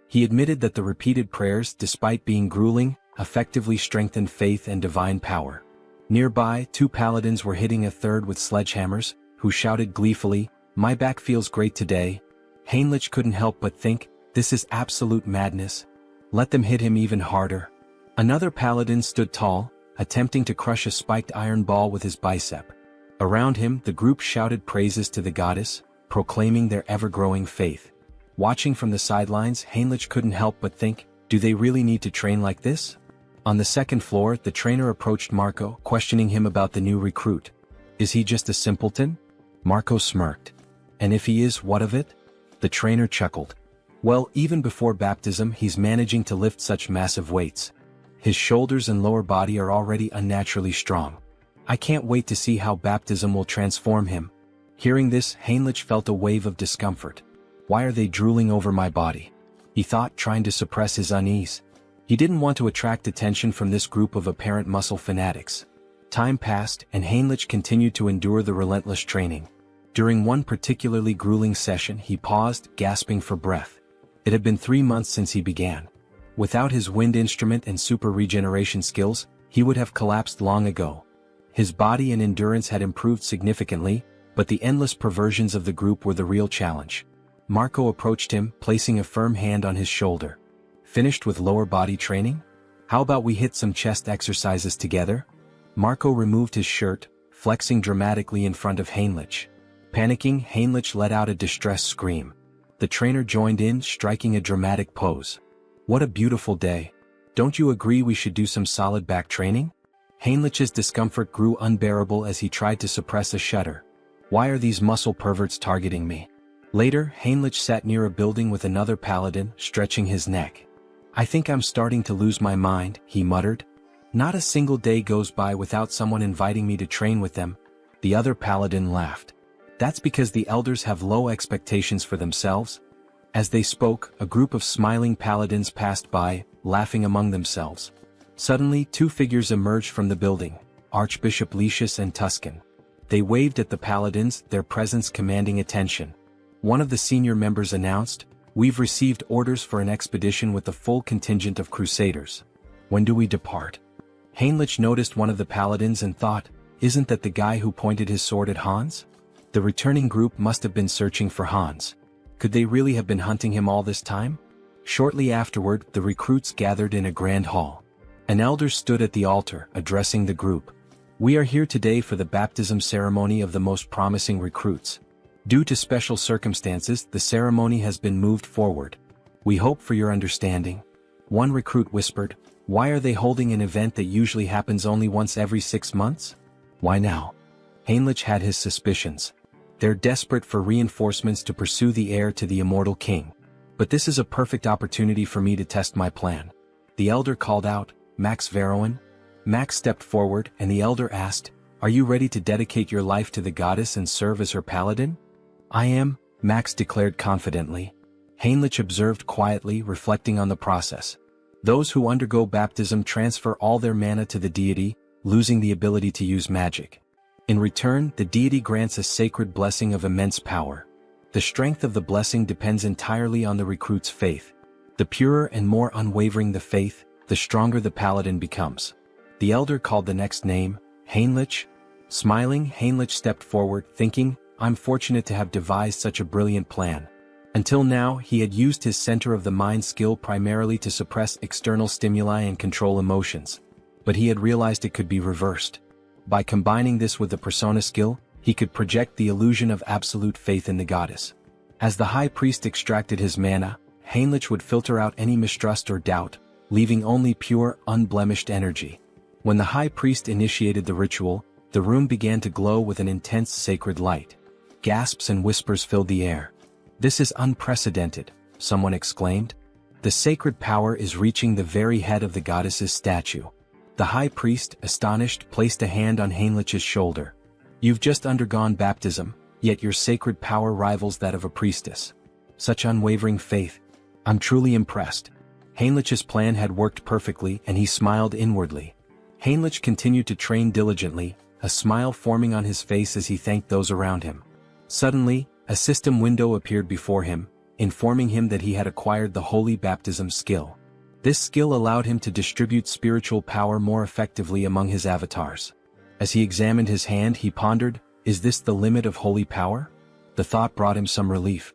He admitted that the repeated prayers, despite being grueling, effectively strengthened faith and divine power. Nearby, two paladins were hitting a third with sledgehammers, who shouted gleefully, "My back feels great today." Heinrich couldn't help but think, this is absolute madness. Let them hit him even harder. Another paladin stood tall, attempting to crush a spiked iron ball with his bicep. Around him, the group shouted praises to the goddess, proclaiming their ever-growing faith. Watching from the sidelines, Heinrich couldn't help but think, do they really need to train like this? On the second floor, the trainer approached Marco, questioning him about the new recruit. Is he just a simpleton? Marco smirked. And if he is, what of it? The trainer chuckled. Well, even before baptism, he's managing to lift such massive weights. His shoulders and lower body are already unnaturally strong. I can't wait to see how baptism will transform him. Hearing this, Heinrich felt a wave of discomfort. Why are they drooling over my body? He thought, trying to suppress his unease. He didn't want to attract attention from this group of apparent muscle fanatics. Time passed, and Heinrich continued to endure the relentless training. During one particularly grueling session, he paused, gasping for breath. It had been 3 months since he began. Without his wind instrument and super regeneration skills, he would have collapsed long ago. His body and endurance had improved significantly, but the endless perversions of the group were the real challenge. Marco approached him, placing a firm hand on his shoulder. Finished with lower body training? How about we hit some chest exercises together? Marco removed his shirt, flexing dramatically in front of Heinrich. Panicking, Heinrich let out a distressed scream. The trainer joined in, striking a dramatic pose. What a beautiful day. Don't you agree we should do some solid back training? Heinrich's discomfort grew unbearable as he tried to suppress a shudder. Why are these muscle perverts targeting me? Later, Heinrich sat near a building with another paladin, stretching his neck. I think I'm starting to lose my mind, he muttered. Not a single day goes by without someone inviting me to train with them. The other paladin laughed. That's because the elders have low expectations for themselves. As they spoke, a group of smiling paladins passed by, laughing among themselves. Suddenly, two figures emerged from the building, Archbishop Lucius and Tuscan. They waved at the paladins, their presence commanding attention. One of the senior members announced, "We've received orders for an expedition with the full contingent of crusaders. When do we depart?" Heinrich noticed one of the paladins and thought, isn't that the guy who pointed his sword at Hans? The returning group must have been searching for Hans. Could they really have been hunting him all this time? Shortly afterward, the recruits gathered in a grand hall. An elder stood at the altar, addressing the group. We are here today for the baptism ceremony of the most promising recruits. Due to special circumstances, the ceremony has been moved forward. We hope for your understanding. One recruit whispered, why are they holding an event that usually happens only once every 6 months? Why now? Heinrich had his suspicions. They're desperate for reinforcements to pursue the heir to the immortal king. But this is a perfect opportunity for me to test my plan. The elder called out, Max Veroin? Max stepped forward, and the elder asked, are you ready to dedicate your life to the goddess and serve as her paladin? I am, Max declared confidently. Heinrich observed quietly, reflecting on the process. Those who undergo baptism transfer all their mana to the deity, losing the ability to use magic. In return, the deity grants a sacred blessing of immense power. The strength of the blessing depends entirely on the recruit's faith. The purer and more unwavering the faith, the stronger the paladin becomes. The elder called the next name, Heinrich. Smiling, Heinrich stepped forward, thinking, I'm fortunate to have devised such a brilliant plan. Until now, he had used his center of the mind skill primarily to suppress external stimuli and control emotions. But he had realized it could be reversed. By combining this with the persona skill, he could project the illusion of absolute faith in the goddess. As the high priest extracted his mana, Heinrich would filter out any mistrust or doubt, leaving only pure, unblemished energy. When the high priest initiated the ritual, the room began to glow with an intense sacred light. Gasps and whispers filled the air. "This is unprecedented," someone exclaimed. "The sacred power is reaching the very head of the goddess's statue." The high priest, astonished, placed a hand on Heinrich's shoulder. "You've just undergone baptism, yet your sacred power rivals that of a priestess. Such unwavering faith. I'm truly impressed." Heinrich's plan had worked perfectly, and he smiled inwardly. Heinrich continued to train diligently, a smile forming on his face as he thanked those around him. Suddenly, a system window appeared before him, informing him that he had acquired the holy baptism skill. This skill allowed him to distribute spiritual power more effectively among his avatars. As he examined his hand, he pondered, "Is this the limit of holy power?" The thought brought him some relief.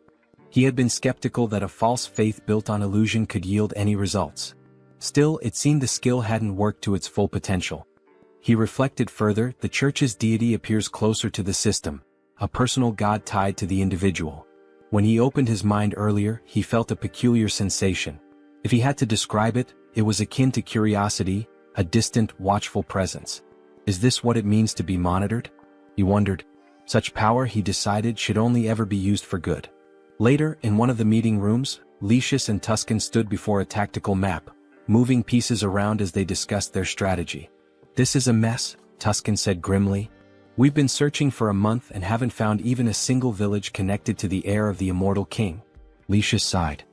He had been skeptical that a false faith built on illusion could yield any results. Still, it seemed the skill hadn't worked to its full potential. He reflected further, the church's deity appears closer to the system, a personal god tied to the individual. When he opened his mind earlier, he felt a peculiar sensation. If he had to describe it, it was akin to curiosity, a distant, watchful presence. Is this what it means to be monitored? He wondered. Such power, he decided, should only ever be used for good. Later, in one of the meeting rooms, Lucius and Tuscan stood before a tactical map, moving pieces around as they discussed their strategy. "This is a mess," Tuscan said grimly. "We've been searching for a month and haven't found even a single village connected to the heir of the immortal king." Lucius sighed.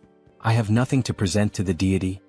"I have nothing to present to the deity."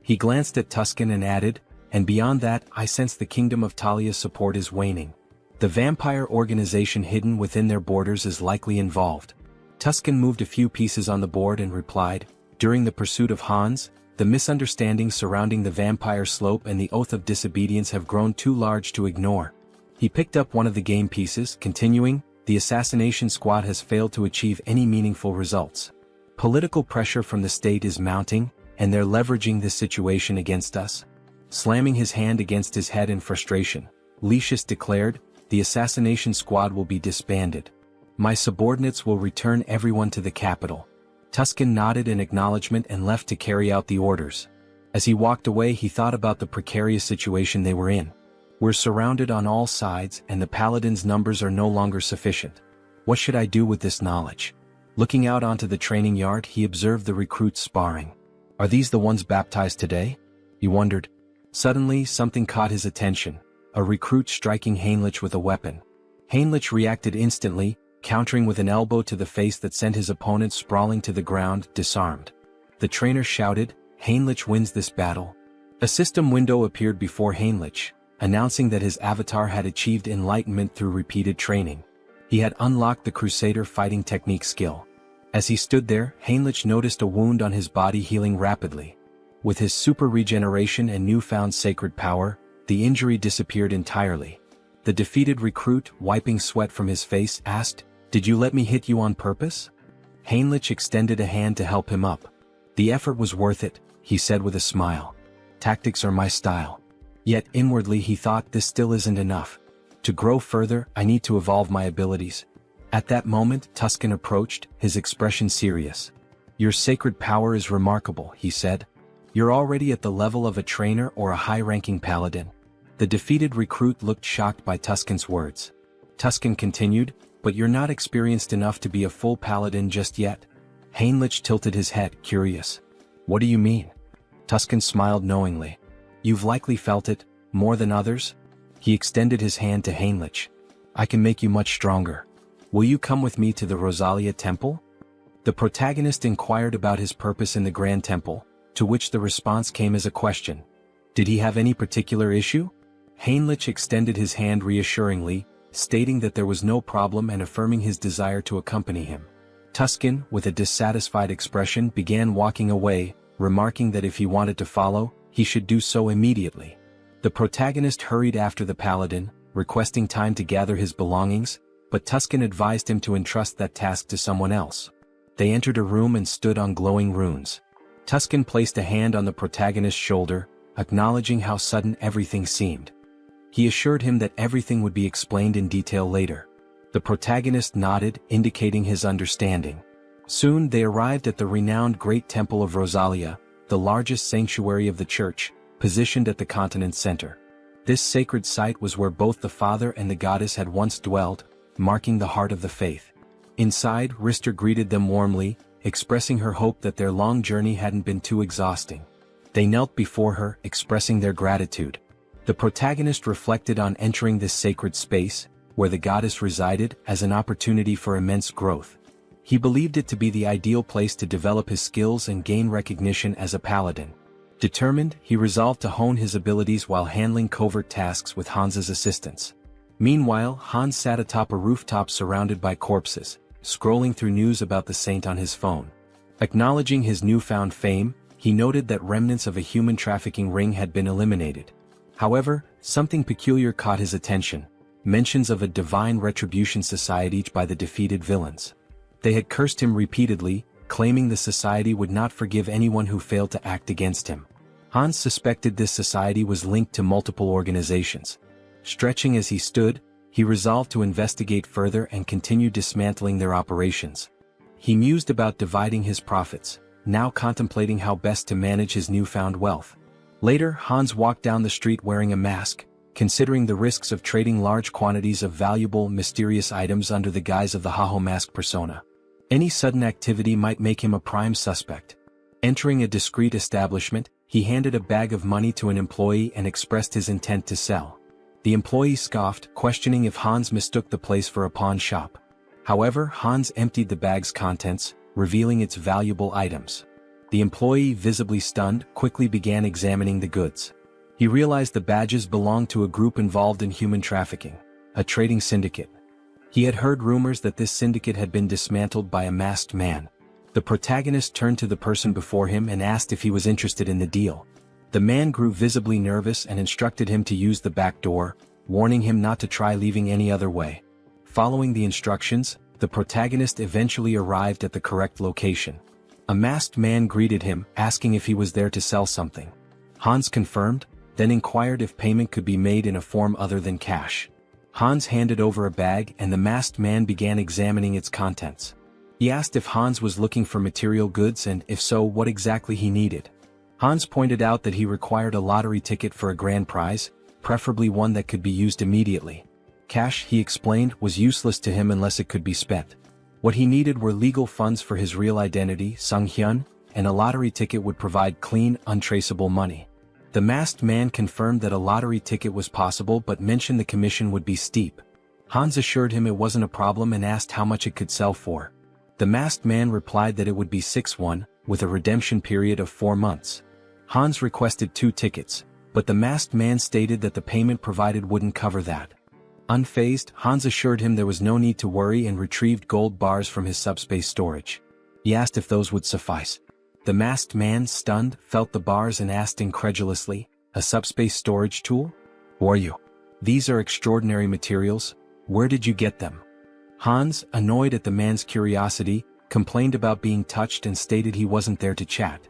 He glanced at Tuscan and added, "And beyond that, I sense the kingdom of Talia's support is waning. The vampire organization hidden within their borders is likely involved." Tuscan moved a few pieces on the board and replied, "During the pursuit of Hans, the misunderstandings surrounding the vampire slope and the oath of disobedience have grown too large to ignore." He picked up one of the game pieces, continuing, "The assassination squad has failed to achieve any meaningful results. Political pressure from the state is mounting, and they're leveraging this situation against us." Slamming his hand against his head in frustration, Lucius declared, "The assassination squad will be disbanded. My subordinates will return everyone to the capital." Tuscan nodded in acknowledgement and left to carry out the orders. As he walked away, he thought about the precarious situation they were in. "We're surrounded on all sides, and the paladins' numbers are no longer sufficient. What should I do with this knowledge?" Looking out onto the training yard, he observed the recruits sparring. "Are these the ones baptized today?" he wondered. Suddenly, something caught his attention, a recruit striking Heinrich with a weapon. Heinrich reacted instantly, countering with an elbow to the face that sent his opponent sprawling to the ground, disarmed. The trainer shouted, "Heinrich wins this battle." A system window appeared before Heinrich, announcing that his avatar had achieved enlightenment through repeated training. He had unlocked the Crusader fighting technique skill. As he stood there, Heinrich noticed a wound on his body healing rapidly. With his super regeneration and newfound sacred power, the injury disappeared entirely. The defeated recruit, wiping sweat from his face, asked, "Did you let me hit you on purpose?" Heinrich extended a hand to help him up. "The effort was worth it," he said with a smile. "Tactics are my style." Yet inwardly he thought, this still isn't enough. To grow further, I need to evolve my abilities. At that moment, Tuscan approached, his expression serious. "Your sacred power is remarkable," he said. "You're already at the level of a trainer or a high-ranking paladin." The defeated recruit looked shocked by Tuscan's words. Tuscan continued, "But you're not experienced enough to be a full paladin just yet." Heinrich tilted his head, curious. "What do you mean?" Tuscan smiled knowingly. "You've likely felt it, more than others." He extended his hand to Heinrich. "I can make you much stronger. Will you come with me to the Rosalia Temple?" The protagonist inquired about his purpose in the Grand Temple, to which the response came as a question. Did he have any particular issue? Heinrich extended his hand reassuringly, stating that there was no problem and affirming his desire to accompany him. Tuscan, with a dissatisfied expression, began walking away, remarking that if he wanted to follow, he should do so immediately. The protagonist hurried after the paladin, requesting time to gather his belongings, but Tuscan advised him to entrust that task to someone else. They entered a room and stood on glowing runes. Tuscan placed a hand on the protagonist's shoulder, acknowledging how sudden everything seemed. He assured him that everything would be explained in detail later. The protagonist nodded, indicating his understanding. Soon they arrived at the renowned Great Temple of Rosalia, the largest sanctuary of the church, positioned at the continent's center. This sacred site was where both the father and the goddess had once dwelled, marking the heart of the faith. Inside, Rister greeted them warmly, expressing her hope that their long journey hadn't been too exhausting. They knelt before her, expressing their gratitude. The protagonist reflected on entering this sacred space, where the goddess resided, as an opportunity for immense growth. He believed it to be the ideal place to develop his skills and gain recognition as a paladin. Determined, he resolved to hone his abilities while handling covert tasks with Hans's assistance. Meanwhile, Hans sat atop a rooftop surrounded by corpses, scrolling through news about the saint on his phone. Acknowledging his newfound fame, he noted that remnants of a human trafficking ring had been eliminated. However, something peculiar caught his attention: mentions of a divine retribution society by the defeated villains. They had cursed him repeatedly, claiming the society would not forgive anyone who failed to act against him. Hans suspected this society was linked to multiple organizations. Stretching as he stood, he resolved to investigate further and continue dismantling their operations. He mused about dividing his profits, now contemplating how best to manage his newfound wealth. Later, Hans walked down the street wearing a mask, considering the risks of trading large quantities of valuable, mysterious items under the guise of the Haho Mask persona. Any sudden activity might make him a prime suspect. Entering a discreet establishment, he handed a bag of money to an employee and expressed his intent to sell. The employee scoffed, questioning if Hans mistook the place for a pawn shop. However, Hans emptied the bag's contents, revealing its valuable items. The employee, visibly stunned, quickly began examining the goods. He realized the badges belonged to a group involved in human trafficking, a trading syndicate. He had heard rumors that this syndicate had been dismantled by a masked man. The protagonist turned to the person before him and asked if he was interested in the deal. The man grew visibly nervous and instructed him to use the back door, warning him not to try leaving any other way. Following the instructions, the protagonist eventually arrived at the correct location. A masked man greeted him, asking if he was there to sell something. Hans confirmed, then inquired if payment could be made in a form other than cash. Hans handed over a bag and the masked man began examining its contents. He asked if Hans was looking for material goods and, if so, what exactly he needed. Hans pointed out that he required a lottery ticket for a grand prize, preferably one that could be used immediately. Cash, he explained, was useless to him unless it could be spent. What he needed were legal funds for his real identity, Sung Hyun, and a lottery ticket would provide clean, untraceable money. The masked man confirmed that a lottery ticket was possible but mentioned the commission would be steep. Hans assured him it wasn't a problem and asked how much it could sell for. The masked man replied that it would be 6-1, with a redemption period of 4 months. Hans requested 2 tickets, but the masked man stated that the payment provided wouldn't cover that. Unfazed, Hans assured him there was no need to worry and retrieved gold bars from his subspace storage. He asked if those would suffice. The masked man, stunned, felt the bars and asked incredulously, "A subspace storage tool? Who are you? These are extraordinary materials. Where did you get them?" Hans, annoyed at the man's curiosity, complained about being touched and stated he wasn't there to chat.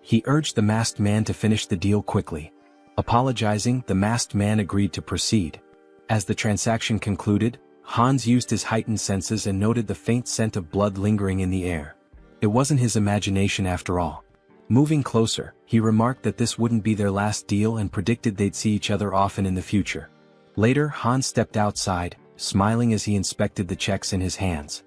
He urged the masked man to finish the deal quickly. Apologizing, the masked man agreed to proceed. As the transaction concluded, Hans used his heightened senses and noted the faint scent of blood lingering in the air. It wasn't his imagination after all. Moving closer, he remarked that this wouldn't be their last deal and predicted they'd see each other often in the future. Later, Hans stepped outside, smiling as he inspected the checks in his hands.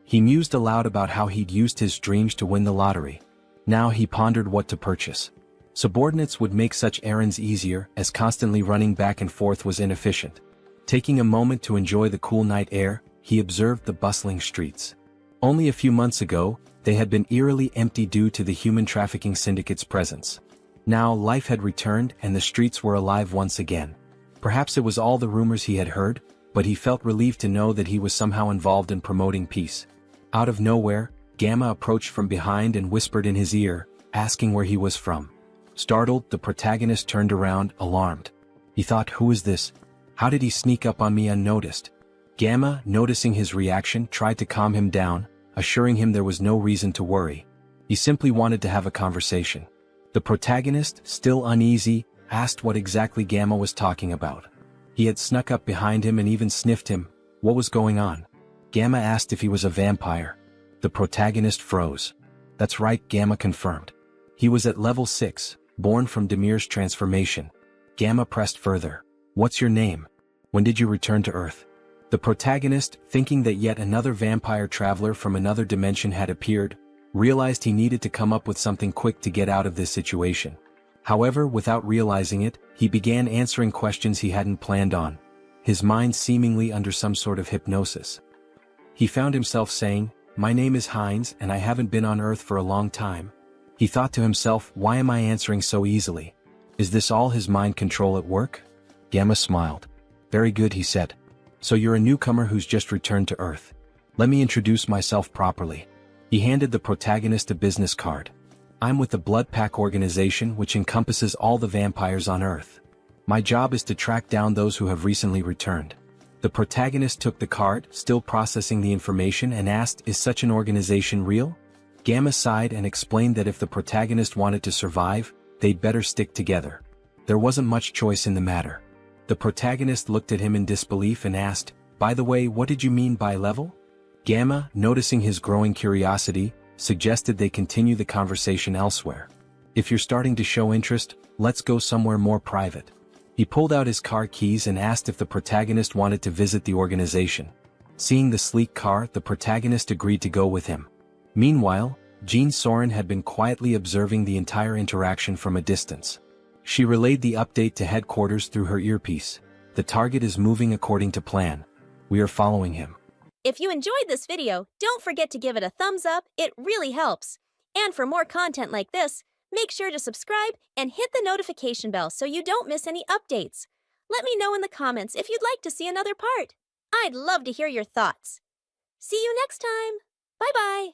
He mused aloud about how he'd used his dreams to win the lottery. Now he pondered what to purchase. Subordinates would make such errands easier, as constantly running back and forth was inefficient. Taking a moment to enjoy the cool night air, he observed the bustling streets. Only a few months ago, they had been eerily empty due to the human trafficking syndicate's presence. Now life had returned and the streets were alive once again. Perhaps it was all the rumors he had heard, but he felt relieved to know that he was somehow involved in promoting peace. Out of nowhere, Gamma approached from behind and whispered in his ear, asking where he was from. Startled, the protagonist turned around, alarmed. He thought, "Who is this? How did he sneak up on me unnoticed?" Gamma, noticing his reaction, tried to calm him down, assuring him there was no reason to worry. He simply wanted to have a conversation. The protagonist, still uneasy, asked what exactly Gamma was talking about. He had snuck up behind him and even sniffed him. What was going on? Gamma asked if he was a vampire. The protagonist froze. That's right, Gamma confirmed. He was at level 6, born from Demir's transformation. Gamma pressed further. What's your name? When did you return to Earth? The protagonist, thinking that yet another vampire traveler from another dimension had appeared, realized he needed to come up with something quick to get out of this situation. However, without realizing it, he began answering questions he hadn't planned on, his mind seemingly under some sort of hypnosis. He found himself saying, "My name is Hines and I haven't been on Earth for a long time." He thought to himself, why am I answering so easily? Is this all his mind control at work? Gamma smiled. Very good, he said. So you're a newcomer who's just returned to Earth. Let me introduce myself properly. He handed the protagonist a business card. I'm with the Blood Pack organization, which encompasses all the vampires on Earth. My job is to track down those who have recently returned. The protagonist took the card, still processing the information, and asked, is such an organization real? Gamma sighed and explained that if the protagonist wanted to survive, they'd better stick together. There wasn't much choice in the matter. The protagonist looked at him in disbelief and asked, by the way, what did you mean by level? Gamma, noticing his growing curiosity, suggested they continue the conversation elsewhere. If you're starting to show interest, let's go somewhere more private. He pulled out his car keys and asked if the protagonist wanted to visit the organization. Seeing the sleek car, the protagonist agreed to go with him. Meanwhile, Jean Soren had been quietly observing the entire interaction from a distance. She relayed the update to headquarters through her earpiece. The target is moving according to plan. We are following him. If you enjoyed this video, don't forget to give it a thumbs up, it really helps. And for more content like this, make sure to subscribe and hit the notification bell so you don't miss any updates. Let me know in the comments if you'd like to see another part. I'd love to hear your thoughts. See you next time. Bye-bye.